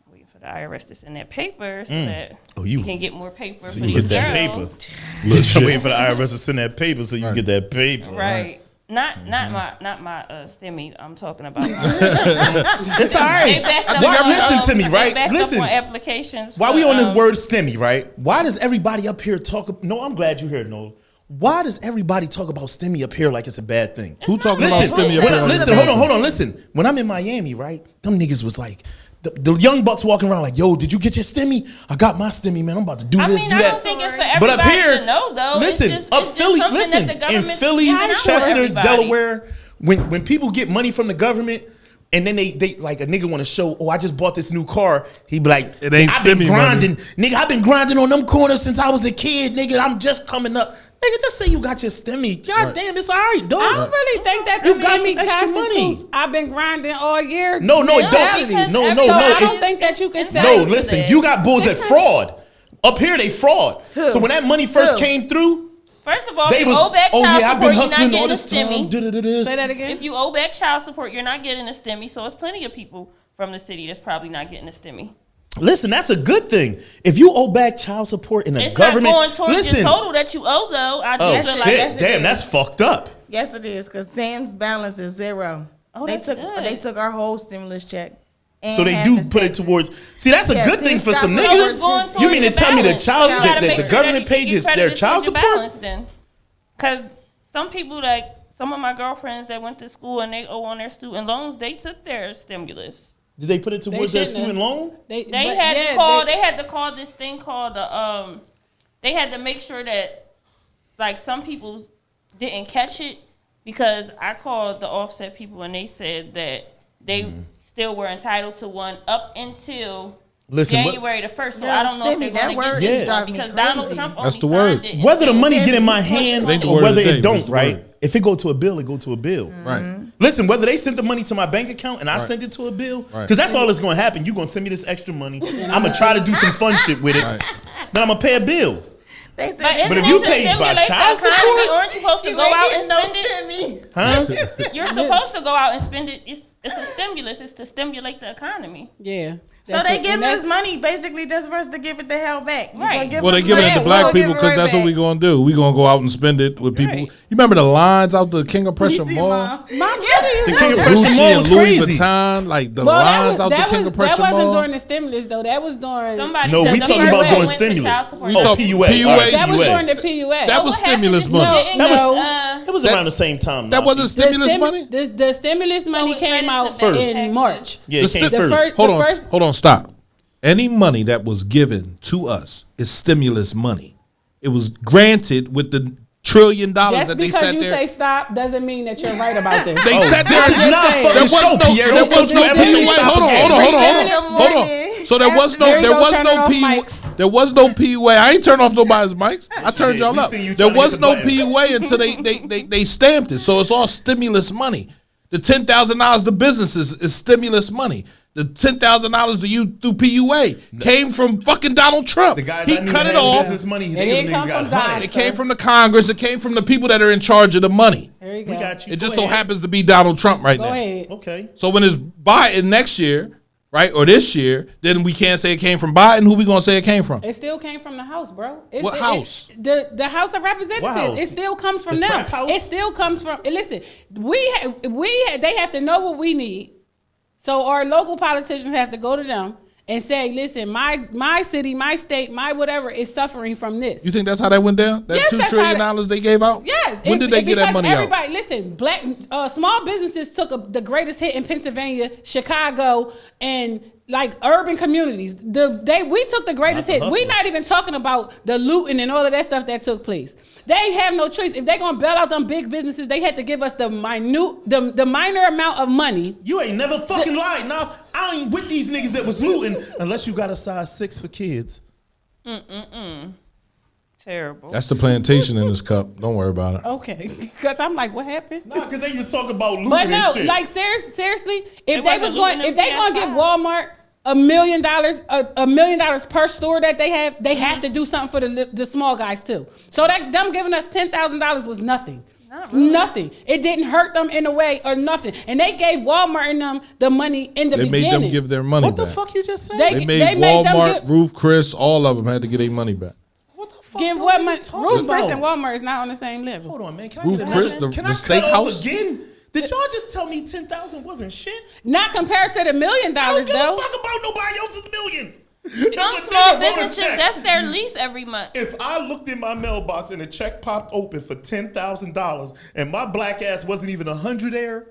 waiting for the IRS to send that paper so that we can get more paper So for you these get that girls. paper. Look, I'm waiting for the IRS to send that paper so you can get that paper. Right. Not my STEMI. I'm talking about. It's all They right. backed up Y'all on, listen to me, they right? backed Listen. up on applications. Why for, we on the word STEMI, right? Why does everybody up here talk? No, I'm glad you heard, Noel. Why does everybody talk about STEMI up here like it's a bad thing? Who talking Listen, about STEMI up here? listen, hold on. Listen, when I'm in Miami, right? Them niggas was like, The young bucks walking around like, yo, did you get your stimmy? I got my stimmy, man. I'm about to do this, do I that. don't think it's for But everybody up here, to know, though. listen, it's up just Philly, something listen, that the in government's Philly, giving out for Chester, everybody. Delaware, when people get money from the government, and then they like a nigga want to show, oh, I just bought this new car. He be like, It ain't I've been stimmy grinding, money. nigga. I've been grinding on them corners since I was a kid, nigga. I'm just coming up, nigga. Just say you got your stimmy. God damn, it's all right, dog. I don't really think that You the got some stimmy extra constitutes. money. I've been grinding all year. No, it don't. mentality. No, So I it- don't think that you can say. No, listen, you got bulls that 600 fraud. Up here, they fraud. Who? So when that money first Who? came through, First of all, they if you was, owe back oh child yeah, I've support, been you're not hustling all getting a this time. stimmy. Da-da-da-da. Say that again. If you owe back child support, you're not getting a stimmy. So it's plenty of people from the city that's probably not getting a stimmy. Listen, that's a good thing. If you owe back child support in the It's government, not going towards listen. your total that you owe, though. I Oh just feel shit, like Yes, it damn, is. that's fucked up. Yes, it is, because Sam's balance is 0. Oh, they that's took good. they took our whole stimulus check. So and they half do the put it state. towards. See, that's a Yeah, good see, thing for stop some it. So it's niggas. going You towards mean to your tell me the balance. child So you gotta that make the sure government that you pays get their credited child towards your support? balance then. Because some people, like some of my girlfriends that went to school and they owe on their student loans, they took their stimulus. Did they put it towards their shouldn't student have. loan? They but had yeah, to call. They had to call this thing called the. They had to make sure that, like, some people didn't catch it because I called the offset people and they said that they still were entitled to one up until January the 1st. So Yeah, I don't know if they're stimmy, that going word to is get driving me because Donald crazy. Trump That's only the word. signed it in Whether the money December. get in my hand It ain't the or word whether of the day, it but it's don't, the right? word. If it go to a bill, it go to a bill. Right. Listen, whether they sent the money to my bank account and I Right. sent it to a bill, because Right. that's all that's going to happen. You're going to send me this extra money. I'm going to try to do some fun shit with it. Right. Then I'm going to pay a bill. They said, But if isn't you it to paid by stimulate child the economy? Aren't you supposed to you go ain't out getting and no spend it? stimmy. Huh? You're supposed to go out and spend it. It's a stimulus. It's to stimulate the economy. Yeah. So That's they it. give And us that's- money basically just for us to give it the hell back. You Right. gonna give Well, they us giving it money, to black we'll people give it because right that's what back. we gonna do. We gonna go out and spend it with people. Right. You remember the lines out the King of Prussia You see, Mall? Mom? The King of Prussia Gucci Mall and was Louis crazy. Vuitton, like the Well, lines out the King of that Prussia wasn't Mall. during the stimulus though. That was during Somebody No, said we the talking people about that doing went to stimulus. child support. Oh, talk- PUA. PUA. All right, that was PUA. during the PUA. That was what happened stimulus to- money. Didn't That was- go, It was That- around the same time. That Nafi. wasn't stimulus money. The stimulus money it came went out into back in taxes. March. Yeah, The it came sti- first. Hold on, stop. Any money that was given to us is stimulus money. It was granted with the $1 trillion Just that they because sat you there. say stop doesn't mean that you're right about this. They sat there. this is not There fucking was show, no. Pierre. There Don't was you no ever say PUA. stop Hold on. again. Hold on. So there was no. There you There go, was turning no off PUA. mics. There was no PUA. I ain't turned off nobody's mics. I turned y'all We up. seen you There trying to was hit the no button. PUA until they stamped it. So it's all stimulus money. The $10,000 to businesses is stimulus money. The $10,000 to you through PUA came from fucking Donald Trump. The guys He I knew cut that it had off. business money. It They didn't niggas come got from Don. hundreds. It came from the Congress. It came from the people that are in charge of the money. There you go. We got you. It just Go so ahead. happens to be Donald Trump right Go now. ahead. Okay. So when it's Biden next year, right, or this year, then we can't say it came from Biden. Who we gonna say it came from? It still came from the House, bro. What house? The House of Representatives. What house? It still comes from The them. trap house? It still comes from. Listen, they have to know what we need. So our local politicians have to go to them and say, listen, my city, my state, my whatever is suffering from this. You think that's how that went down? That Yes, $2 that's trillion how they gave out? Yes. When did they get that because money out? everybody, listen, small businesses took the greatest hit in Pennsylvania, Chicago, and like urban communities. We took the greatest hit. We're hustlers. not even talking about the looting and all of that stuff that took place. They have no choice. If they're gonna bail out them big businesses, they had to give us the minor amount of money. You ain't never fucking lied. Nah, I ain't with these niggas that was looting unless you got a size 6 for kids. Terrible. That's the plantation in this cup. Don't worry about it. Okay, because I'm like, what happened? Nah, because they was talking about looting But no, and shit. like seriously, if wasn't they was going, looting if they them gonna give PS5s. Walmart $1 million, $1 million per store that they have to do something for the small guys too. So that them giving us $10,000 was nothing. Not really. Nothing. It didn't hurt them in a way or nothing. And they gave Walmart and them the money in the They beginning. made them give their money what the back. fuck you just said? They made Walmart, Roof Chris, all of them had to get their money back. What the fuck? Give y'all what niggas money? talking Roof Chris about? and Walmart is not on the same level. Hold on, man. Can I Roof get Chris, another- the Can I cut steakhouse? off again? Did y'all just tell me 10,000 wasn't shit? Not compared to the $1 million I don't give though. a fuck about nobody else's millions. Some If a small nigga wrote a businesses, check- that's their lease every month. If I looked in my mailbox and a check popped open for $10,000 and my black ass wasn't even 100 there,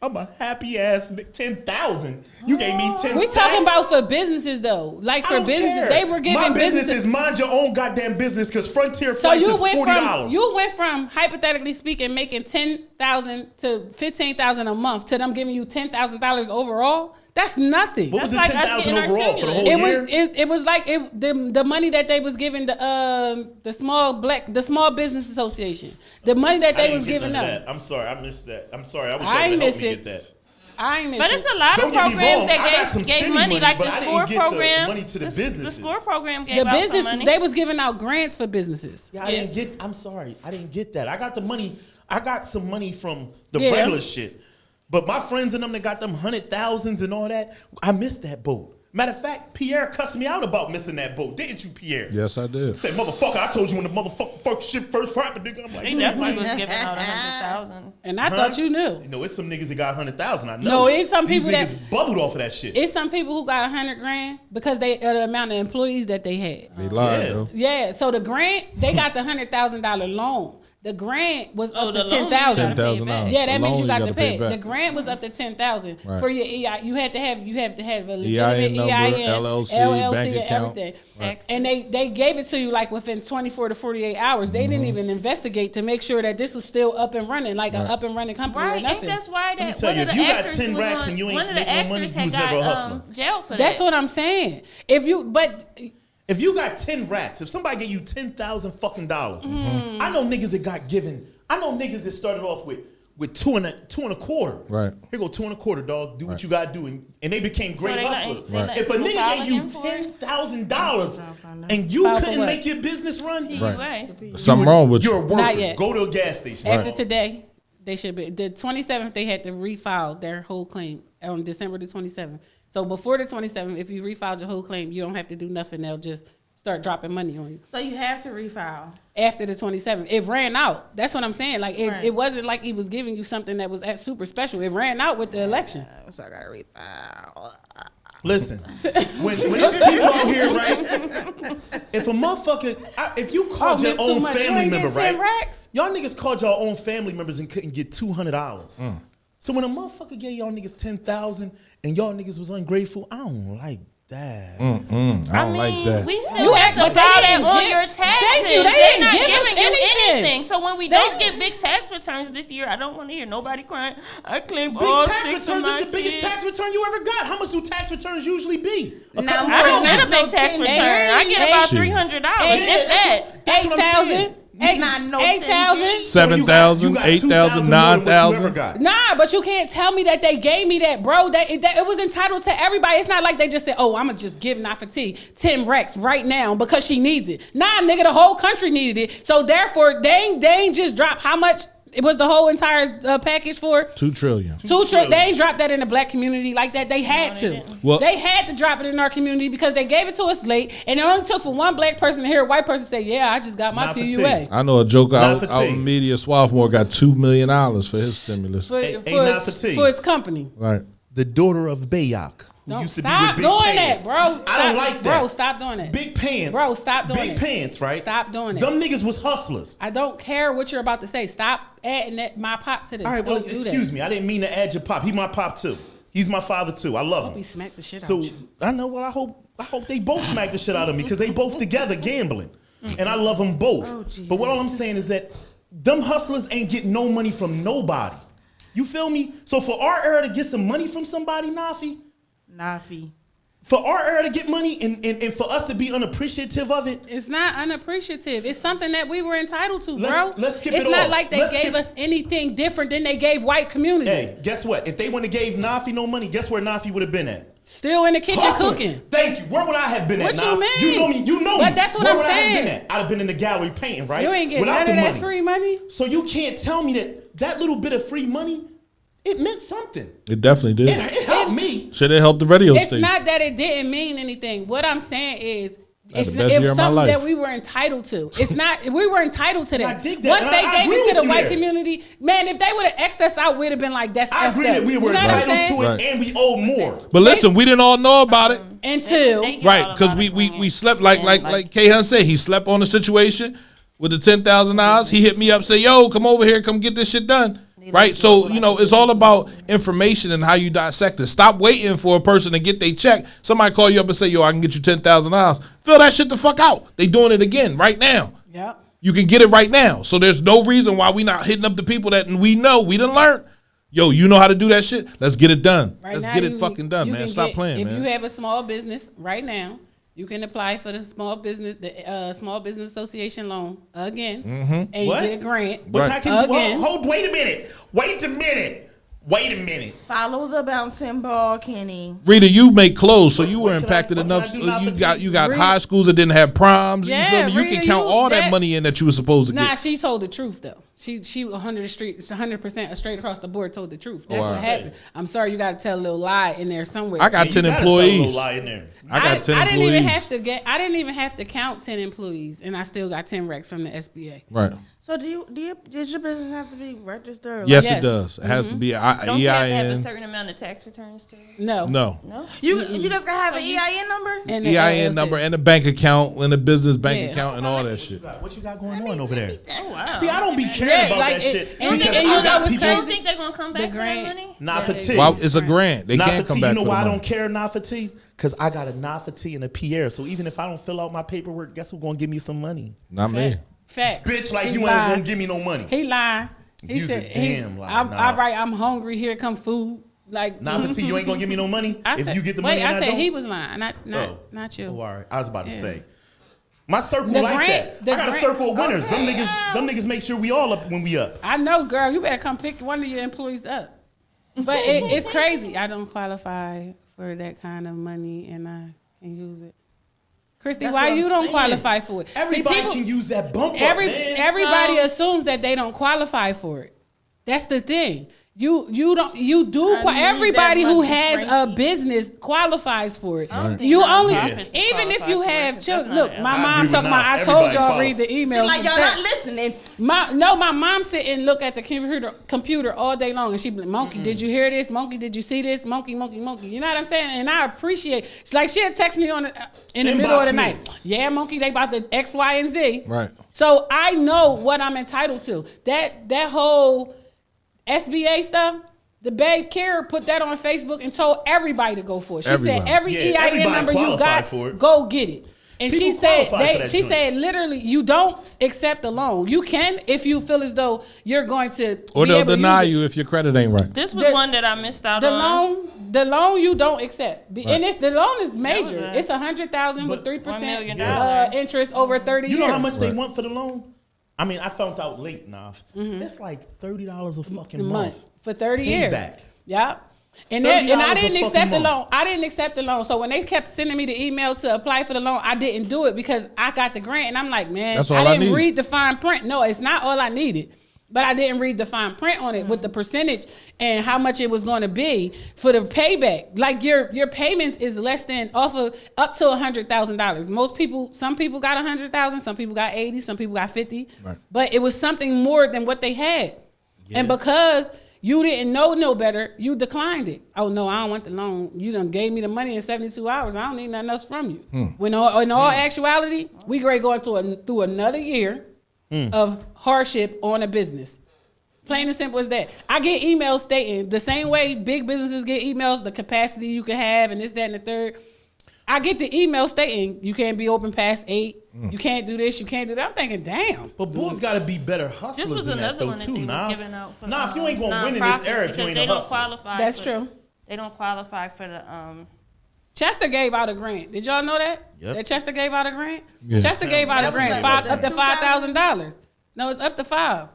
I'm a happy ass 10,000. You gave me 10. We talking about for businesses though. Like for businesses, they were giving my business businesses. is mind your own goddamn business because Frontier So flights you is went $40. from hypothetically speaking making $10,000 to $15,000 a month to them giving you $10,000 overall. That's nothing. What was That's the like 10,000 overall for the whole year? It was like the money that they was giving the small business association. The money that they was giving them. I'm sorry, I missed that. I'm sorry, I wish I y'all would help miss me it. get that. I ain't But it's a lot Don't of get me programs wrong, I got that some gave stimmy money, like but the I didn't SCORE get the program. money to the businesses. The SCORE program gave The out some business money. they was giving out grants for businesses. Yeah, I'm sorry, I didn't get that. I got the money. I got some money from the Yeah. regular shit. But my friends and them that got them 100,000s and all that, I missed that boat. Matter of fact, Pierre cussed me out about missing that boat, didn't you, Pierre? Yes, I did. Say, motherfucker, I told you when the motherfucker shit first happened, nigga. I'm like, They definitely was giving out 100,000. And I thought you knew. You know, it's some niggas that got 100,000. I know. No, it's some people These niggas that bubbled off of that shit. It's some people who got $100,000 because they the amount of employees that they had. They lied, Yeah. though. Yeah, so the grant they got the $100,000 loan. The grant was up to the loan you $10,000. gotta pay $10,000. Yeah, that The means loan you got to gotta pay. back. The grant was up to $10,000 Right. for your EI. You had to have a legitimate EIN number, LLC, bank and account. everything. Right. And they gave it to you like within 24 to 48 hours. They Mm-hmm. didn't even investigate to make sure that this was still up and running, like an up and running company or Right, ain't nothing. that's why Let me that tell one you, of if the you got actors 10 was racks on- and you ain't one of the make no money, actors you had was never a got hustler. jailed for That's that. what I'm saying. If you got 10 racks, if somebody gave you 10,000 fucking dollars, Mm-hmm. I know niggas that got given. I know niggas that started off with two and a quarter. Right. Here go 2 and a quarter, dog. Do what you gotta do, and they became great they let- hustlers. they let If a people nigga file gave you again for it? $10,000 and you File for couldn't what? make your business run, PUA. Something wrong with you're a you. worker. Not yet. Go to a gas station. After today, they should be the 27th. They had to refile their whole claim on December the 27th. So before the 27th, if you refiled your whole claim, you don't have to do nothing. They'll just start dropping money on you. So you have to refile. After the 27th, it ran out. That's what I'm saying. Like Right. it wasn't like he was giving you something that was super special. It ran out with the election. So I gotta refile. Listen, when there's people out here, right? If a motherfucker, if you called your miss too own much. You family ain't member, getting 10 right? racks? Y'all niggas called y'all own family members and couldn't get $200. So when a motherfucker gave y'all niggas 10,000 and y'all niggas was ungrateful, I don't like that. I don't like that. We still You have act- to but they file that didn't on give- your taxes. Thank you. They They're didn't not give us giving you anything. anything. So when we don't get big tax returns this year, I don't want to hear nobody crying. I claim Big all tax 6 of returns my is the biggest kids. tax return you ever got. How much do tax returns usually be? Now, I don't get a big tax $10. return. I get about Shit. $300. If that. That's what I'm saying. 8,000. Eight- Not no 8,000. 10K. 7,000, You got 8,000, 2,000 more than what you ever 9,000. got. Nah, but you can't tell me that they gave me that, bro. That it was entitled to everybody. It's not like they just said, "Oh, I'm gonna just give Nafati 10 racks right now because she needs it." Nah, nigga, the whole country needed it. So therefore, they ain't just drop how much. It was the whole entire package for $2 trillion. They ain't dropped that in the black community like that. They had to. Well- They had to drop it in our community because they gave it to us late, and it only took for one black person to hear a white person say, "Yeah, I just got my Not for PUA." I know a joker Not out for tea. in media, Swarthmore, got $2 million for his stimulus. For, Ain't for, not his, for tea. for his company. Right. The daughter of Bayak, who Don't used to be stop with Big doing Pants. that, bro. I don't Stop- like that. Bro, stop doing that. Big Pants. Bro, stop doing Big it. Pants, right? Stop doing it. Them niggas was hustlers. I don't care what you're about to say. Stop adding my pop to this. All right, well, Don't do excuse that. me. I didn't mean to add your pop. He my pop too. He's my father too. I love We him. smack the shit So out you. I know. Well, I hope they both smack the shit out of me because they both together gambling, and I love them both. But what all I'm saying is that them hustlers ain't getting no money from nobody. You feel me? So for our era to get some money from somebody, Nafi. for our era to get money and for us to be unappreciative of it, It's not unappreciative. It's something that we were entitled to, bro. Let's skip it's it not all. like they Let's gave skip- us anything different than they gave white communities. hey, guess what? If they wouldn't have gave Nafi no money, guess where Nafi would have been at? Still in the kitchen Hustling. cooking. Thank you. Where would I have been at? What you Nafi? mean? You know me. You know But me. that's what Where I'm would I have saying. been at? I'd have been in the gallery painting, right? You ain't getting Without none of the that money. free money. So you can't tell me that little bit of free money, it meant something. It definitely did. It helped me. Should have helped the radio It's station. not that it didn't mean anything. What I'm saying is, That's it's the best it year was of my something life. that we were entitled to. It's not. We were entitled to that. I dig that, Once and they I gave agree it to with the you white there. community, man, if they would have X'd us out, we'd have been like, "That's I effed agree up." that we were You know what I'm entitled saying? to it Right. and we owed more. But listen, we didn't all know about it. Until Right, because we slept like K Hun said, he slept on the situation with the $10,000. He hit me up, say, "Yo, come over here, come get this shit done." Right? So, it's all about information and how you dissect it. Stop waiting for a person to get their check. Somebody call you up and say, yo, I can get you $10,000. Fill that shit the fuck out. They doing it again right now. Yep. You can get it right now. So there's no reason why we not hitting up the people that we know. We done learn. Yo, you know how to do that shit? Let's get it done. Right Let's now, get it fucking done, man. Stop playing, man. If you have a small business right now, you can apply for the small business association loan again, and What? you get a grant But I can again. wait a minute. Wait a minute. Follow the bouncing ball, Kenny. Rita, you make clothes, so you were impacted what enough. can I do You got Rita- high schools that didn't have proms. Yeah, you feel me? You Rita, can count all that that- money in that you were supposed to Nah, get. she told the truth though. She 100% straight across the board told the truth. That's Wow. what happened. I'm sorry, you got to tell a little lie in there somewhere. I got You 10 gotta tell a employees. little lie in there. I got 10 I didn't employees. even have to count 10 employees, and I still got 10 recs from the SBA. Right. So does your business have to be registered? Yes, Yes. it does. It has to be Don't you have to have a EIN. certain amount of tax returns too? No. No. No. You just gotta have an EIN number. And the EIN LLC. number and a bank account and a business bank Yeah. account and all that shit. What you got going on over there? Oh wow. See, I don't be caring Yeah, about like that it- shit. and because you I know got what's people. You crazy? don't think they're gonna come back The for that grant. money? Not for T. Well, it's a grant. They Not can't for come T. back You know for the why I money. don't care not for T? Because I got a not for T and a Pierre. So even if I don't fill out my paperwork, guess who's gonna give me some money? Not me. Facts. Bitch, like He's you ain't lying. gonna give me no money. He lied. He You's a said, damn liar. I'm, Nah. all right, I'm hungry. Here come food. Like Not for T, you ain't gonna give me no money. I If said, you get the money, wait, and I said don't? he was lying, not you. Oh, all right. I was about to Yeah. say. My circle The like grant- that. the I got a grant- circle of winners. Them niggas make sure we all up when we up. I know, girl. You better come pick one of your employees up. But it's crazy. I don't qualify for that kind of money, and I can use it. Christy, That's why what you I'm don't saying. qualify for it? See, Everybody people- can use that bump up, man. Everybody assumes that they don't qualify for it. That's the thing. You do. Everybody who has a business qualifies for it. You only, even if you have children. Look, my mom talking about. I told y'all read the emails. Like y'all not listening. My mom sit and look at the computer all day long, and she be like, "Monkey, did you hear this? Monkey, did you see this? Monkey, monkey, monkey." You know what I'm saying? And I appreciate. It's like she'll text me in the middle of the night. Yeah, Monkey, they about the X, Y, and Z. Right. So I know what I'm entitled to. That whole SBA stuff. The Babe Kara put that on Facebook and told everybody to go for it. She said every EIN everybody number you qualify got, for it. go get it. And People she said qualify for that she joint. said literally you don't accept the loan. You can if you feel as though you're going to Or be they'll able to deny use it. you if your credit ain't right. This was one that I missed out on. The loan you don't accept, Right. and the loan is major. That was It's $100,000 with $1 3% million. interest over 30 You years. know how much they want for the loan? I mean, I found out late, Nav. It's like $30 a fucking the month. month for 30 years. Payback. Yeah. And $30 I a didn't fucking accept the month. loan. I didn't accept the loan. So when they kept sending me the email to apply for the loan, I didn't do it because I got the grant. And I'm like, man, That's all I I didn't need. read the fine print. No, it's not all I needed. But I didn't read the fine print on it with the percentage and how much it was going to be for the payback. Like your payments is less than up to $100,000. Some people got 100,000, some people got 80, some people got 50. Right. But it was something more than what they had. And because you didn't know no better, you declined it. Oh no, I don't want the loan. You done gave me the money in 72 hours. I don't need nothing else from you. When in all actuality, we great going through another year of hardship on a business. Plain and simple as that. I get emails stating the same way big businesses get emails, the capacity you can have and this, that, and the third. I get the email stating you can't be open past 8. You can't do this. You can't do that. I'm thinking, damn. But bulls got to be better This hustlers was than that, another though, one that too, they was Nav. giving out for Nah, if you ain't going to win in this era if you nonprofits ain't because a they don't hustler. qualify. That's for- true. They don't qualify for the Chester gave out a grant. Did y'all know that? Yep. That Chester gave out a grant? Yeah. Chester gave out a grant up to $5,000. No, it's up to $5,000.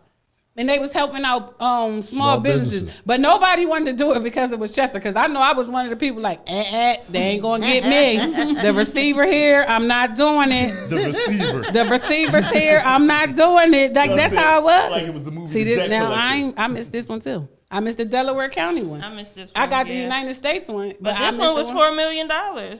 And they was helping out small businesses. But nobody wanted to do it because it was Chester. Because I know I was one of the people like, they ain't going to get me. The receiver here, I'm not doing it. The receiver. The receiver's here, I'm not doing it. Like, that's how it was. Like it was the movie See, The this, Debt now Collector. I missed this one too. I missed the Delaware County one. I missed this I one, got the yeah. United States one. But I this missed one the was $4 million.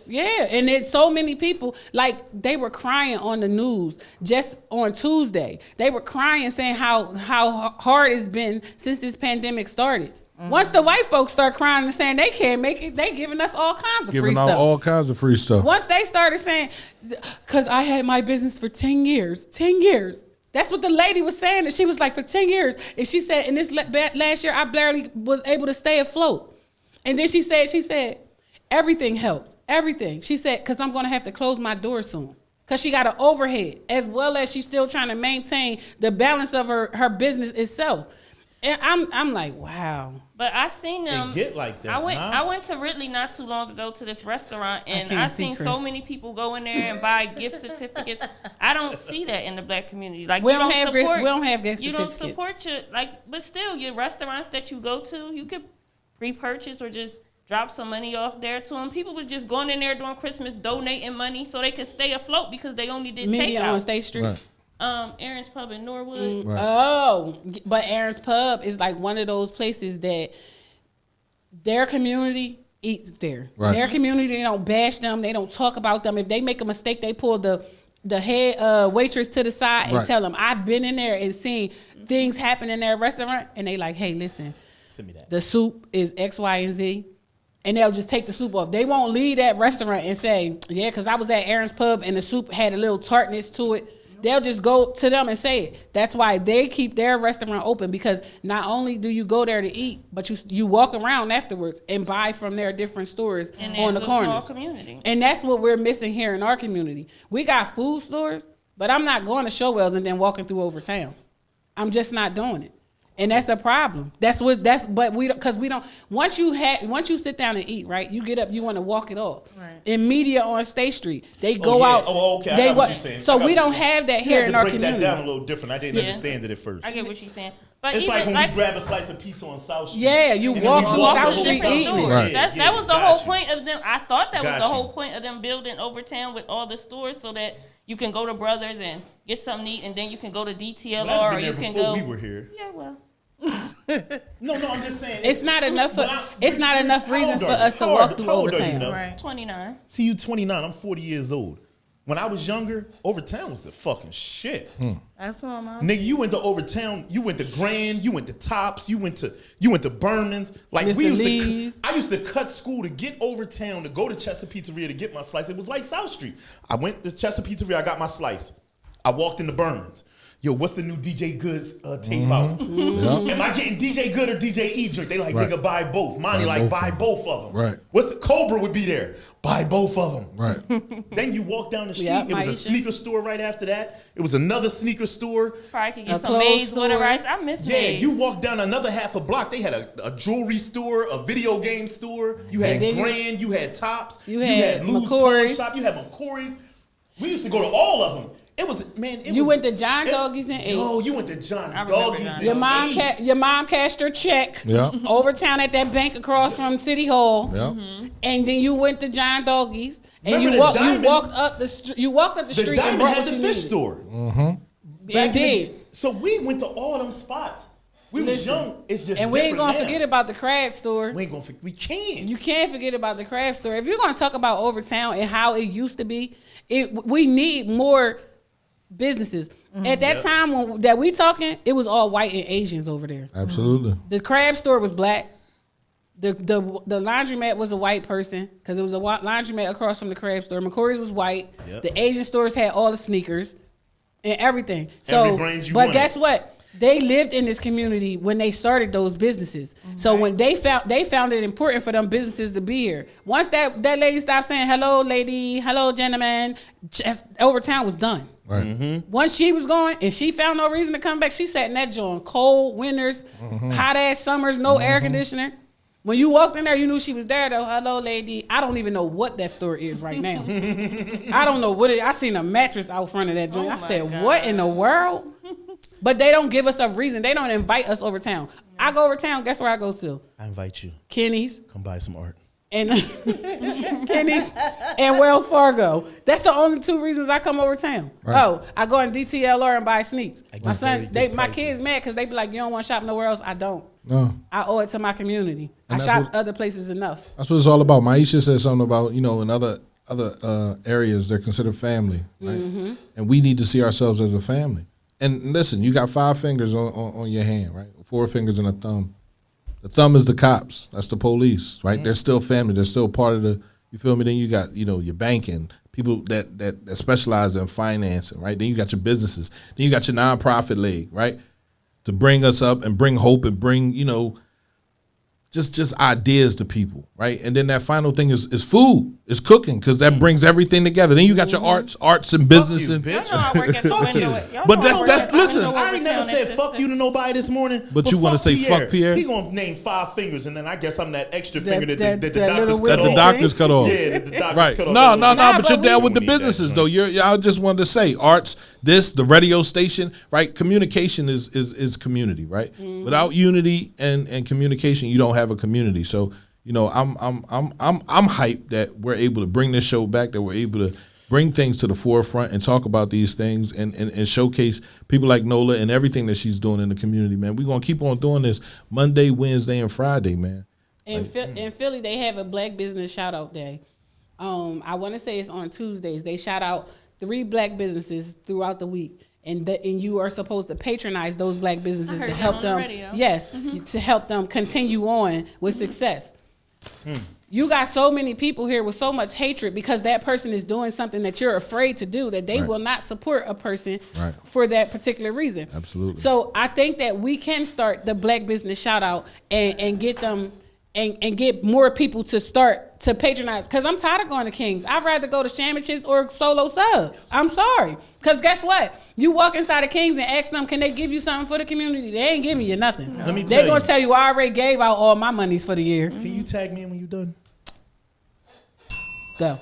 Yeah, and it's so many people, like they were crying on the news just on Tuesday. They were crying saying how hard it's been since this pandemic started. Once the white folks start crying and saying they can't make it, they giving us all kinds of free Giving out stuff. all kinds of free stuff. Once they started saying, because I had my business for 10 years, That's what the lady was saying. And she was like, for 10 years. And she said, in this last year, I barely was able to stay afloat. And then she said, everything helps. Everything. She said, because I'm going to have to close my door soon. Because she got an overhead, as well as she's still trying to maintain the balance of her business itself. And I'm like, wow. But I seen them get like that. I went to Ridley not too long ago to this restaurant, and I seen so many people go in there and buy gift certificates. I don't see that in the black community. Like we don't have gift certificates. You don't support but still your restaurants that you go to, you could pre-purchase or just drop some money off there to them. People was just going in there during Christmas, donating money so they could stay afloat because they only did Media takeout. on State Street. Right. Aaron's Pub in Norwood. Right. Oh, but Aaron's Pub is like one of those places that their community eats there. Right. Their community, they don't bash them. They don't talk about them. If they make a mistake, they pull the head waitress to the side and tell them, I've been in there and seen things happen in their restaurant. And they like, hey, listen, send me that. The soup is X, Y, and Z. And they'll just take the soup off. They won't leave that restaurant and say, yeah, because I was at Aaron's Pub and the soup had a little tartness to it. They'll just go to them and say it. That's why they keep their restaurant open, because not only do you go there to eat, but you walk around afterwards and buy from their different stores on the corners. Small community. And that's what we're missing here in our community. We got food stores, but I'm not going to Showwell's and then walking through Overtown. I'm just not doing it. And that's a problem. But we don't. Once you sit down and eat, right? You get up, you want to walk it off. Right. In Media on State Street, they go out. Oh, okay. I got what you're saying. So we don't have that here in our community. Break that down a little different. I didn't understand it at first. I get what she's saying. But it's like when we grab a slice of pizza on South Street. Yeah, you walk through South Street eating. Right. That was the whole point of them. I thought that was the whole point of them building Overtown with all the stores, so that you can go to Brothers and get something to eat, and then you can go to DTLR, or you can go. We were here. Yeah, well. No, I'm just saying. It's not enough. It's not enough reasons for us to walk through Overtown. Right. 29. See, you 29. I'm 40 years old. When I was younger, Overtown was the fucking shit. That's all, Mom. Nigga, you went to Overtown. You went to Grand. You went to Tops. You went to Berman's. Like Mr. we used Lee's. I used to cut school to get Overtown to go to Chester Pizzeria to get my slice. It was like South Street. I went to Chester Pizzeria. I got my slice. I walked into Berman's. Yo, what's the new DJ Goods tape out? Yep. Am I getting DJ Good or DJ Edric? They like, nigga, buy both. Monty buy both of them. Right. What's Cobra would be there? Buy both of them. Right. Then you walk down the street. Yep, it was a sneaker store right after that. It was another sneaker store. Probably could get some maize with rice. I miss maize. You walk down another half a block. They had a jewelry store, a video game store. You had Grand. You had Tops. You had Lou's McCory's. Shop. You had McCory's. We used to go to all of them. You went to John Doggies and ate. Oh, you went to John Doggies. Your mom cashed her check. Yeah. Overtown at that bank across from City Hall. Yeah. And then you went to John Doggies and Remember you the walked up the street. You walked up the street Diamond and brought had what the you fish needed. store. Indeed. So we went to all them spots. We was young. It's just and we ain't gonna now. forget about the crab store. We ain't gonna forget. We can't. You can't forget about the crab store. If you're gonna talk about Overtown and how it used to be, we need more businesses. At that time that we talking, it was all white and Asians over there. Absolutely. The crab store was black. The laundromat was a white person because it was a laundromat across from the crab store. McCory's was white. Yep. The Asian stores had all the sneakers and everything. So, guess what? They lived in this community when they started those businesses. So when they found it important for them businesses to be here. Once that lady stopped saying hello, lady, hello, gentlemen, Overtown was done. Right. Mm-hmm. Once she was going and she found no reason to come back, she sat in that joint. Cold winters, hot ass summers, no air conditioner. When you walked in there, you knew she was there though. Hello, lady. I don't even know what that store is right now. I don't know what it is. I seen a mattress out front of that joint. I said, God. What in the world? But they don't give us a reason. They don't invite us over town. I go over town, guess where I go to? I invite you. Kenny's. Come buy some art. And Kenny's and Wells Fargo. That's the only two reasons I come over town. Right. Oh, I go in DTLR and buy sneaks. My kids mad because they be like, you don't want to shop nowhere else? I don't. No. I owe it to my community. And I shop other places enough. That's what it's all about. Maisha said something about, in other areas, they're considered family, right? Mm-hmm. And we need to see ourselves as a family. And listen, you got 5 fingers on your hand, right? 4 fingers and a thumb. The thumb is the cops. That's the police, right? They're still family. They're still part of the, you feel me? Then you got, your banking, people that specialize in financing, right? Then you got your businesses. Then you got your nonprofit leg, right? To bring us up and bring hope and bring, just ideas to people, right? And then that final thing is food, is cooking, because that brings everything together. Then you got your arts and business and Y'all know I work at the window. But that's listen. I ain't never said fuck you to nobody this morning. But you want to say fuck Pierre? He gonna name 5 fingers, and then I guess I'm that extra finger that that the doctors cut off. The doctors cut off. Yeah, that the doctors right. cut off. No. But you're there with the Don't need businesses that, though. I just wanted to say arts, the radio station, right? Communication is community, right? Without unity and communication, you don't have a community. So I'm hyped that we're able to bring this show back, that we're able to bring things to the forefront and talk about these things and showcase people like Nola and everything that she's doing in the community, man. We're going to keep on doing this Monday, Wednesday, and Friday, man. In Philly, they have a Black Business Shout Out Day. I want to say it's on Tuesdays. They shout out 3 Black businesses throughout the week. And you are supposed to patronize those Black businesses to help them. Yes, to help them continue on with success. You got so many people here with so much hatred because that person is doing something that you're afraid to do, that they will not support a person for that particular reason. Absolutely. So I think that we can start the Black Business Shout Out and get them and get more people to start to patronize. Because I'm tired of going to Kings. I'd rather go to sandwiches or solo subs. I'm sorry. Because guess what? You walk inside of Kings and ask them, can they give you something for the community? They ain't giving you nothing. Let me tell They're going to tell you, I already gave out all my monies for the year. Can you tag me in when you're done? Go.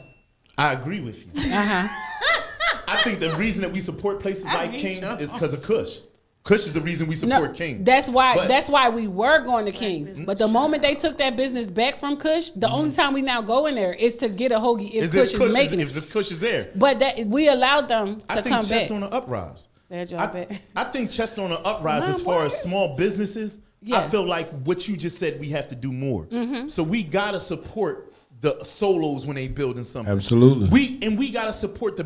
I agree with you. I think the reason that we support places like Kings is because of Kush. Kush is the reason we support Kings. That's why we were going to Kings. But the moment they took that business back from Kush, the only time we now go in there is to get a hoagie if Kush is making it. If Kush is there. But that we allowed them to come back. I think Chester on the uprise. I think Chester on the uprise as far as small businesses. Yes. I feel like what you just said, we have to do more. So we gotta support the solos when they building something. Absolutely. We gotta support the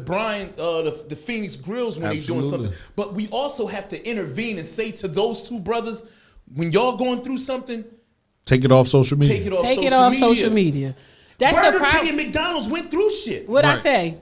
the Phoenix Grills when they doing something. But we also have to intervene and say to those 2 brothers, when y'all going through something, take it off social media. Take it off social media. That's Burger the problem. King and McDonald's went through shit. What I say?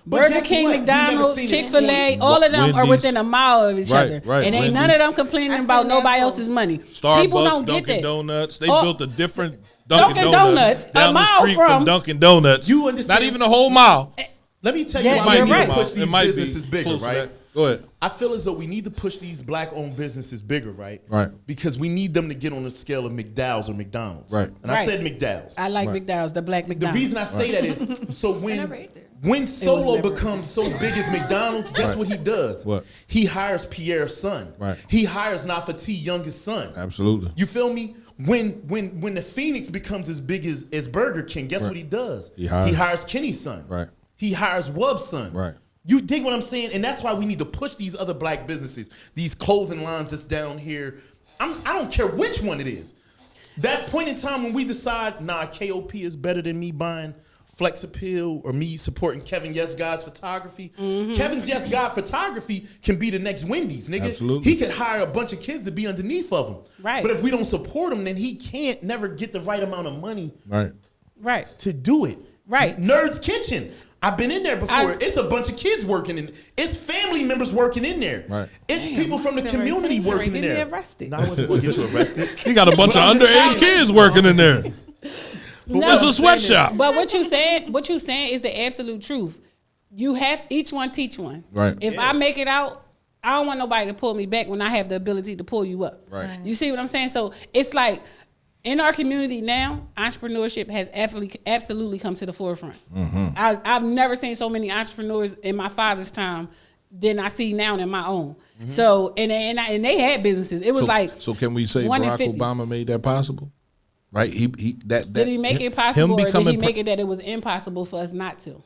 But Burger King, McDonald's, Chick-fil-A, all of them Wendy's are within a mile of each other. Right. And ain't none of them complaining about nobody else's money. Starbucks, People don't get Dunkin' that. Donuts. They built a different Dunkin' Donuts down a mile the street from Dunkin' Donuts. You understand? Not even a whole mile. Let me tell you why we need to push these businesses bigger, right? Go ahead. I feel as though we need to push these Black-owned businesses bigger, right? Right. Because we need them to get on the scale of McDowell's or McDonald's. Right. And I said McDowell's. I like McDowell's, the Black The McDonald's. reason I say that is so when Solo becomes so big as McDonald's, guess what he does? What? He hires Pierre's son. Right. He hires Nafati youngest son. Absolutely. You feel me? When the Phoenix becomes as big as Burger King, guess what he does? He hires Kenny's son. Right. He hires Wub's son. Right. You dig what I'm saying? And that's why we need to push these other Black businesses, these clothing lines that's down here. I don't care which one it is. That point in time when we decide, KOP is better than me buying Flex Appeal or me supporting Kevin Yes God's photography. Kevin's Yes God photography can be the next Wendy's, nigga. Absolutely. He could hire a bunch of kids to be underneath of him. Right. But if we don't support him, then he can't never get the right amount of money to do it. Right. Nerd's Kitchen. I've been in there before. It's a bunch of kids working in. It's family members working in there. Right. It's people from the community working in there. Arrested. No, I wasn't going to get you arrested. You got a bunch of underage kids working in there. It's a sweatshop. But what you saying is the absolute truth. You have each one teach one. Right. If I make it out, I don't want nobody to pull me back when I have the ability to pull you up. Right. You see what I'm saying? So it's like in our community now, entrepreneurship has absolutely come to the forefront. I've never seen so many entrepreneurs in my father's time than I see now in my own. So and they had businesses. It was so can we say Barack Obama made that possible? Right? Did he make it possible, or did he make it that it was impossible for us not to?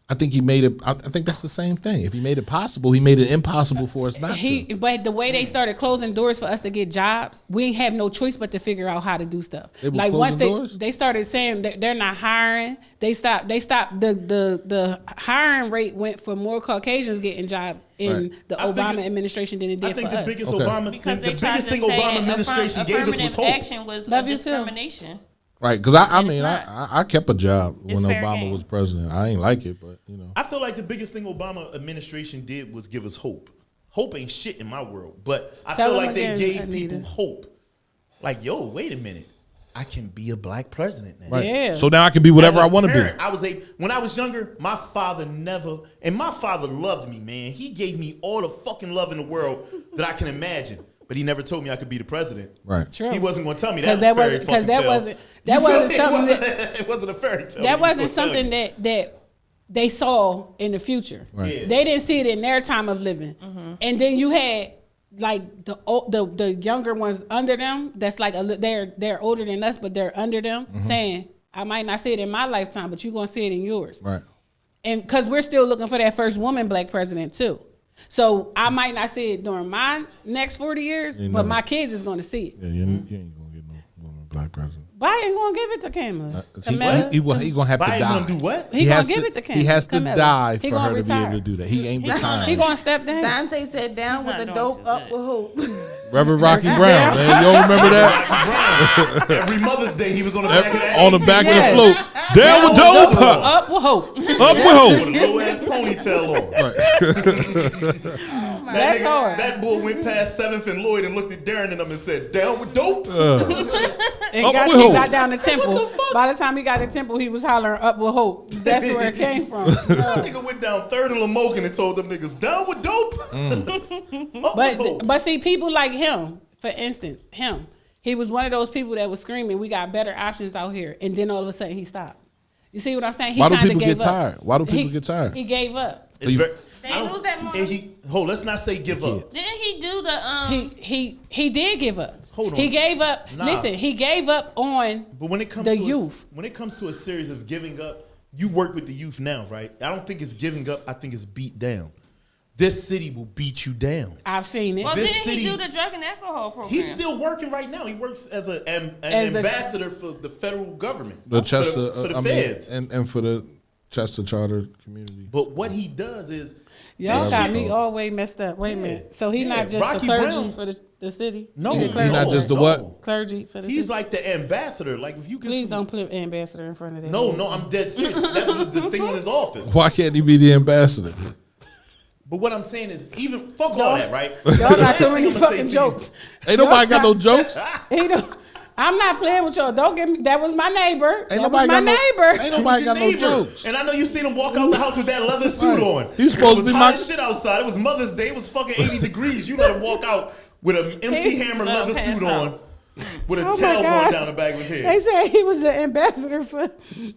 I think he made it. I think that's the same thing. If he made it possible, he made it impossible for us not to. But the way they started closing doors for us to get jobs, we have no choice but to figure out how to do stuff. Like once they started saying that they're not hiring, they stopped. The hiring rate went for more Caucasians getting jobs in the Obama administration than it did for us. I think the biggest thing Obama administration gave us was hope. Action was discrimination. Right, because I kept a job It's when fair Obama game. was president. I ain't like it, but you know. I feel like the biggest thing Obama administration did was give us hope. Hope ain't shit in my world, but I Tell feel them like they again, gave Anita. people hope. Like, yo, wait a minute, I can be a black president now. Right. Yeah. So now I can be whatever As a I want to be. parent, when I was younger, my father my father loved me, man. He gave me all the fucking love in the world that I can imagine. But he never told me I could be the president. Right. True. He wasn't going to tell me Because that. that wasn't something that it wasn't a fairy tale. that He was wasn't gonna tell something you. that they saw in the future. Right. Yeah. They didn't see it in their time of living. And then you had like the younger ones under them. That's like they're older than us, but they're under them, saying, "I might not see it in my lifetime, but you're gonna see it in yours." Right. And because we're still looking for that first woman black president too. So I might not see it during my next 40 years, You but know. my kids is going to see it. Yeah, you ain't gonna get no woman black president. Biden going to give it to Kamala. He gonna have to Biden die. gonna do what? He gonna has give to, it to He has to Kamala. die He for gonna her to be retire. able to do that. He ain't retiring. He going to step down. Dante said down with the dope, up with hope. Reverend Rocky Brown, man. You don't remember that? Rocky Brown. Every Mother's Day, he was on the back of that. On the back Yes. of the float. Down with dope. Up with hope. Up with hope. With a low ass ponytail on. That's hard. That bull went past 7th and Lloyd and looked at Darren and them and said, "Down with dope." And Up got, with he hope. got down to Temple. By the time he got to Temple, he was hollering up with hope. That's where it came from. That nigga went down 3rd and Lamoken and told them niggas, "Down with dope." Up with hope. But see, people like him, for instance, he was one of those people that was screaming, "We got better options out here," and then all of a sudden he stopped. You see what I'm saying? He Why do kinda people gave get up. tired? Why do people get tired? He gave up. It's very- They lose that money. Let's not say give up. Didn't he do the He did give up. Hold on. He gave up. Nah. Listen, he gave up on But when it comes the to youth. when it comes to a series of giving up, you work with the youth now, right? I don't think it's giving up. I think it's beat down. This city will beat you down. I've seen it. Well, This didn't city- he do the drug and alcohol program? He's still working right now. He works as an As the- ambassador for the federal government, The Chester, for the I mean, feds. and for the Chester Charter community. But what he does is Y'all this got shit- me all way messed up. Wait a minute. So he not just Rocky the clergy Brown- for the city? No, He He the clergy not just the what? Clergy for the He's city? like the ambassador. Like if you can, Please don't put ambassador in front of that. No, I'm dead serious. That's what the thing in his office. Why can't he be the ambassador? But what I'm saying is, even fuck all that, right? Y'all got Last too thing many I'ma say fucking to you- jokes. Ain't nobody got no jokes. He don't. I'm not playing with y'all. Don't get me. That was my neighbor. Ain't That nobody was my got no. neighbor. Ain't nobody got no Neighbor. jokes. And I know you seen him walk out the house with that leather suit Right. on. He was supposed It to be was my- hot as shit outside. It was Mother's Day. It was fucking 80 degrees. You let him walk out with an MC Hammer leather suit on, with a Oh my tail gosh. going down the back of his They head. said he was the ambassador for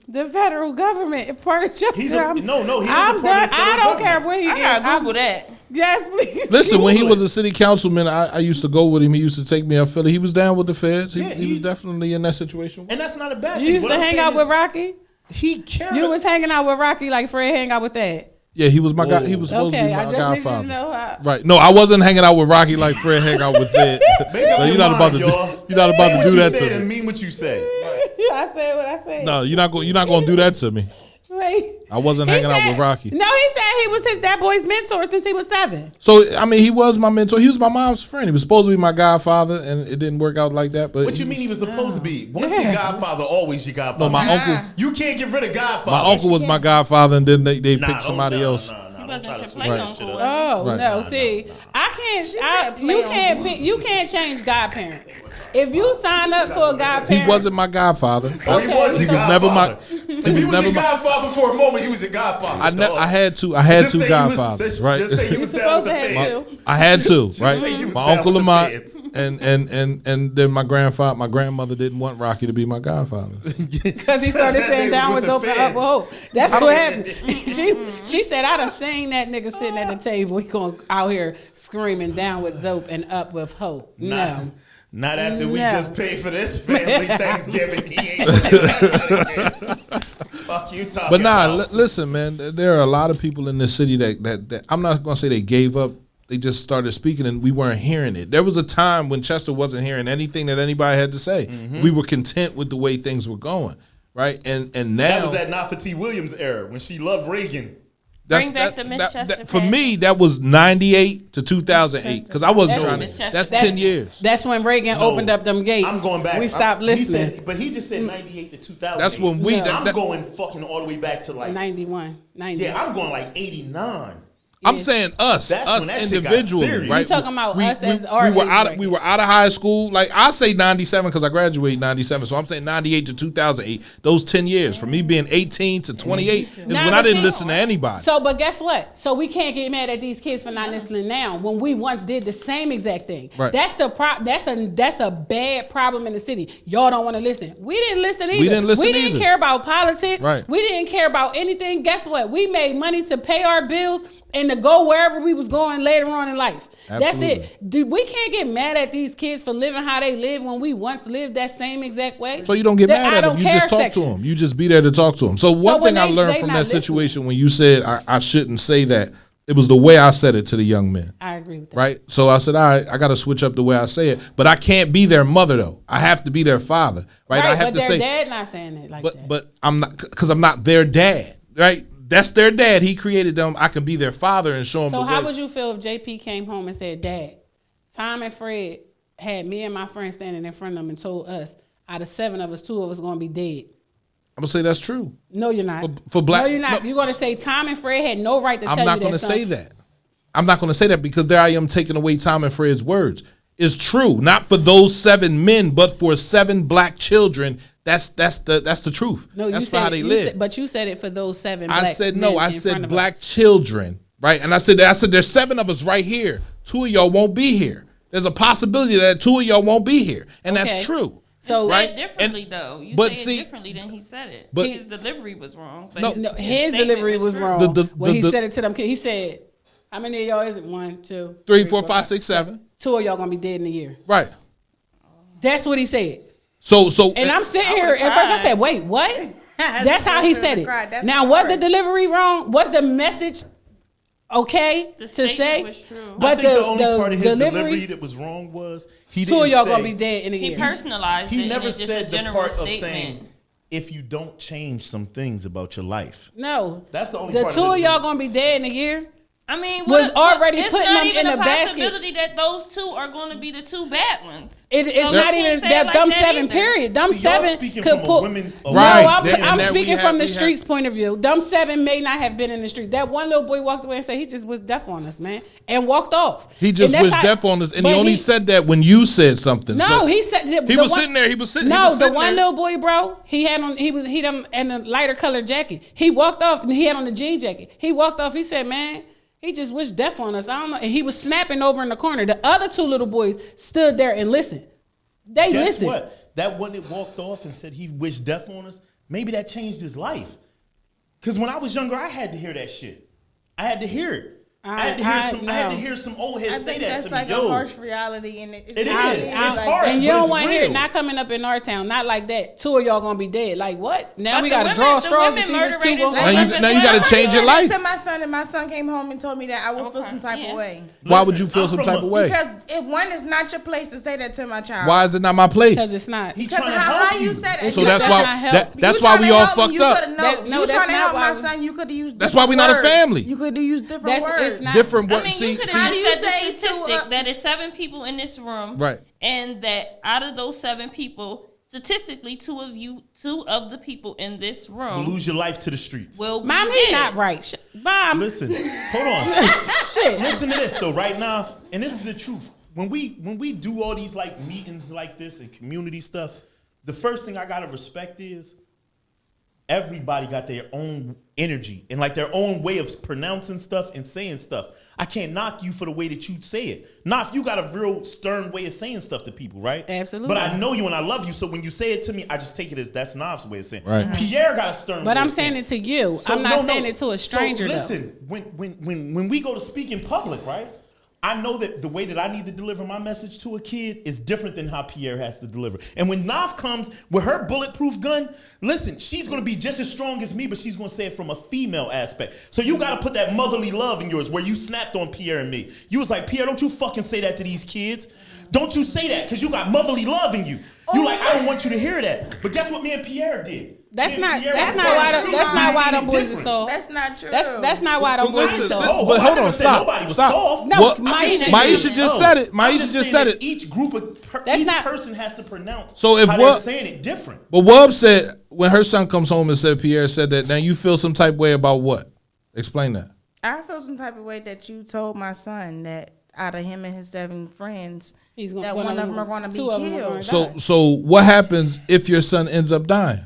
the federal government. Part of Chester. He's a- no, he is a I'm part of done. the I federal don't care government. where he I is. gotta Google that. Yes, please. Listen, when he Google was a city councilman, I used to go with him. He used to take me up Philly. He was down with the feds. He, Yeah, he was definitely in that situation. And that's not a bad You thing. used What to I'm hang saying out is with Rocky. He cared. You was hanging out with Rocky like Fred hang out with that. Yeah, he was my guy. He was supposed to Okay, be I my just needed godfather. to know how. Right? No, I wasn't hanging out with Rocky like Fred hang out with Fed. Make up No, your you're not about mind, to. y'all. You're not Say about what to do you that said to and me. mean what you said. I said what I said. No, you're not going. You're not going to do that to me. Wait. I wasn't hanging out with Rocky. No, he said he was that boy's mentor since he was 7. So I mean, he was my mentor. He was my mom's friend. He was supposed to be my godfather, and it didn't work out like that. But What you mean he was supposed to be? Once your godfather, always your godfather. No, my uncle. You can't get rid of godfather. My uncle was my godfather, and then they Nah, picked somebody don't, else. Nah, wasn't try to your switch play that uncle, shit was up. Oh Right. no! See, I can't. said You play can't. on. You can't change godparent. If you sign up for a godparent, He wasn't my godfather. Oh, he was He your was never my. godfather. He If was he was never your my. godfather for a moment, he was your godfather. I had two. I had Just two say you was- godfathers, just- right? Just say you was down with the supposed to have feds. I had two, right? say you was My down uncle with the Lamont, feds. and then my grandmother didn't want Rocky to be my godfather. because he started That saying nigga down was with with dope the and up with feds. hope. That's what happened. She said, I done seen that nigga sitting at the table. He going out here screaming down with dope and up with hope. No. Not after we No. just paid for this family Thanksgiving. He ain't gonna do that. Fuck you talking But nah, about. listen, man. There are a lot of people in this city that I'm not gonna say they gave up. They just started speaking, and we weren't hearing it. There was a time when Chester wasn't hearing anything that anybody had to say. Mm-hmm. We were content with the way things were going, right? And now That was that Nafati Williams era when she loved Reagan. Bring back the Miss Chester for me, that was 98 to 2008 because I wasn't trying Miss to. Chester. That's 10 years. That's when Reagan opened up them gates. I'm going back. We stopped listening. But he just said 98 to 2000. That's when we. I'm going fucking all the way back to like 91, 90. Yeah, I'm going like 89. I'm saying us That's when that shit got individually, serious. right? You talking about us as our we were age out. bracket. We were out of high school. Like I say, 97 because I graduated 97. So I'm saying 98 to 2008. Those 10 years from me being 18 to 28 is when I didn't listen to anybody. So, but guess what? So we can't get mad at these kids for not listening now when we once did the same exact thing. Right. That's that's a bad problem in the city. Y'all don't want to listen. We didn't listen either. We didn't listen We didn't either. care about politics. Right. We didn't care about anything. Guess what? We made money to pay our bills and to go wherever we was going later on in life. Absolutely. That's it. Dude, we can't get mad at these kids for living how they live when we once lived that same exact way. So you don't get mad at them. You just talk section. to them. You just be there to talk to them. So one when thing I they- learned they from not that listening. situation when you said I shouldn't say that, it was the way I said it to the young men. I agree with that. Right? So I said, all right, I got to switch up the way I say it. But I can't be their mother, though. I have to be their father. Right? I have but to their say, dad not saying it like that. but I'm not, because I'm not their dad. Right? That's their dad. He created them. I can be their father and show them So the how way. would you feel if JP came home and said, Dad, Tom and Fred had me and my friend standing in front of them and told us, out of 7 of us, 2 of us going to be dead? I'm going to say that's true. No, you're not. For black- no, you're not. no. You're going to say Tom and Fred had no right to tell I'm you that. not going to say that. I'm not going to say that because there I am taking away Tom and Fred's words. It's true, not for those 7 men, but for 7 black children. That's the truth. No, that's you for said how it, they you live. said, but you said it for those 7 I black said men no. I in front said of black us. children, right? And I said there's 7 of us right here. 2 of y'all won't be here. There's a possibility that 2 of y'all won't be here, and Okay. that's true. So You right? said it differently though. You but say see- it differently than he said it. but- His delivery was wrong. But No, No, his statement delivery was true. wrong. The- when he the- said it to them kids, he said, how many of y'all is it? 1, 2, 3, 4, 5, 6, 7. 2 of y'all going to be dead in a year. Right. That's what he said. So And I'm sitting here, at first I said, wait, what? That's how he said it. That's Now, was the delivery wrong? Was the message okay The to statement say? was true. I But think the only part of his delivery, delivery that was wrong was he 2 didn't of y'all say, going to be dead in a He year. personalized it. He and never it's just said a the general part of statement. saying if you don't change some things about your life. No. That's the only The part 2 of of it. y'all going to be dead in a year? I mean, Was already it's putting not them even in a a basket. possibility that those 2 are going to be the 2 bad ones. It's So not you even can't say it that like dumb that 7 either. period. Dumb See, y'all 7 speaking could from a pull. women- a No, Right. I'm, That- I'm and that speaking we from have- the we have- streets point of view. Dumb 7 may not have been in the streets. That one little boy walked away and said he just was deaf on us, man, and walked off. He just And that's wished how- death on us, and he but only said that when you said something. No, So he said he was sitting there. He was sitting. No, he was the sitting one there. little boy, bro, he done in a lighter colored jacket. He walked off and he had on the jean jacket. He walked off. He said, "Man, he just wished death on us." I don't know. And he was snapping over in the corner. The other 2 little boys stood there and listened. They Guess listened. what? That one that walked off and said he wished death on us, maybe that changed his life. Because when I was younger, I had to hear that shit. I had to hear it. I had to hear some old heads I say think that that's to like me. a Yo, harsh reality, and It is. like It's harsh. And you but don't it's want to hear it real. not coming up in our town, not like that. 2 of y'all gonna be dead. Like what? Now But we the gotta women- draw the straws to women see murder which 2 rate is gonna like Now you got to change your life. To my son, and my son came home and told me that I would feel some type of way. Why would you feel some type of way? Because if one is not your place to say that to my child. Why is it not my place? Because it's not. He's Because trying to how help you said it. So You that's trying why to help. that's You why trying we to all help me, fucked you up. coulda- No, No, you that's trying to not help why my we- son. You could have used. That's why we not a words. family. You could have used different That's words. it's not Different I words. mean, See, you could see, have How do just you said say the to, statistic that it's 7 people in this room, Right. And that out of those 7 people, statistically, 2 of the people in this You room lose your life to the streets. will be Mom, dead. he not right. Mom, Listen, hold on. shit. Listen to this though, right now, and this is the truth. When we do all these like meetings like this and community stuff, the first thing I gotta respect is everybody got their own energy and like their own way of pronouncing stuff and saying stuff. I can't knock you for the way that you say it. Not if you got a real stern way of saying stuff to people, right? Absolutely. But I know you and I love you, so when you say it to me, I just take it as that's Nav's way of saying it. Right. Pierre got a stern But way I'm of saying it to you. So, I'm not no, saying it to a stranger. So though. listen, when we go to speak in public, right? I know that the way that I need to deliver my message to a kid is different than how Pierre has to deliver. And when Nav comes with her bulletproof gun, listen, she's going to be just as strong as me, but she's going to say it from a female aspect. So you got to put that motherly love in yours where you snapped on Pierre and me. You was like, Pierre, don't you fucking say that to these kids. Don't you say that because you got motherly love in you. You like, I don't want you to hear that. But guess what me and Pierre did? That's not why them boys are soft. That's not true. That's not why them boys are soft. But hold on, stop. Nobody was Stop. soft. No, What- Maisha just said it. Maisha just said it. Each group of person has to pronounce. So if how what- they're saying it different. But Wub said when her son comes home and said Pierre said that. Now you feel some type of way about what? Explain that. I feel some type of way that you told my son that out of him and his 7 friends, that one of them are going to be killed. So what happens if your son ends up dying?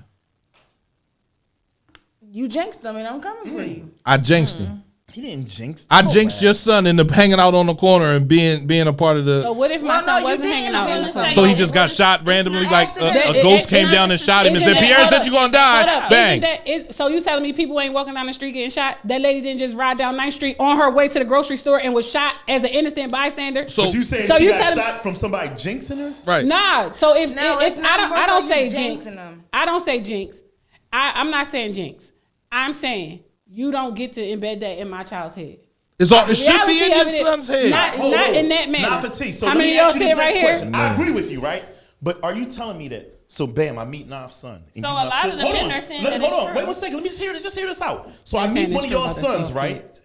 You jinxed them, and I'm coming for you. I jinxed him. He didn't jinx. I jinxed your son into hanging out on the corner and being a part of the. So what if my son wasn't hanging out on the corner? So he just got shot randomly, like a ghost came down and shot him and said, "Pierre said you're gonna die." Bang. So you telling me people ain't walking down the street getting shot? That lady didn't just ride down 9th Street on her way to the grocery store and was shot as an innocent bystander? So you saying she got shot from somebody jinxing her? Right. Nah. So if it's not I don't more say so you jinx. jinxing them. I don't say jinx. I'm not saying jinx. I'm saying you don't get to embed that in my child's head. It should be in your son's head. Not in that manner. Not for T. So how let many me of y'all ask you say this it right next here? question. I agree with you, right? But are you telling me that? So bam, I meet Naf's son. And So you a my lot of sister. the Hold men on. are saying that Hold it's on. true. Wait 1 second. Let me just hear this out. So They're I saying meet one it's of true y'all about the sons, soft right? kids.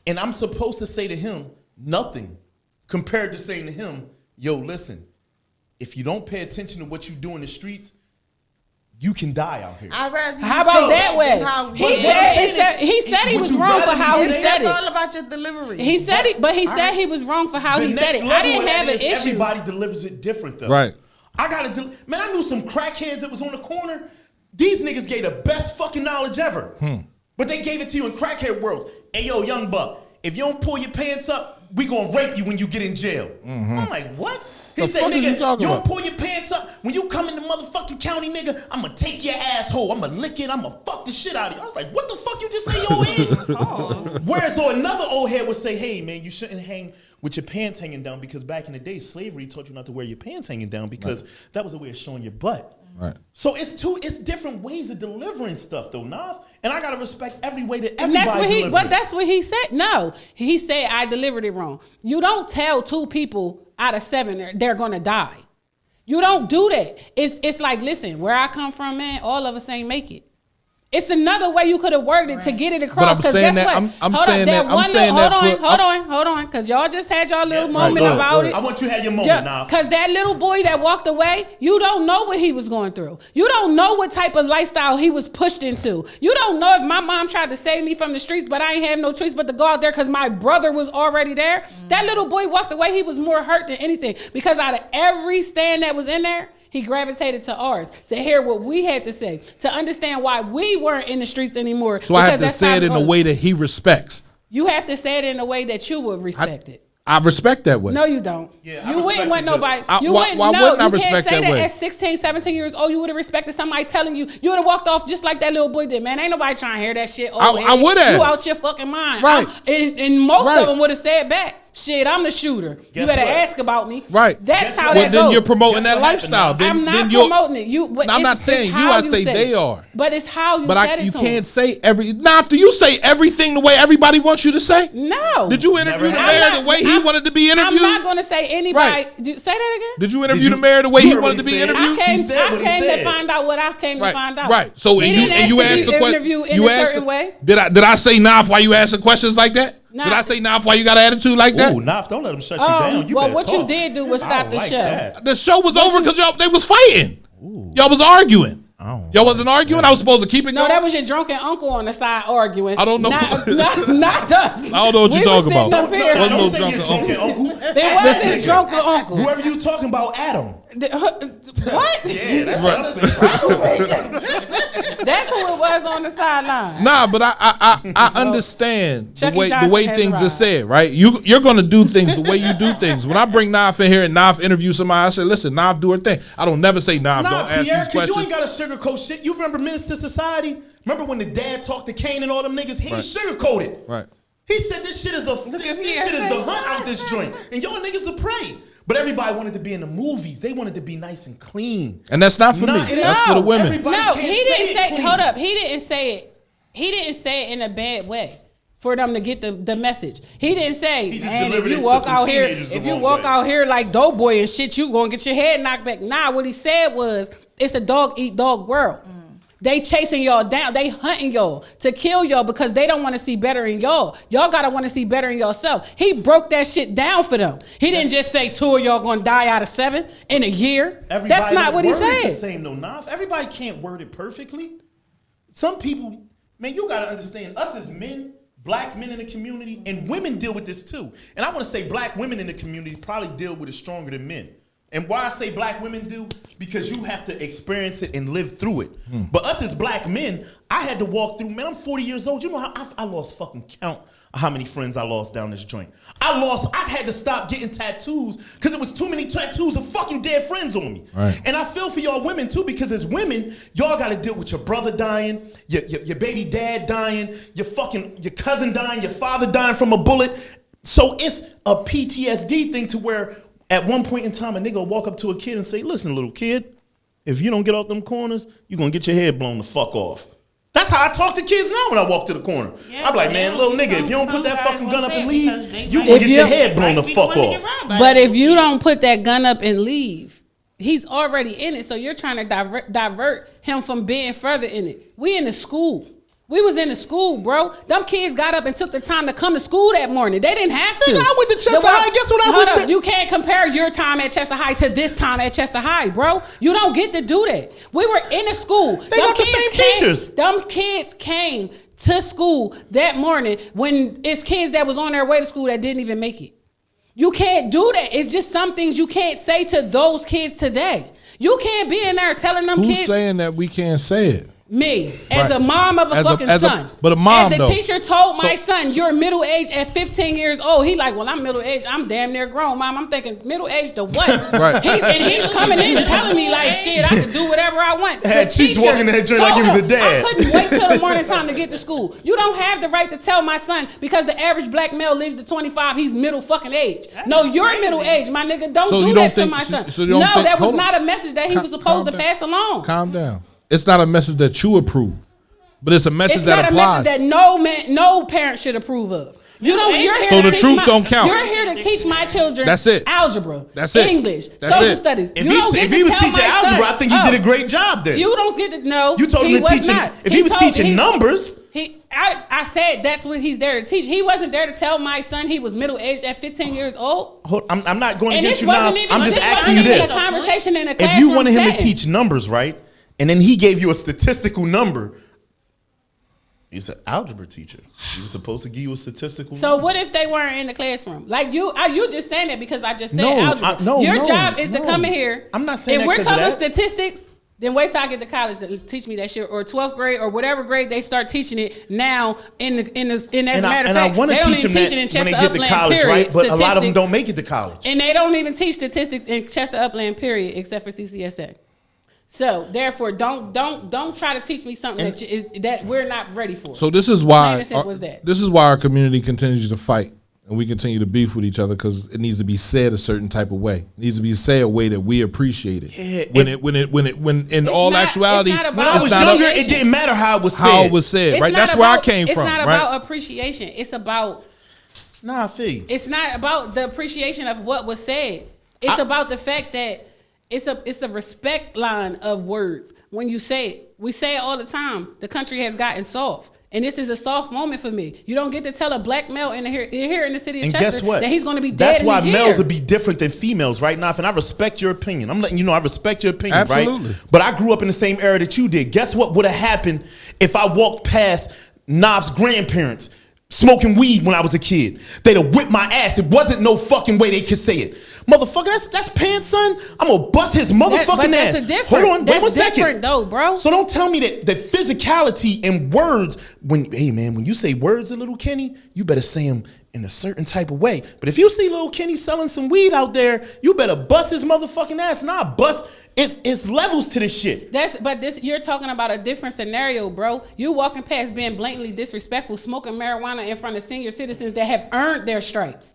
And I'm supposed to say to him nothing compared to saying to him, yo, listen, if you don't pay attention to what you do in the streets, you can die out here. I'd rather you How about say that way? He said he was wrong for how he said It's all it. about your delivery. He said it, but he said he was wrong for how he said it. I didn't have an issue. Everybody delivers it different, though. Right. I gotta man, I knew some crackheads that was on the corner. These niggas gave the best fucking knowledge ever. But they gave it to you in crackhead worlds. Hey, yo, young buck, if you don't pull your pants up, we gonna rape you when you get in jail. I'm like, what? He said, fuck is you nigga, talking you don't about? pull your pants up. When you come in the motherfucking county, nigga, I'm gonna take your asshole. I'm gonna lick it. I'm gonna fuck the shit out of you. I was like, what the fuck you just say, yo, head? Whereas so another old head would say, hey, man, you shouldn't hang with your pants hanging down because back in the day, slavery taught you not to wear your pants hanging down because that was a way of showing your butt. Right. So it's different ways of delivering stuff, though, Nav. And I gotta respect every way that And everybody that's what he said. No, he said I delivered it wrong. You don't tell 2 people out of 7 they're gonna die. You don't do that. It's like, listen, where I come from, man, all of us ain't make it. It's another way you could have worded it to get it across. But I'm saying that. I'm saying that. I'm saying that. Hold on, because y'all just had y'all little moment about it. I want you to have your moment now. Because that little boy that walked away, you don't know what he was going through. You don't know what type of lifestyle he was pushed into. You don't know if my mom tried to save me from the streets, but I ain't have no choice but to go out there because my brother was already there. That little boy walked away. He was more hurt than anything because out of every stand that was in there, he gravitated to ours to hear what we had to say, to understand why we weren't in the streets anymore. So I have to say it in a way that he respects. You have to say it in a way that you would respect it. I respect that way. No, you don't. Yeah, you wouldn't want nobody. Why wouldn't I respect that way? At 16, 17 years old, you would have respected somebody telling you. You would have walked off just like that little boy did, man. Ain't nobody trying to hear that shit. I would have. You out your fucking mind. Right. And most of them would have said back, shit, I'm the shooter. You better ask about me. Right. That's how that goes. Then you're promoting that lifestyle. I'm not promoting it. I'm not saying you. I say they are. But it's how you said it. You can't say every. Now, do you say everything the way everybody wants you to say? No. Did you interview the mayor the way he wanted to be interviewed? I'm not going to say anybody. Say that again. Did you interview the mayor the way he wanted to be interviewed? I came to find out what I came to find out. Right. So and you asked the question. You asked certain way. Did I say Naf? Why you asking questions like that? Did I say Naf? Why you got an attitude like that? Ooh, Naf, don't let him shut you down. You better what talk. you did do was stop the show. That. The show was over because they was fighting. Y'all was arguing. Y'all wasn't arguing. I was supposed to keep it going. No, that was your drunken uncle on the side arguing. I don't know. Not us. I don't know what you're talking about. Wasn't no drunken uncle. There was his drunken uncle. Whoever you talking about, Adam. What? Yeah, that's what I'm saying. That's who it was on the sideline. Nah, but I understand Chucky the way Johnson things has are said, right? You're gonna do things the way you do things. When I bring Naf in here and Naf interview somebody, I say, listen, Naf do her thing. I don't never say Naf, don't ask Pierre, these questions. You ain't got to sugarcoat shit. You remember Minister Society? Remember when the dad talked to Kane and all them niggas? He sugarcoated. Right. He said this shit is the hunt out this joint, and y'all niggas are prey. But everybody wanted to be in the movies. They wanted to be nice and clean. And that's not for me. That's for the women. No, he didn't say. Hold up, he didn't say it. He didn't say it in a bad way for them to get the message. He didn't say, man, if you walk out here, like Doughboy and shit, you gonna get your head knocked back. Nah, what he said was, it's a dog eat dog world. They chasing y'all down. They hunting y'all to kill y'all because they don't want to see better in y'all. Y'all gotta want to see better in yourself. He broke that shit down for them. He didn't just say 2 of y'all gonna die out of 7 in a year. That's not what he said. The same though, Naf. Everybody can't word it perfectly. Some people, man, you gotta understand. Us as men, black men in the community, and women deal with this too. And I want to say black women in the community probably deal with it stronger than men. And why I say black women do, because you have to experience it and live through it. But us as black men, I had to walk through, man, I'm 40 years old. You know how I lost fucking count of how many friends I lost down this joint. I had to stop getting tattoos because it was too many tattoos of fucking dead friends on me. Right. And I feel for y'all women too, because as women, y'all got to deal with your brother dying, your baby dad dying, your cousin dying, your father dying from a bullet. So it's a PTSD thing to where at one point in time, a nigga will walk up to a kid and say, listen, little kid, if you don't get off them corners, you're going to get your head blown the fuck off. That's how I talk to kids now when I walk to the corner. Yeah, I'm like, man, little nigga, if you don't put that fucking gun up and leave, you If going to get your you- head blown the fuck off. But if you don't put that gun up and leave, he's already in it. So you're trying to divert him from being further in it. We in the school. We was in the school, bro. Them kids got up and took the time to come to school that morning. They didn't have to. Nigga, I went to Chester High. Guess what I went to? You can't compare your time at Chester High to this time at Chester High, bro. You don't get to do that. We were in the school. They got the same teachers. Them kids came to school that morning when it's kids that was on their way to school that didn't even make it. You can't do that. It's just some things you can't say to those kids today. You can't be in there telling them Who's kids. saying that we can't say it? Me, as Right. a mom of a fucking son. But a mom, as the though. teacher told my So- son, you're middle aged at 15 years old. He like, well, I'm middle aged. I'm damn near grown, mom. I'm thinking middle aged to what? Right. And he's coming in telling me like, shit, I can do whatever I want. Had The Cheech teacher walking in that joint like he told was a him, dad. I couldn't wait till the morning time to get to school. You don't have the right to tell my son because the average black male lives to 25. He's middle fucking age. No, you're middle age, my nigga. Don't So do you that don't to think- my son. so you don't No, think- that was hold on. not a message that he was supposed to pass along. Calm down. It's not a message that you approve, but it's a message It's that not a applies. message that no parent should approve of. You don't. You're here So to the teach truth my, don't count. You're here to teach my children. That's it. Algebra. That's it. English. That's social it. studies. If You he, don't get if to he was tell teaching my son, algebra, I think he did a great job then. You don't get to know. You told he him to was teach him. not. If he was teaching numbers. I said that's what he's there to teach. He wasn't there to tell my son he was middle aged at 15 years old. I'm not going And against this you now. wasn't even. I'm just this asking wasn't you even this. a conversation in a If classroom. you wanted him to setting. teach numbers, right, and then he gave you a statistical number, he's an algebra teacher. He was supposed to give you a statistical So number. what if they weren't in the classroom? Like you, are you just saying that because I just said No, algebra? Your job is to no. come in here. I'm not saying if that we're 'cause of talking that. statistics, then wait till I get to college to teach me that shit, or 12th grade, or whatever grade they start teaching it now. As a matter of And I fact, want they to don't teach even them teach it in that when Chester they get to Upland. college, Period. right? But a lot of them Statistics. don't make it to college. And they don't even teach statistics in Chester Upland. Period, except for CCSA. So therefore, don't try to teach me something that we're not ready for. So this is Plain why and simple as that. this is why our community continues to fight and we continue to beef with each other because it needs to be said a certain type of way. It needs to be said a way that we appreciate it. Yeah, when in all actuality, it's not When about I was younger, it didn't matter how it was said. how it was said. It's Right, not that's where I about- came it's from. not Right, about appreciation. It's about. Nah, I feel you. It's not about the appreciation of what was said. It's about the fact that it's a respect line of words. When you say it, we say it all the time. The country has gotten soft. And this is a soft moment for me. You don't get to tell a black male here in the city of And Chester guess what? that he's going to be dead That's in why a year. males will be different than females, right, Naf? And I respect your opinion. I'm letting you know I respect your opinion, Absolutely. right? But I grew up in the same era that you did. Guess what would have happened if I walked past Naf's grandparents smoking weed when I was a kid? They'd have whipped my ass. It wasn't no fucking way they could say it. Motherfucker, that's pants, son. I'm gonna bust his motherfucking but ass. that's a different. Hold on, wait That's one second. different though, bro. So don't tell me that the physicality and words, when you say words to little Kenny, you better say them in a certain type of way. But if you see little Kenny selling some weed out there, you better bust his motherfucking ass. Nah, bust. It's levels to this shit. You're talking about a different scenario, bro. You walking past being blatantly disrespectful, smoking marijuana in front of senior citizens that have earned their stripes.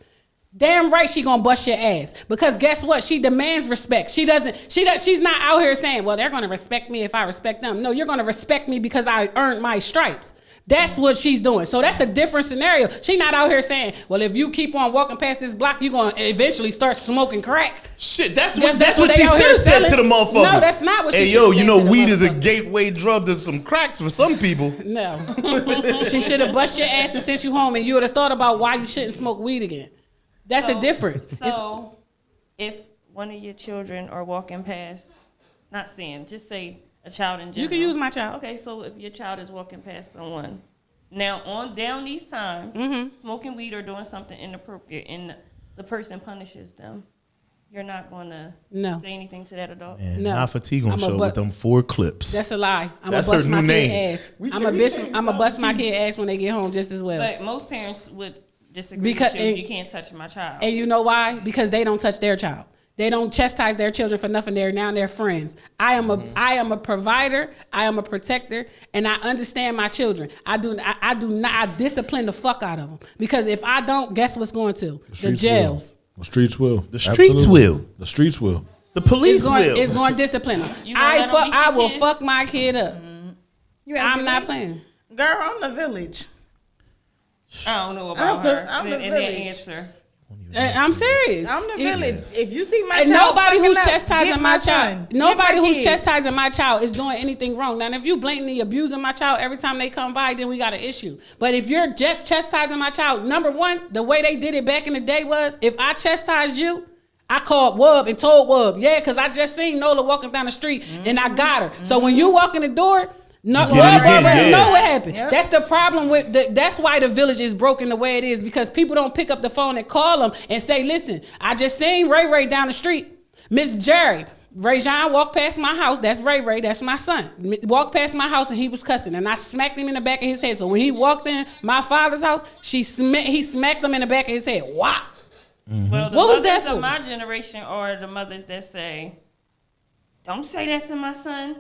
Damn right she gonna bust your ass. Because guess what? She demands respect. She's not out here saying, well, they're gonna respect me if I respect them. No, you're gonna respect me because I earned my stripes. That's what she's doing. So that's a different scenario. She's not out here saying, well, if you keep on walking past this block, you're going to eventually start smoking crack. Shit, that's what she should have said to the motherfuckers. No, that's not what she should have said. Hey, yo, you know, weed is a motherfuckers. gateway drug to some cracks for some people. No. She should have bust your ass and sent you home, and you would have thought about why you shouldn't smoke weed again. That's a difference. So, if one of your children are walking past, not saying, just say a child in general. You can use my child. Okay, so if your child is walking past someone, now on down these times, smoking weed or doing something inappropriate, and the person punishes them, you're not going to say anything to that adult? Man, not Fatigue gonna show with them 4 clips. That's a lie. I'm That's gonna bust her my new kid name. ass. I'm gonna bust my kid ass when they get home just as well. But most parents would disagree with you. You can't touch my child. And you know why? Because they don't touch their child. They don't chastise their children for nothing. They're now their friends. I am a provider. I am a protector, and I understand my children. I do not. I discipline the fuck out of them because if I don't, guess what's going to the jails. The streets will. The streets will. The streets will. The police will. It's going to discipline them. I will fuck my kid up. I'm not playing. Girl, I'm the village. I don't know about her. I'm the in that village. answer. I'm serious. I'm the village. If you see my and child, nobody who's fucking up, chastising get my son. child, nobody Get my who's kids. chastising my child is doing anything wrong. Now, if you blatantly abusing my child every time they come by, then we got an issue. But if you're just chastising my child, number one, the way they did it back in the day was, if I chastised you, I called Wub and told Wub, because I just seen Nola walking down the street and I got her. So when you walk in the door, no, Wub already know what happened. Yep. That's the problem with that's why the village is broken the way it is, because people don't pick up the phone and call them and say, listen, I just seen Ray Ray down the street. Miss Jerry, Ray Jean walked past my house. That's Ray Ray. That's my son. Walked past my house and he was cussing, and I smacked him in the back of his head. So when he walked in my father's house, he smacked him in the back of his head. Wow. Well, the What was mothers that for? of my generation are the mothers that say, don't say that to my son.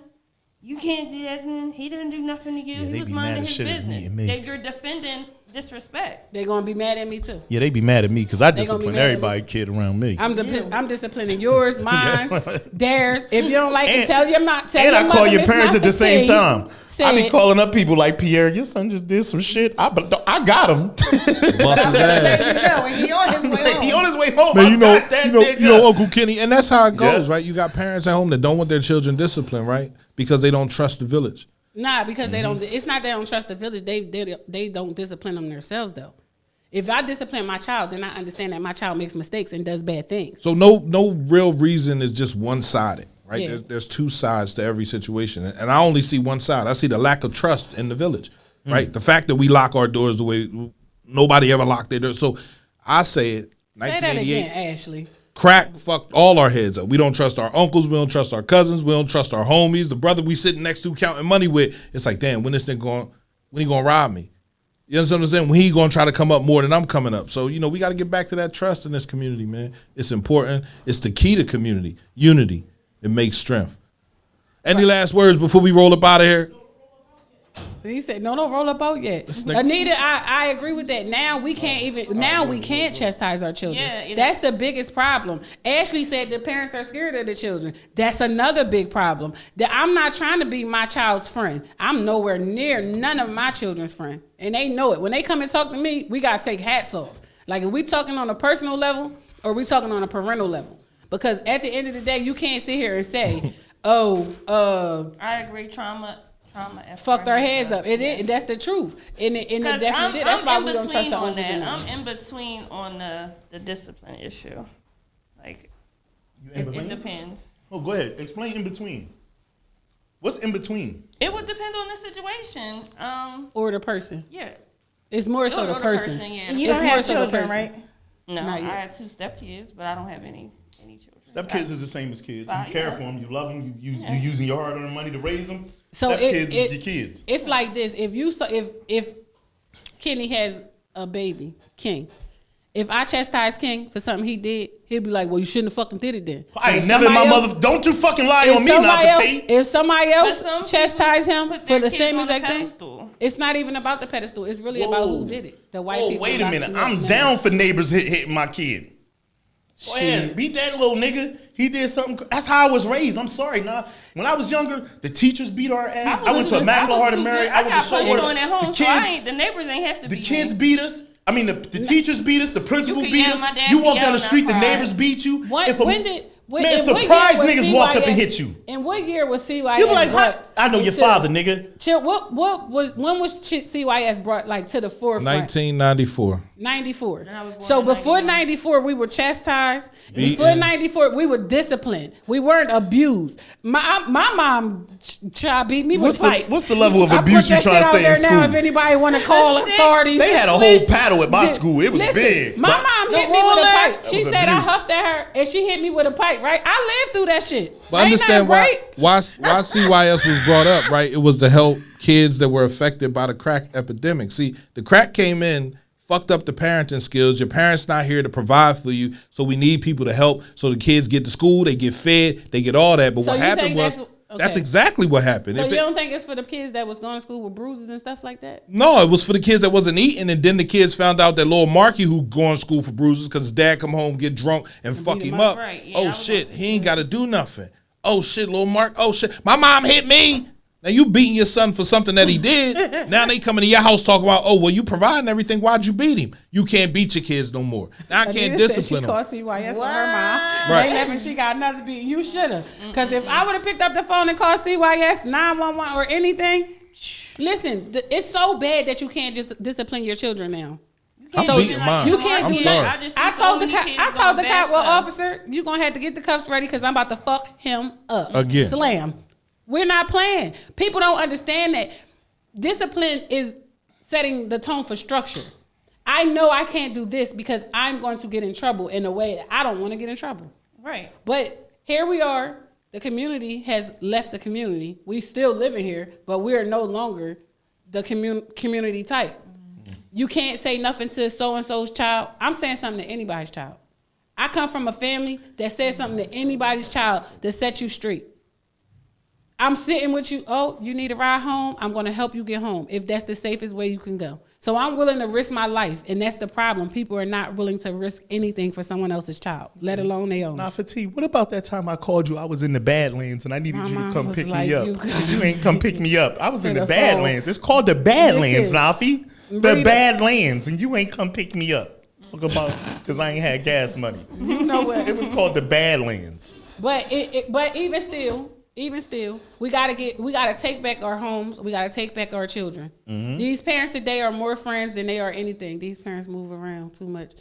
You can't do that. He didn't do nothing to you. He was minding his business. You're defending disrespect. They're going to be mad at me too. Yeah, they be mad at me because I They gonna be discipline mad at everybody kid around me. I'm disciplining yours, mine, theirs. If you don't like it, tell your mom. And I call your parents at the same time. I be Said- calling up people like, Pierre, your son just did some shit. I got him. Bust his ass. He on his way home. He on his way home. Man, I you got that know, nigga. Uncle Kenny, and that's how it goes, Yeah. right? You got parents at home that don't want their children disciplined, right? Because they don't trust the village. Nah, because they don't. It's not they don't trust the village. They don't discipline them themselves though. If I discipline my child, then I understand that my child makes mistakes and does bad things. So no real reason is just one-sided, right? Yeah. There's two sides to every situation, and I only see one side. I see the lack of trust in the village, right? The fact that we lock our doors the way nobody ever locked their doors. So I say it. Say that 1988. again, Ashley. Crack fucked all our heads up. We don't trust our uncles. We don't trust our cousins. We don't trust our homies. The brother we sitting next to counting money with. It's like, damn, when he gonna rob me? You understand what I'm saying? When he gonna try to come up more than I'm coming up. So, we got to get back to that trust in this community, man. It's important. It's the key to community. Unity. It makes strength. Any last words before we roll up out of here? He said, no, don't roll up out yet. Anita, I agree with that. Now we can't chastise our children. Yeah, That's the biggest problem. Ashley said the parents are scared of the children. That's another big problem. That I'm not trying to be my child's friend. I'm nowhere near none of my children's friend. And they know it. When they come and talk to me, we got to take hats off. Like if we talking on a personal level or we talking on a parental level. Because at the end of the day, you can't sit here and say, I agree, trauma fucked our heads up. That's the truth. And it definitely did. That's why we don't trust the uncles and I'm in between on the discipline issue. Like, it depends. Oh, go ahead. Explain in between. What's in between? It would depend on the situation. Or the person. Yeah. It's more so the person. Yeah. And you don't have children, right? No, Not I yet. had 2 stepkids, but I don't have any children. Stepkids is the same as kids. You Right, care yeah. for them. You love them. You using your hard-earned money to raise them. So Stepkids is your kids. It's like this. If Kenny has a baby, King, if I chastise King for something he did, he'll be like, well, you shouldn't have fucking did it then. I ain't If never in my somebody mother. Don't you fucking lie If on me, not somebody else- Petit. If somebody else But some chastise him put for their the kids same on a exact thing, pedestal. it's not even about the pedestal. It's really about who did it. The white Oh, people. wait a locked minute. you up I'm now. down for neighbors hitting my kid. Go ahead, beat that little nigga. He did something. That's how I was raised. I'm sorry, nah. When I was younger, the teachers beat our ass. I went to Immaculate Heart of Mary. I got punched Shorewood. on at home, so the neighbors ain't have to beat me. The kids beat us. I mean, the teachers beat us. The principal You can beat yell, us. my dad You can walk down yell, the street, and the I neighbors cried. beat you. Man, surprise niggas walked up and hit you. In what year was CYS? You be like, I know your father, nigga. Chill. When was CYS brought like to the forefront? 1994. 94. So before 94, we were chastised. Before 94, we were disciplined. We weren't abused. My mom child beat me with a pipe. What's the level of abuse you trying to say in school? Now, if anybody want to call authorities, they had a whole paddle at my school. It was big. My mom hit me with a pipe. She said I abuse. huffed at her, and she hit me with a pipe. Right? I lived through that shit. But understand why CYS was brought up, right? It was to help kids that were affected by the crack epidemic. See, the crack came in, fucked up the parenting skills. Your parents not here to provide for you, so we need people to help. So the kids get to school, they get fed, they get all that. But So what you happened think was that's that's exactly what happened. So If you it- don't think it's for the kids that was going to school with bruises and stuff like that? No, it was for the kids that wasn't eating, and then the kids found out that little Marky who going to school for bruises because his dad come home, get drunk, and fuck him up. Right, yeah, Oh shit, he ain't got to do nothing. Oh shit, little Mark. Oh shit, my mom hit me. Now you beating your son for something that he did. Now they coming to your house talking about, oh well, you providing everything. Why'd you beat him? You can't beat your kids no more. Now I can't discipline She them. called CYS on her mom. Right. Ain't having she got another beat. You should have. Because if I would have picked up the phone and called CYS 911 or anything, listen, it's so bad that you can't just discipline your children now. I'm beating mine. You can't I'm do sorry. that. I told the cop, well, officer, you gonna have to get the cuffs ready because I'm about to fuck him up. Again. Slam. We're not playing. People don't understand that discipline is setting the tone for structure. I know I can't do this because I'm going to get in trouble in a way that I don't want to get in trouble. Right. But here we are. The community has left the community. We still living here, but we are no longer the community type. You can't say nothing to so-and-so's child. I'm saying something to anybody's child. I come from a family that says something to anybody's child that sets you straight. I'm sitting with you. Oh, you need a ride home? I'm going to help you get home if that's the safest way you can go. So I'm willing to risk my life, and that's the problem. People are not willing to risk anything for someone else's child, let alone their own. Nah, Fatih, what about that time I called you? I was in the Badlands and I needed you to come pick me up. You ain't come pick me up. I was in the Badlands. It's called the Badlands, Nafi. The Badlands, and you ain't come pick me up. Talk about because I ain't had gas money. You know what? It was called the Badlands. But but even still, we gotta take back our homes. We gotta take back our children. Mm-hmm. These parents today are more friends than they are anything. These parents move around too much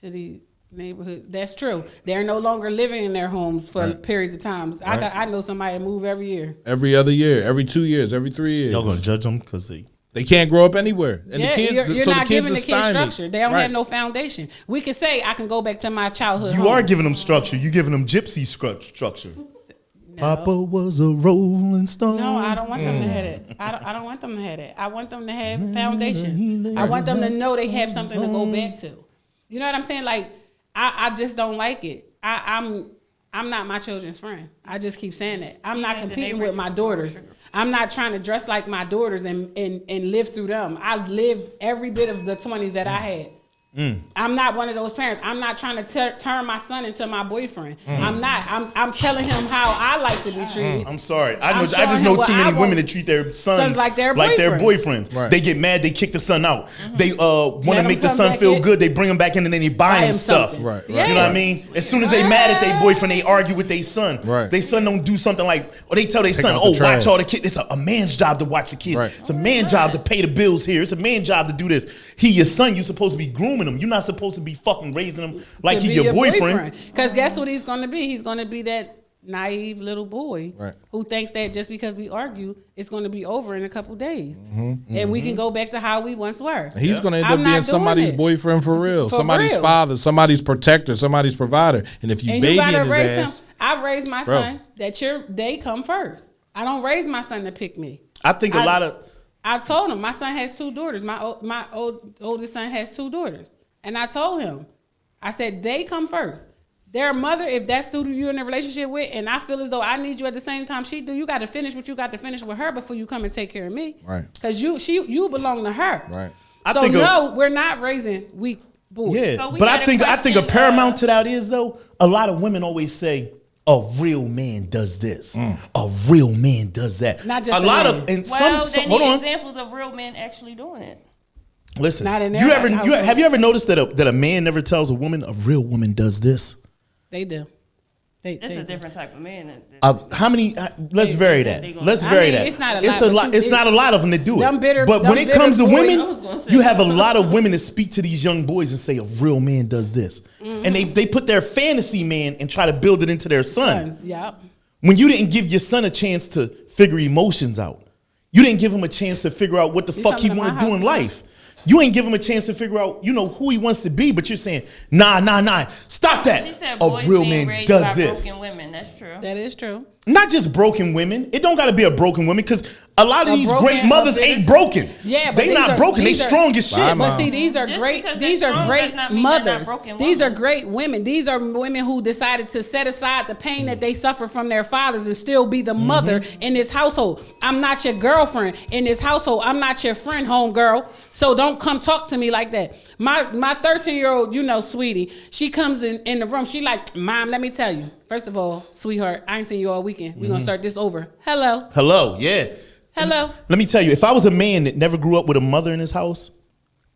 to the neighborhoods. That's true. They're no longer living in their homes for periods of times. Right. I know somebody that move every year. Every other year, every 2 years, every 3 years. Y'all gonna judge them because they can't grow up anywhere. And Yeah, the kids, you're so not the kids giving are the kids stymied. structure. They don't Right. have no foundation. We can say I can go back to my childhood. You home. are giving them structure. You giving them gypsy structure. Papa was a rolling stone. No, I don't want them to have it. I don't want them to have it. I want them to have foundations. I want them to know they have something to go back to. You know what I'm saying? Like, I just don't like it. I'm not my children's friend. I just keep saying that. I'm not competing with my daughters. I'm not trying to dress like my daughters and live through them. I lived every bit of the 20s that I had. I'm not one of those parents. I'm not trying to turn my son into my boyfriend. I'm not. I'm telling him how I like to be treated. I'm sorry. I I'm just showing know him what too I many women want. that treat their sons like their boyfriends. Right. They get mad. They kick the son out. They want to him make the come son back feel in. good. They bring him back in and then they buy him stuff. something. Right. You know what I mean? As soon as they mad at their boyfriend, they argue with their son. Right. Their son don't do something like, or they tell their son, out the "Oh, trash." watch all the kids. It's a man's job to watch the kids. Right. It's a man's job to pay the bills here. It's a man's job to do this. He your son. You're supposed to be grooming him. You're not supposed to be fucking raising him like To he be your boyfriend. Because guess what he's going to be? He's going to be that naive little boy who thinks that just because we argue, it's going to be over in a couple days. And we can go back to how we once were. And he's going to end I'm up not being doing somebody's it. boyfriend for real, For somebody's real. father, somebody's protector, somebody's provider. And if you And baby gotta in his raise ass, him. I raised my Bro. son that they come first. I don't raise my son to pick me. I think a lot of I told him my son has 2 daughters. My oldest son has 2 daughters, and I told him, I said they come first. Their mother, if that's who you're in a relationship with, and I feel as though I need you at the same time she do, you got to finish what you got to finish with her before you come and take care of me. Right. Because you belong to her. Right. I So think no, we're not raising weak boys. Yeah, So we but had I think a question, paramount to that is though, a lot of women always say, "A real man does this. A real man does that." Not just a a lot man. of and Well, some then hold the on. examples of real men actually doing it. Listen, Not in you their ever household. have you ever noticed that a man never tells a woman a real woman does this? They do. It's a different type of man. How many? Let's vary that. Let's I vary mean, that. it's not a It's lot, a but lot. you- It's not a lot of them that do Them it. bitter- but them when it bitter comes to boys. women, I was gonna say. you have a lot of women that speak to these young boys and say a real man does this, and they put their fantasy man and try to build it into their son. Sons, yep. When you didn't give your son a chance to figure emotions out, you didn't give him a chance to figure out what the fuck he coming to want my to do house in now? life. You ain't give him a chance to figure out, who he wants to be, but you're saying, nah, stop that. She said A boys real being man raised does by this. broken women. That's true. That is true. Not just broken women. It don't got to be a broken woman because a lot of A these broken- great mothers a bitter- ain't broken. Yeah, but they these not are- broken. They these are- strong as shit. But see, these are Just great. because These they're are strong great does not mean they're not mothers. broken These are women. great women. These are women who decided to set aside the pain that they suffer from their fathers and still be the mother in this household. I'm not your girlfriend in this household. I'm not your friend, homegirl. So don't come talk to me like that. My 13-year-old, sweetie, she comes in the room. She like, Mom, let me tell you. First of all, sweetheart, I ain't seen you all weekend. We're gonna start this over. Hello, yeah. Hello. Let me tell you, if I was a man that never grew up with a mother in his house,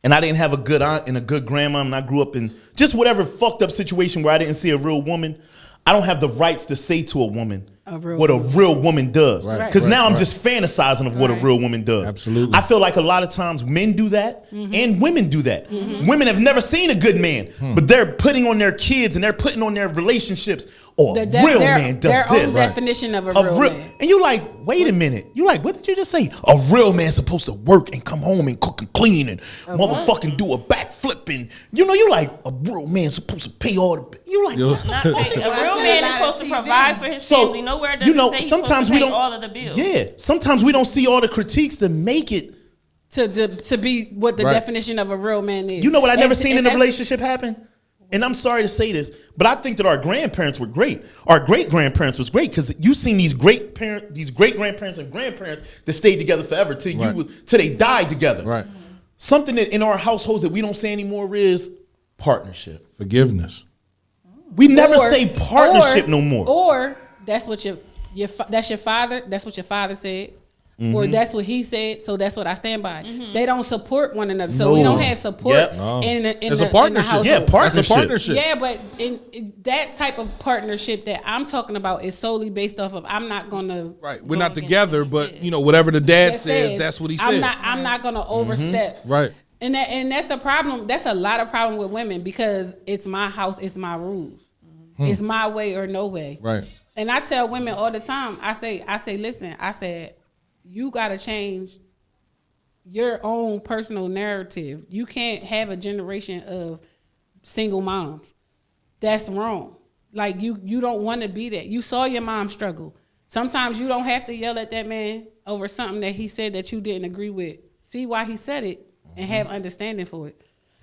and I didn't have a good aunt and a good grandma, and I grew up in just whatever fucked up situation where I didn't see a real woman, I don't have the rights to say to a woman what a real woman does. Because now I'm just fantasizing of what a real woman does. Absolutely. I feel like a lot of times men do that and women do that. Women have never seen a good man, but they're putting on their kids and they're putting on their relationships. Oh, a real man does their this. own definition of a real man. And you like, wait a minute. You like, what did you just say? A real man's supposed to work and come home and cook and clean and motherfucking do a backflip and you like a real man's supposed to pay all the. You like, Not pay, a real man is supposed to provide for his family. Nowhere does it say he's sometimes supposed to we pay don't. all of the bills. Yeah, sometimes we don't see all the critiques to make it. To be what the definition of a real man is. You know what I never And- seen and in a that's- relationship happen? And I'm sorry to say this, but I think that our grandparents were great. Our great grandparents was great because you seen these great grandparents and grandparents that stayed together forever till they died together. Right. Something that in our households that we don't say anymore is partnership. Forgiveness. We never say partnership no more. Or that's what that's your father. That's what your father said. Or that's what he said, so that's what I stand by. They don't support one another, so we don't have support in the It's a in the partnership. household. Yeah, partnership. That's a partnership. Yeah, but in that type of partnership that I'm talking about is solely based off of I'm not gonna Right. We're not together, but whatever the dad that says, that's what he says. I'm not gonna overstep. Right. And that's the problem. That's a lot of problem with women because it's my house, it's my rules, it's my way or no way. Right. And I tell women all the time. I say, listen. I said, you gotta change your own personal narrative. You can't have a generation of single moms. That's wrong. Like you don't want to be that. You saw your mom struggle. Sometimes you don't have to yell at that man over something that he said that you didn't agree with. See why he said it and have understanding for it.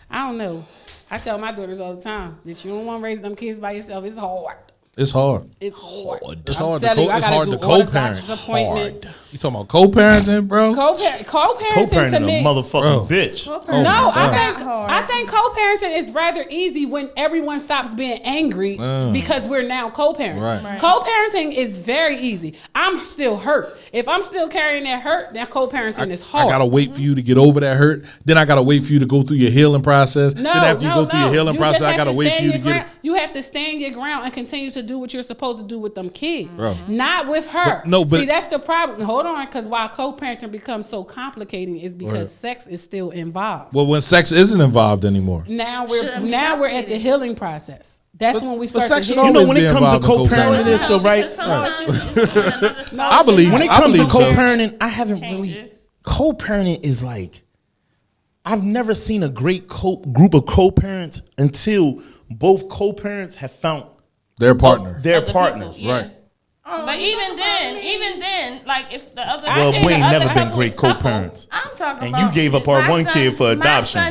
I don't know. I tell my daughters all the time that you don't want to raise them kids by yourself. It's hard. It's hard. It's hard. It's I'm hard. telling you, I It's gotta hard do to all the co-parent. doctor's appointments. Hard. You talking about co-parenting, bro? Co-parenting Co-parenting to a me. motherfucking bitch. No, I think co-parenting is rather easy when everyone stops being angry because we're now co-parents. Right. Co-parenting is very easy. I'm still hurt. If I'm still carrying that hurt, that co-parenting is hard. I gotta wait for you to get over that hurt. Then I gotta wait for you to go through your healing process. No, then after you go through your healing You process, just I have gotta to wait for stand you to your get ground. You have to stand your ground and continue to do what you're supposed to do with them kids. Bro. Not with her. But See, that's the problem. Hold on, because why co-parenting becomes so complicating is because sex is still involved. Well, when sex isn't involved anymore. Now we're at the healing process. That's when we start to sex should heal. You know, when always it be comes to involved in co-parenting, co-parenting. it's still right. I believe. When it I comes to believe so. co-parenting, I haven't really. Co-parenting is like, I've never seen a great group of co-parents until both co-parents have found Their partner. their Other partners. people, yeah. Right. But even then, like if the other Well, if we ain't the other never been couple great is couple, co-parents. I'm talking And about. you gave up our my one kid for adoption.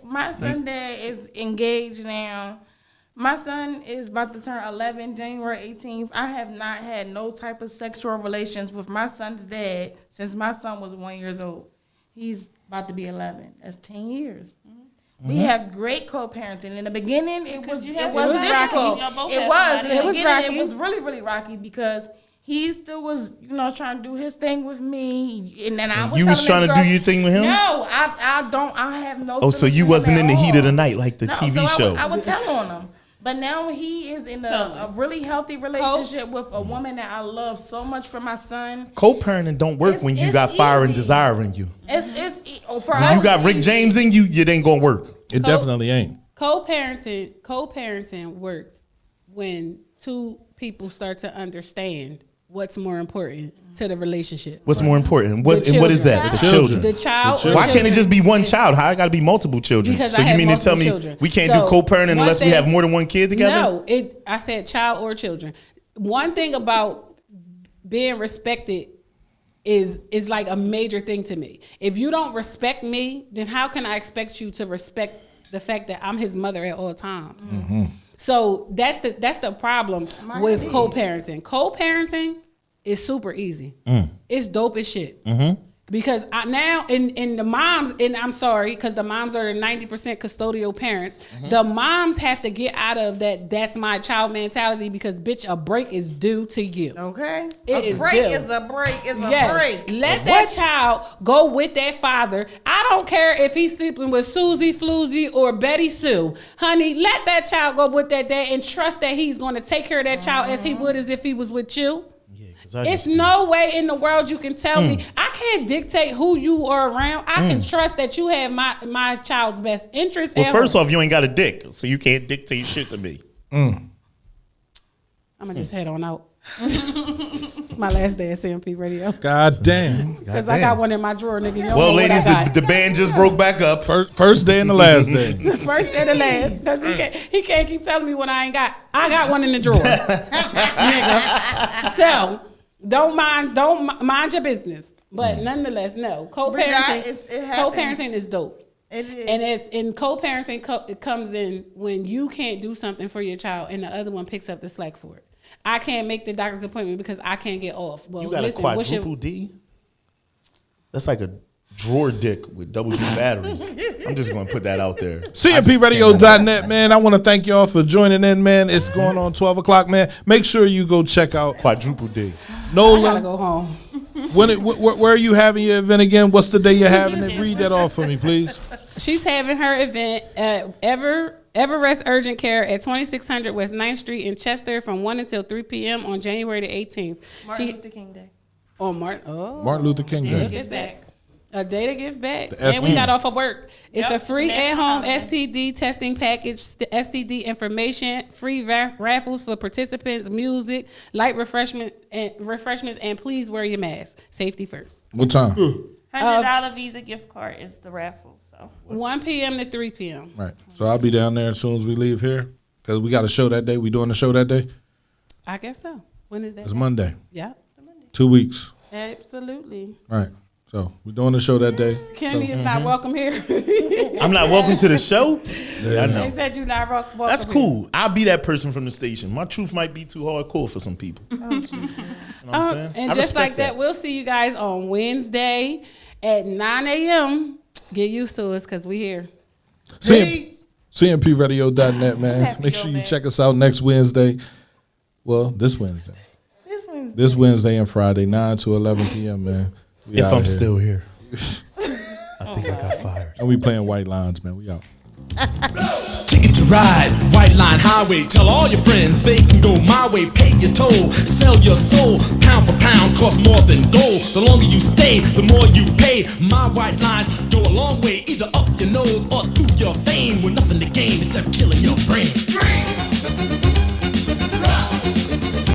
My son dad is engaged now. My son is about to turn 11 January 18th. I have not had no type of sexual relations with my son's dad since my son was 1 year old. He's about to be 11. That's 10 years. We have great co-parenting. In the beginning, it was difficult. rocky. It was really, really rocky because he still was, trying to do his thing with me, and then I was. You was trying to do your thing with him? No, I don't. I have no. Oh, so you wasn't in the heat of the night like the TV show? I would tell on him. But now he is in a really healthy relationship with a woman that I love so much for my son. Co-parenting don't work when you got fire and desire in you. For when you got Rick James in you, it ain't gonna work. It definitely ain't. Co-parenting works when two people start to understand what's more important to the relationship. What's more important? What is that? The children. The child. Why can't it just be one child? How I got to be multiple children? Because so I you have mean to tell me children. we can't do co-parenting unless we have more than one kid together? No, I said child or children. One thing about being respected is like a major thing to me. If you don't respect me, then how can I expect you to respect the fact that I'm his mother at all times? Mm-hmm. So that's the problem with co-parenting. Co-parenting is super easy. It's dope as shit. Mm-hmm. Because now in the moms, and I'm sorry, because the moms are the 90% custodial parents, the moms have to get out of that's my child mentality because, bitch, a break is due to you. Okay? It a break is a break is a break. Let that child go with that father. I don't care if he's sleeping with Susie, Floozy, or Betty Sue. Honey, let that child go with that dad and trust that he's going to take care of that child as he would as if he was with you. It's no way in the world you can tell me. I can't dictate who you are around. I can trust that you have my child's best interest. Well, first off, you ain't got a dick, so you can't dictate shit to me. I'm gonna just head on out. It's my last day at CMP Radio. God damn. Because I got one in my drawer, nigga. Well, ladies, the band just broke back up. First day and the last day. The first and the last. Because he can't keep telling me what I got one in the drawer. Nigga. So don't mind your business. But nonetheless, no. Co-parenting is dope. It is. And it's in co-parenting it comes in when you can't do something for your child and the other one picks up the slack for it. I can't make the doctor's appointment because I can't get off. Well, you got a quadruple D? That's like a drawer dick with double D batteries. I'm just going to put that out there. CMPRadio.net, man. I want to thank y'all for joining in, man. It's going on 12 o'clock, man. Make sure you go check out Quadruple D. Nola. I gotta go home. Where are you having your event again? What's the day you're having it? Read that off for me, please. She's having her event at Everest Urgent Care at 2600 West 9th Street in Chester from 1 until 3 p.m. on January the 18th. Martin Luther King Day. Martin Luther King Day. Give back. A day to give back. The And we got off of work. It's a free at-home STD testing package, STD information, free raffles for participants, music, light refreshments, and please wear your mask. Safety first. What time? $100 Visa gift card is the raffle. So 1 p.m. to 3 p.m. Right. So I'll be down there as soon as we leave here because we got a show that day. We doing the show that day? I guess so. When is that? It's Monday. Yeah. 2 weeks. Absolutely. Right. So we're doing the show that day. Kenny is not welcome here. I'm not welcome to the show? Yeah, I know. They said you're not welcome. That's cool. I'll be that person from the station. My truth might be too hardcore for some people. You know what I'm saying? And I just like respect that, we'll see you guys on Wednesday at 9 a.m. Get used to us because we here. CMPRadio.net, man. Make sure you check us out next Wednesday. Well, this Wednesday. This Wednesday and Friday, 9 to 11 p.m., man. If I'm still here. I think I got fired. And we playing White Lines, man. We out. Ticket to ride, White Line Highway. Tell all your friends they can go my way. Pay your toll, sell your soul. Pound for pound, cost more than gold. The longer you stay, the more you pay. My white lines go a long way, either up your nose or through your face.